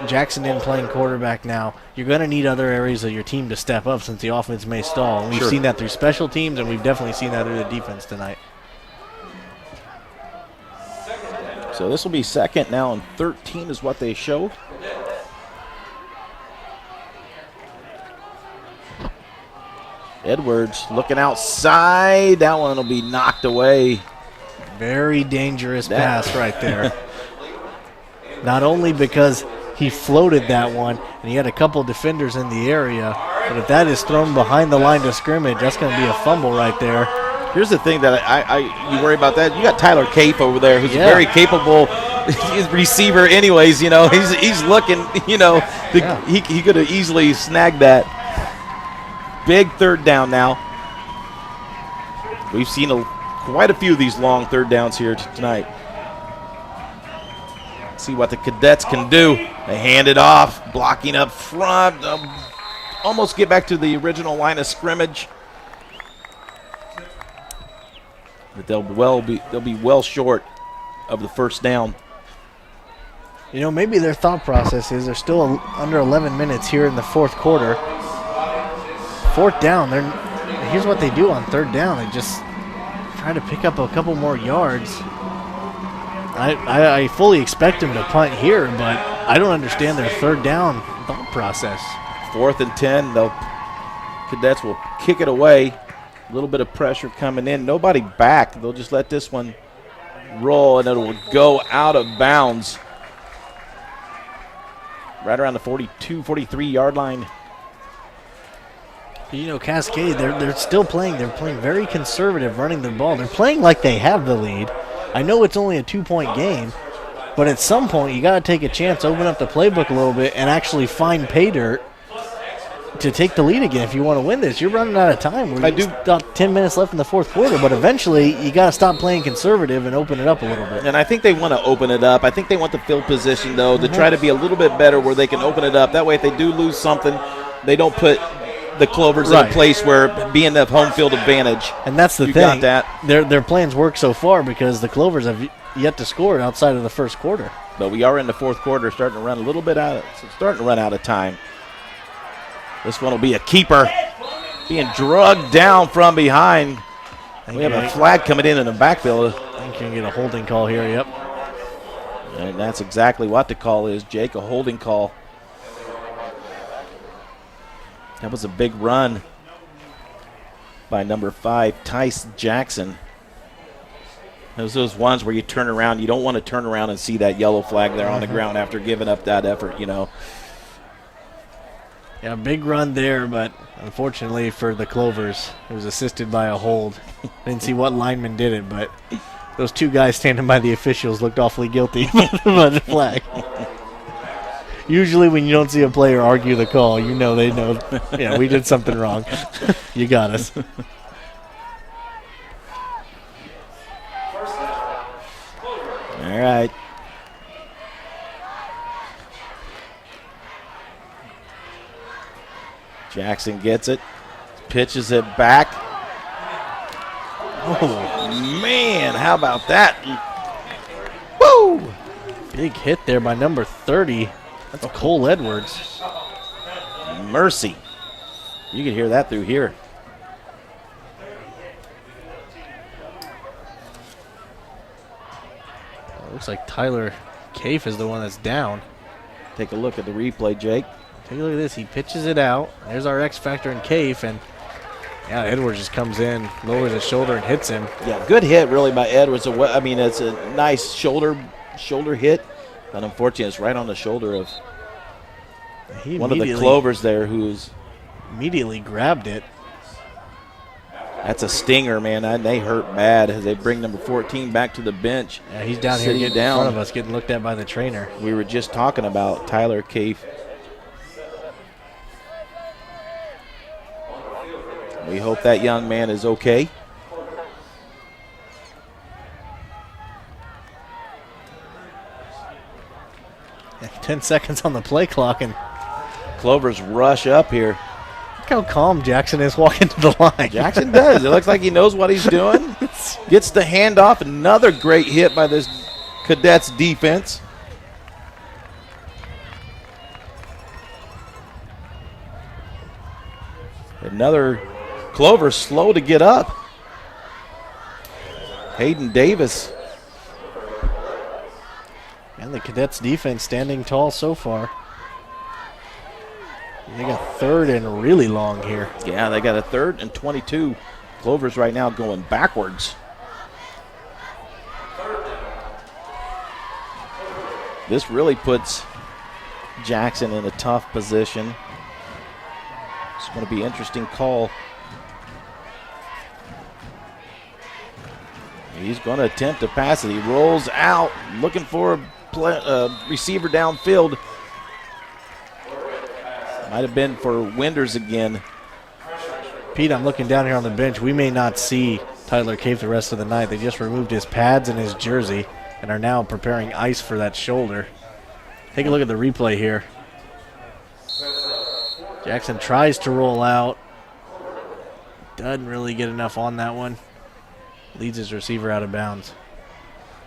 Jackson in playing quarterback now, you're going to need other areas of your team to step up since the offense may stall. And we've seen that through special teams, and we've definitely seen that through the defense tonight. So this will be second now, and 13 is what they showed. Edwards looking outside. That one will be knocked away. Very dangerous pass right there. Not only because he floated that one and he had a couple defenders in the area, but if that is thrown behind the line of scrimmage, that's going to be a fumble right there. Here's the thing that you worry about that. You got Tyler Cape over there, who's a very capable receiver. Anyways, he's looking. He could have easily snagged that. big third down now. We've seen quite a few of these long third downs here tonight. See what the Cadets can do. They hand it off, blocking up front. Almost get back to the original line of scrimmage. But they'll be well short of the first down. You know, maybe their thought process is they're still under 11 minutes here in the fourth quarter. Fourth down, here's what they do on third down. They just try to pick up a couple more yards. I fully expect them to punt here, but I don't understand their third down thought process. 4th and 10, Cadets will kick it away. A little bit of pressure coming in. Nobody back. They'll just let this one roll, and it will go out of bounds. Right around the 42, 43-yard line. You know, Cascade, they're still playing. They're playing very conservative, running the ball. They're playing like they have the lead. I know it's only a 2-point game, but at some point you got to take a chance, open up the playbook a little bit, and actually find pay dirt to take the lead again if you want to win this. You're running out of time. We're about 10 minutes left in the fourth quarter, but eventually you got to stop playing conservative and open it up a little bit. And I think they want to open it up. I think they want the field position, though, to try to be a little bit better where they can open it up. That way if they do lose something, they don't put the Clovers in a place where being the home field advantage. And that's the thing. Got that. Their plans work so far because the Clovers have yet to score outside of the first quarter. But we are in the fourth quarter, starting to run a little bit out of time. This one will be a keeper, being drugged down from behind. We have a flag coming in the backfield. I think you can get a holding call here, yep. And that's exactly what the call is, Jake, a holding call. That was a big run by number 5, Tice Jackson. Those ones where you turn around. You don't want to turn around and see that yellow flag there on the ground after giving up that effort, you know. Yeah, big run there, but unfortunately for the Clovers, it was assisted by a hold. Didn't see what lineman did it, but those two guys standing by the officials looked awfully guilty by the flag. Usually when you don't see a player argue the call, you know they know, yeah, we did something wrong. You got us. All right. Jackson gets it, pitches it back. Oh, man, how about that? Woo! Big hit there by number 30. That's Cole Edwards. Mercy. You can hear that through here. Looks like Tyler Caife is the one that's down. Take a look at the replay, Jake. Take a look at this. He pitches it out. There's our X factor in Caife, and yeah, Edwards just comes in, lowers his shoulder, and hits him. Yeah, good hit really by Edwards. I mean, it's a nice shoulder hit, but unfortunately, it's right on the shoulder of one of the Clovers there, who's immediately grabbed it. That's a stinger, man. They hurt bad as they bring number 14 back to the bench. Yeah, he's down here getting in front of us, getting looked at by the trainer. We were just talking about Tyler Caife. We hope that young man is okay. Yeah, 10 seconds on the play clock, and Clovers rush up here. Look how calm Jackson is walking to the line. Jackson does. It looks like he knows what he's doing. Gets the handoff. Another great hit by this Cadets defense. Another Clover slow to get up. Hayden Davis. And the Cadets defense standing tall so far. They got 3rd and really long here. Yeah, they got a 3rd and 22. Clovers right now going backwards. This really puts Jackson in a tough position. It's going to be an interesting call. He's going to attempt to pass it. He rolls out, looking for a receiver downfield. Might have been for Winders again. Pete, I'm looking down here on the bench. We may not see Tyler Cave the rest of the night. They just removed his pads and his jersey and are now preparing ice for that shoulder. Take a look at the replay here. Jackson tries to roll out. Doesn't really get enough on that one. Leads his receiver out of bounds.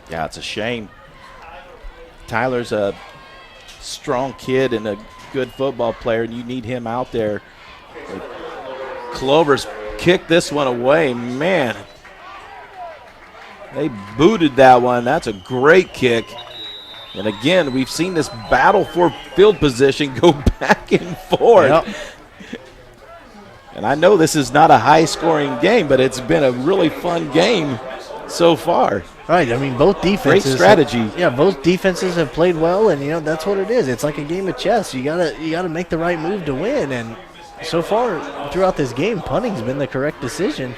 Yeah, it's a shame. Tyler's a strong kid and a good football player, and you need him out there. Clover's kicked this one away. Man, they booted that one. That's a great kick. And again, we've seen this battle for field position go back and forth. Yep. And I know this is not a high-scoring game, but it's been a really fun game so far. Right, I mean, both defenses. Great strategy. Both defenses have played well, and, that's what it is. It's like a game of chess. You gotta make the right move to win, and so far throughout this game, punting's been the correct decision.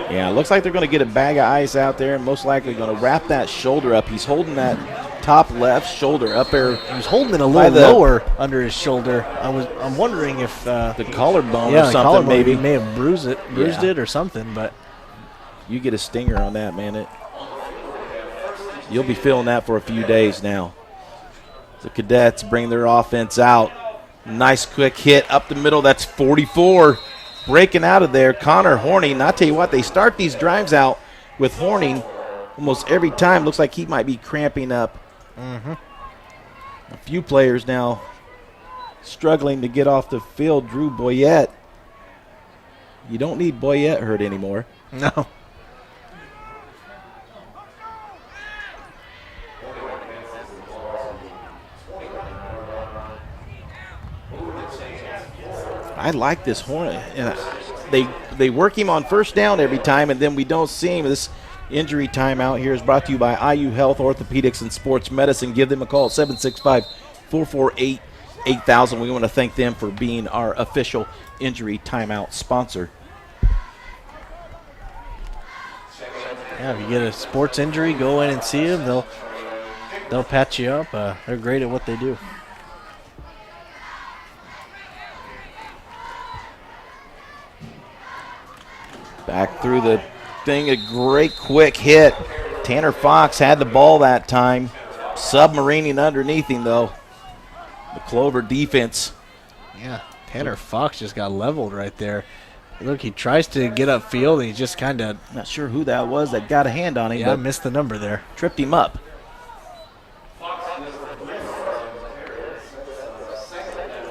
Yeah, it looks like they're going to get a bag of ice out there and most likely going to wrap that shoulder up. He's holding that top left shoulder up there. He was holding it a little lower under his shoulder. I'm wondering if the collarbone or something collarbone, maybe. He may have bruised it or something, but you get a stinger on that, man. You'll be feeling that for a few days now. The Cadets bring their offense out. Nice quick hit up the middle. That's 44. Breaking out of there, Connor Horning. I'll tell you what, they start these drives out with Horning almost every time. Looks like he might be cramping up. A few players now struggling to get off the field. Drew Boyette. You don't need Boyette hurt anymore. No. I like this Hornet. They work him on first down every time, and then we don't see him. This injury timeout here is brought to you by IU Health, Orthopedics, and Sports Medicine. Give them a call, 765-448-8000. We want to thank them for being our official injury timeout sponsor. Yeah, if you get a sports injury, go in and see them. They'll patch you up. They're great at what they do. Back through the thing, a great quick hit. Tanner Fox had the ball that time. Submarining underneath him, though. The Clover defense. Yeah, Tanner Fox just got leveled right there. Look, he tries to get upfield, and he just kind of... Not sure who that was that got a hand on him. Yeah, I missed the number there. Tripped him up.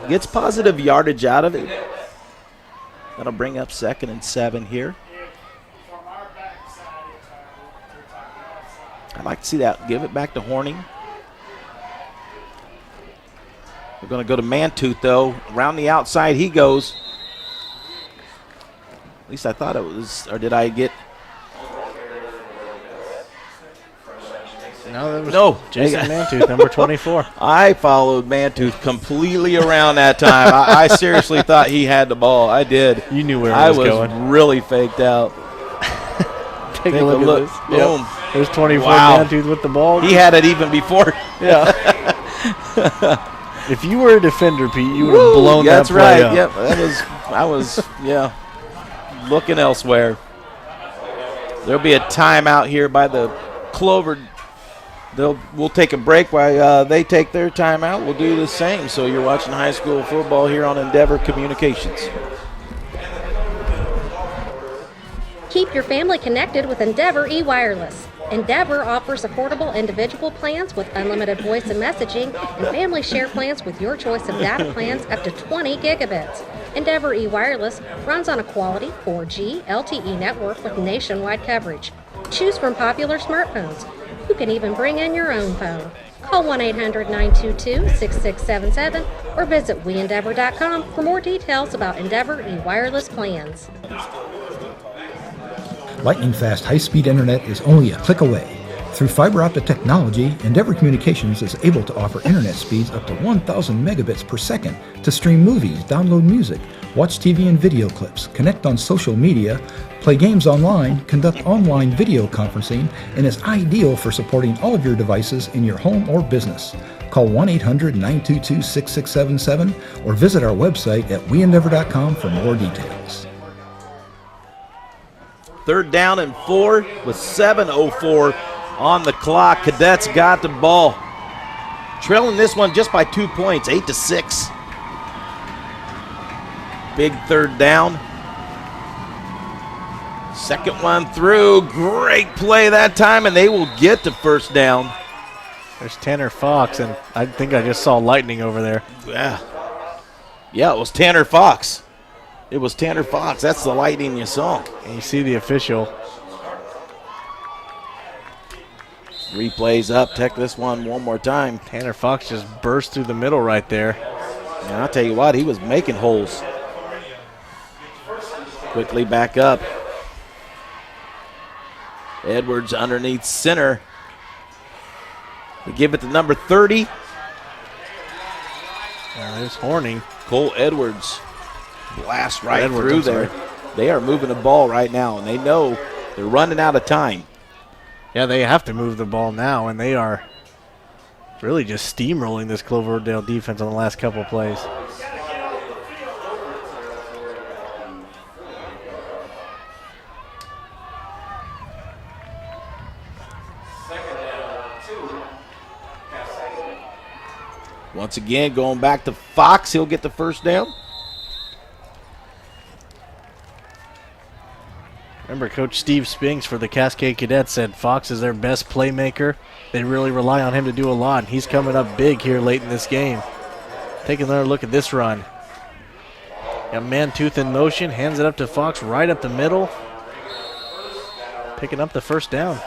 Gets positive yardage out of it. That'll bring up 2nd and 7 here. I'd like to see that. Give it back to Horning. We're going to go to Mantooth, though. Around the outside he goes. At least I thought it was, or did I get? No, that was no. Jason Mantooth, number 24. I followed Mantooth completely around that time. I seriously thought he had the ball. I did. You knew where I was going. I was really faked out. Take a look at this. Boom. Yep. There's 24 Wow. Mantooth with the ball. He had it even before. Yeah. If you were a defender, Pete, you would have blown that play right. up. Yep. I was looking elsewhere. There'll be a timeout here by the Clover. We'll take a break while they take their timeout. We'll do the same. So you're watching high school football here on Endeavor Communications. Keep your family connected with Endeavor eWireless. Endeavor offers affordable individual plans with unlimited voice and messaging and family share plans with your choice of data plans up to 20 gigabits. Endeavor eWireless runs on a quality 4G LTE network with nationwide coverage. Choose from popular smartphones. You can even bring in your own phone. Call 1-800-922-6677 or visit weendeavor.com for more details about Endeavor eWireless plans. Lightning-fast high-speed internet is only a click away. Through fiber optic technology, Endeavor Communications is able to offer internet speeds up to 1,000 megabits per second to stream movies, download music, watch TV and video clips, connect on social media, play games online, conduct online video conferencing, and is ideal for supporting all of your devices in your home or business. Call 1-800-922-6677 or visit our website at weendeavor.com for more details. 3rd down and 4 with 7:04 on the clock. Cadets got the ball. Trailing this one just by 2 points, 8-6. Big 3rd down. Second one through. Great play that time, and they will get the 1st down. There's Tanner Fox, and I think I just saw lightning over there. Yeah. Yeah, it was Tanner Fox. It was Tanner Fox. That's the lightning you saw. And you see the official. Replays up. Check this one more time. Tanner Fox just burst through the middle right there. And I'll tell you what, he was making holes. Quickly back up. Edwards underneath center. We give it to number 30. There's Horning. Cole Edwards. Blast right Edwards, through I'm there. sorry. They are moving the ball right now, and they know they're running out of time. Yeah, they have to move the ball now, and they are really just steamrolling this Cloverdale defense on the last couple of plays. Once again, going back to Fox. He'll get the 1st down. Remember, Coach Steve Spinks for the Cascade Cadets said Fox is their best playmaker. They really rely on him to do a lot, and he's coming up big here late in this game. Taking another look at this run. Got man-tooth in motion, hands it up to Fox right up the middle. Picking up the 1st down.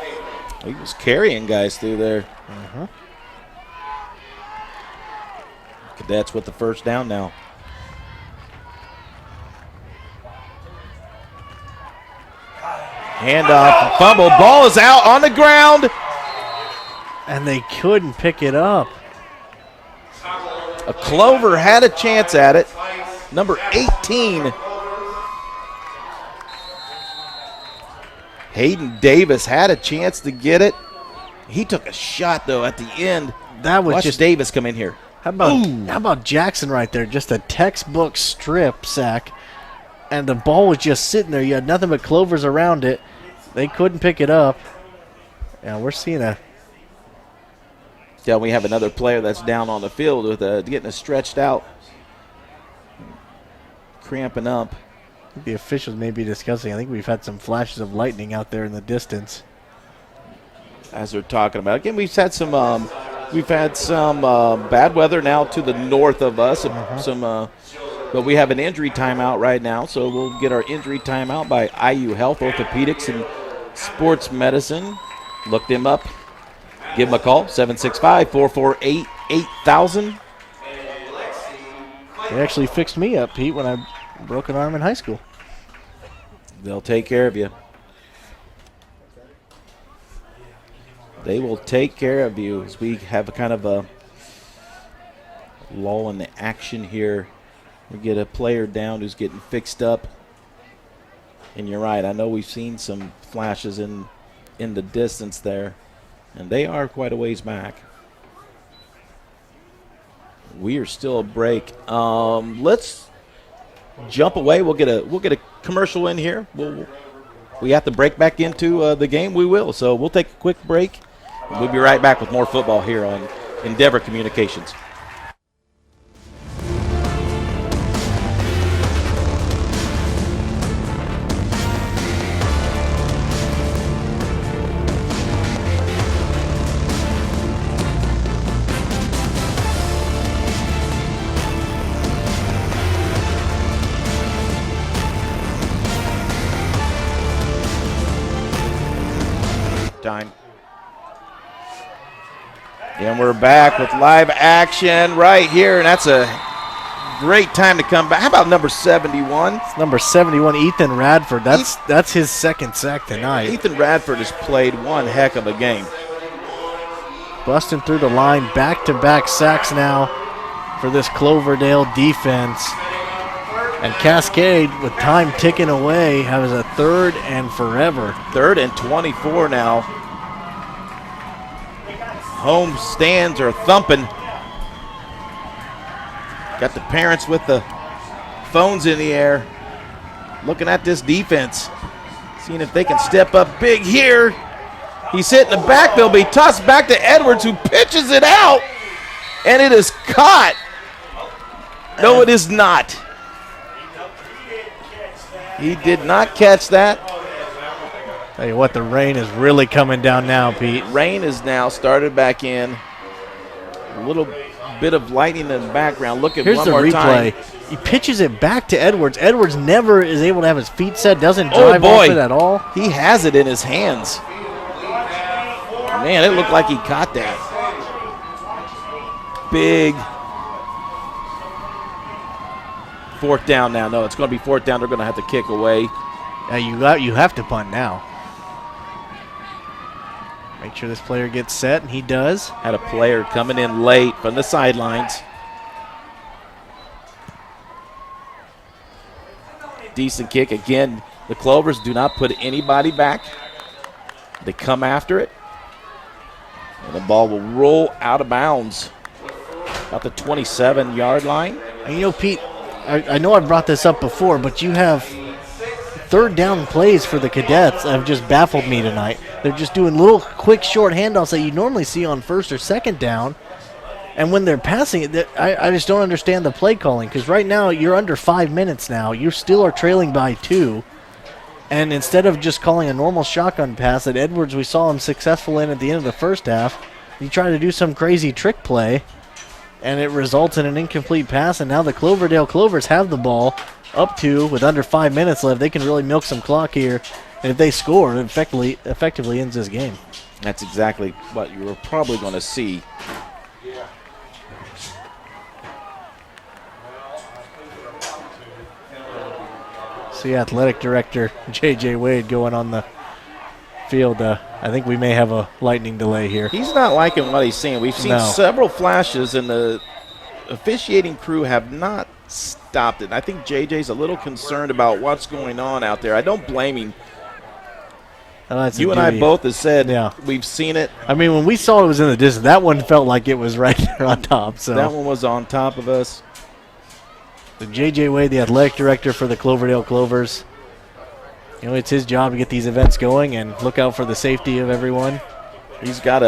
He was carrying guys through there. Cadets with the 1st down now. Handoff, fumble, ball is out on the ground. And they couldn't pick it up. A Clover had a chance at it. Number 18. Hayden Davis had a chance to get it. He took a shot, though, at the end. That was Watch just Davis come in here. How about Jackson right there? Just a textbook strip sack. And the ball was just sitting there. You had nothing but Clovers around it. They couldn't pick it up. Yeah, we're seeing a... Yeah, we have another player that's down on the field with getting stretched out. Cramping up. I think the officials may be discussing. I think we've had some flashes of lightning out there in the distance. As they're talking about. Again, we've had some bad weather now to the north of us. But we have an injury timeout right now, so we'll get our injury timeout by IU Health, Orthopedics, and Sports Medicine. Look them up. Give them a call, 765-448-8000. They actually fixed me up, Pete, when I broke an arm in high school. They'll take care of you. They will take care of you as we have a kind of a lull in the action here. We get a player down who's getting fixed up. And you're right, I know we've seen some flashes in the distance there. And they are quite a ways back. We are still a break. Let's jump away. We'll get a commercial in here. We have to break back into the game. We will. So we'll take a quick break. We'll be right back with more football here on Endeavor Communications. Time. And we're back with live action right here, and that's a great time to come back. How about number 71? It's number 71, Ethan Radford. That's his 2nd sack tonight. Ethan Radford has played one heck of a game. Busting through the line, back-to-back sacks now for this Cloverdale defense. And Cascade, with time ticking away, has a 3rd and forever. 3rd and 24 now. Home stands are thumping. Got the parents with the phones in the air, looking at this defense, seeing if they can step up big here. He's hit in the back. They'll be tossed back to Edwards, who pitches it out, and it is caught. No, it is not. He did not catch that. Tell you what, the rain is really coming down now, Pete. Rain is now started back in. A little bit of lightning in the background. Look at Here's one the more replay. time. He pitches it back to Edwards. Edwards never is able to have his feet set, doesn't drive off it at all. He has it in his hands. Man, it looked like he caught that. Big. Fourth down now. No, it's going to be fourth down. They're going to have to kick away. You have to punt now. Make sure this player gets set, and he does. Had a player coming in late from the sidelines. Decent kick. Again, the Clovers do not put anybody back. They come after it. And the ball will roll out of bounds. About the 27-yard line. And you know, Pete, I know I've brought this up before, but you have third down plays for the Cadets that have just baffled me tonight. They're just doing little quick short handoffs that you normally see on first or second down. And when they're passing it, I just don't understand the play calling, because right now you're under 5 minutes now. You still are trailing by 2. And instead of just calling a normal shotgun pass that Edwards, we saw him successful in at the end of the first half, you try to do some crazy trick play, and it results in an incomplete pass. And now the Cloverdale Clovers have the ball up to, with under 5 minutes left. They can really milk some clock here. And if they score, it effectively ends this game. That's exactly what you were probably going to see. See athletic director J.J. Wade going on the field. I think we may have a lightning delay here. He's not liking what he's seeing. We've seen several flashes, and the officiating crew have not stopped it. I think J.J.'s a little concerned about what's going on out there. I don't blame him. You and I both have said we've seen it. I mean, when we saw it was in the distance, that one felt like it was right there on top. So that one was on top of us. So J.J. Wade, the athletic director for the Cloverdale Clovers, you know, it's his job to get these events going and look out for the safety of everyone. He's got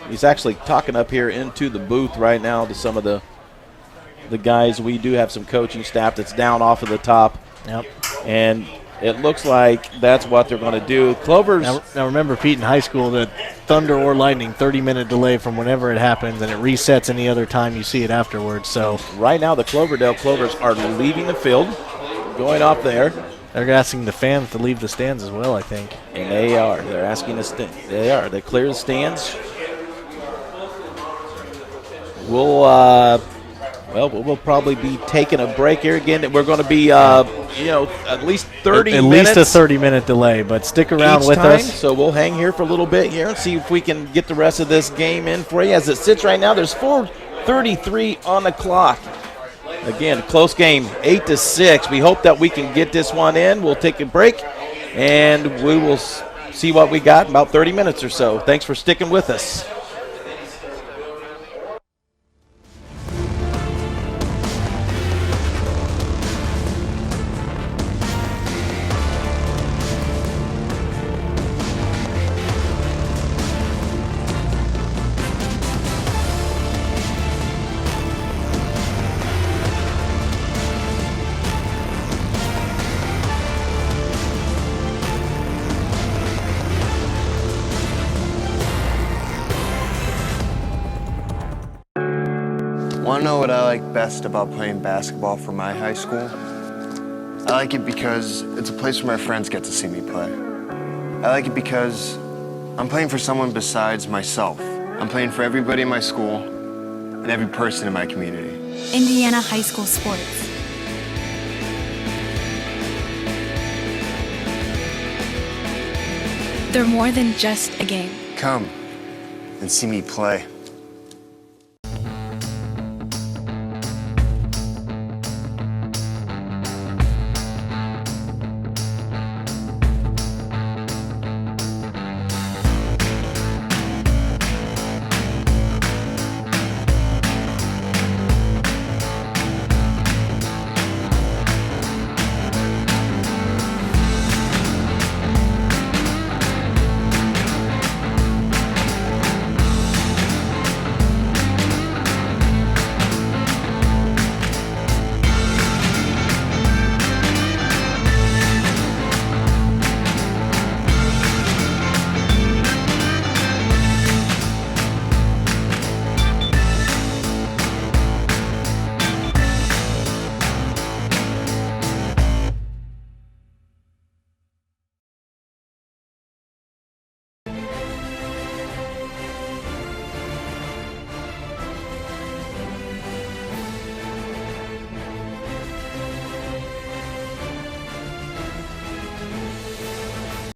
he's actually talking up here into the booth right now to some of the guys. We do have some coaching staff that's down off of the top. Yep. And it looks like that's what they're going to do. Clovers. Now remember, Pete, in high school, that thunder or lightning, 30-minute delay from whenever it happens, and it resets any other time you see it afterwards. So right now, the Cloverdale Clovers are leaving the field, going off there. They're asking the fans to leave the stands as well, I think. And they are. They're asking the stands. They are. They clear the stands. We'll probably be taking a break here again. We're going to be, at least 30 minutes. At least a 30-minute delay, but stick around with us. So we'll hang here for a little bit here and see if we can get the rest of this game in for you. As it sits right now, there's 4:33 on the clock. Again, close game, 8-6. We hope that we can get this one in. We'll take a break, and we will see what we got in about 30 minutes or so. Thanks for sticking with us. Want to know what I like best about playing basketball for my high school? I like it because it's a place where my friends get to see me play. I like it because I'm playing for someone besides myself. I'm playing for everybody in my school and every person in my community. Indiana high school sports. They're more than just a game. Come and see me play.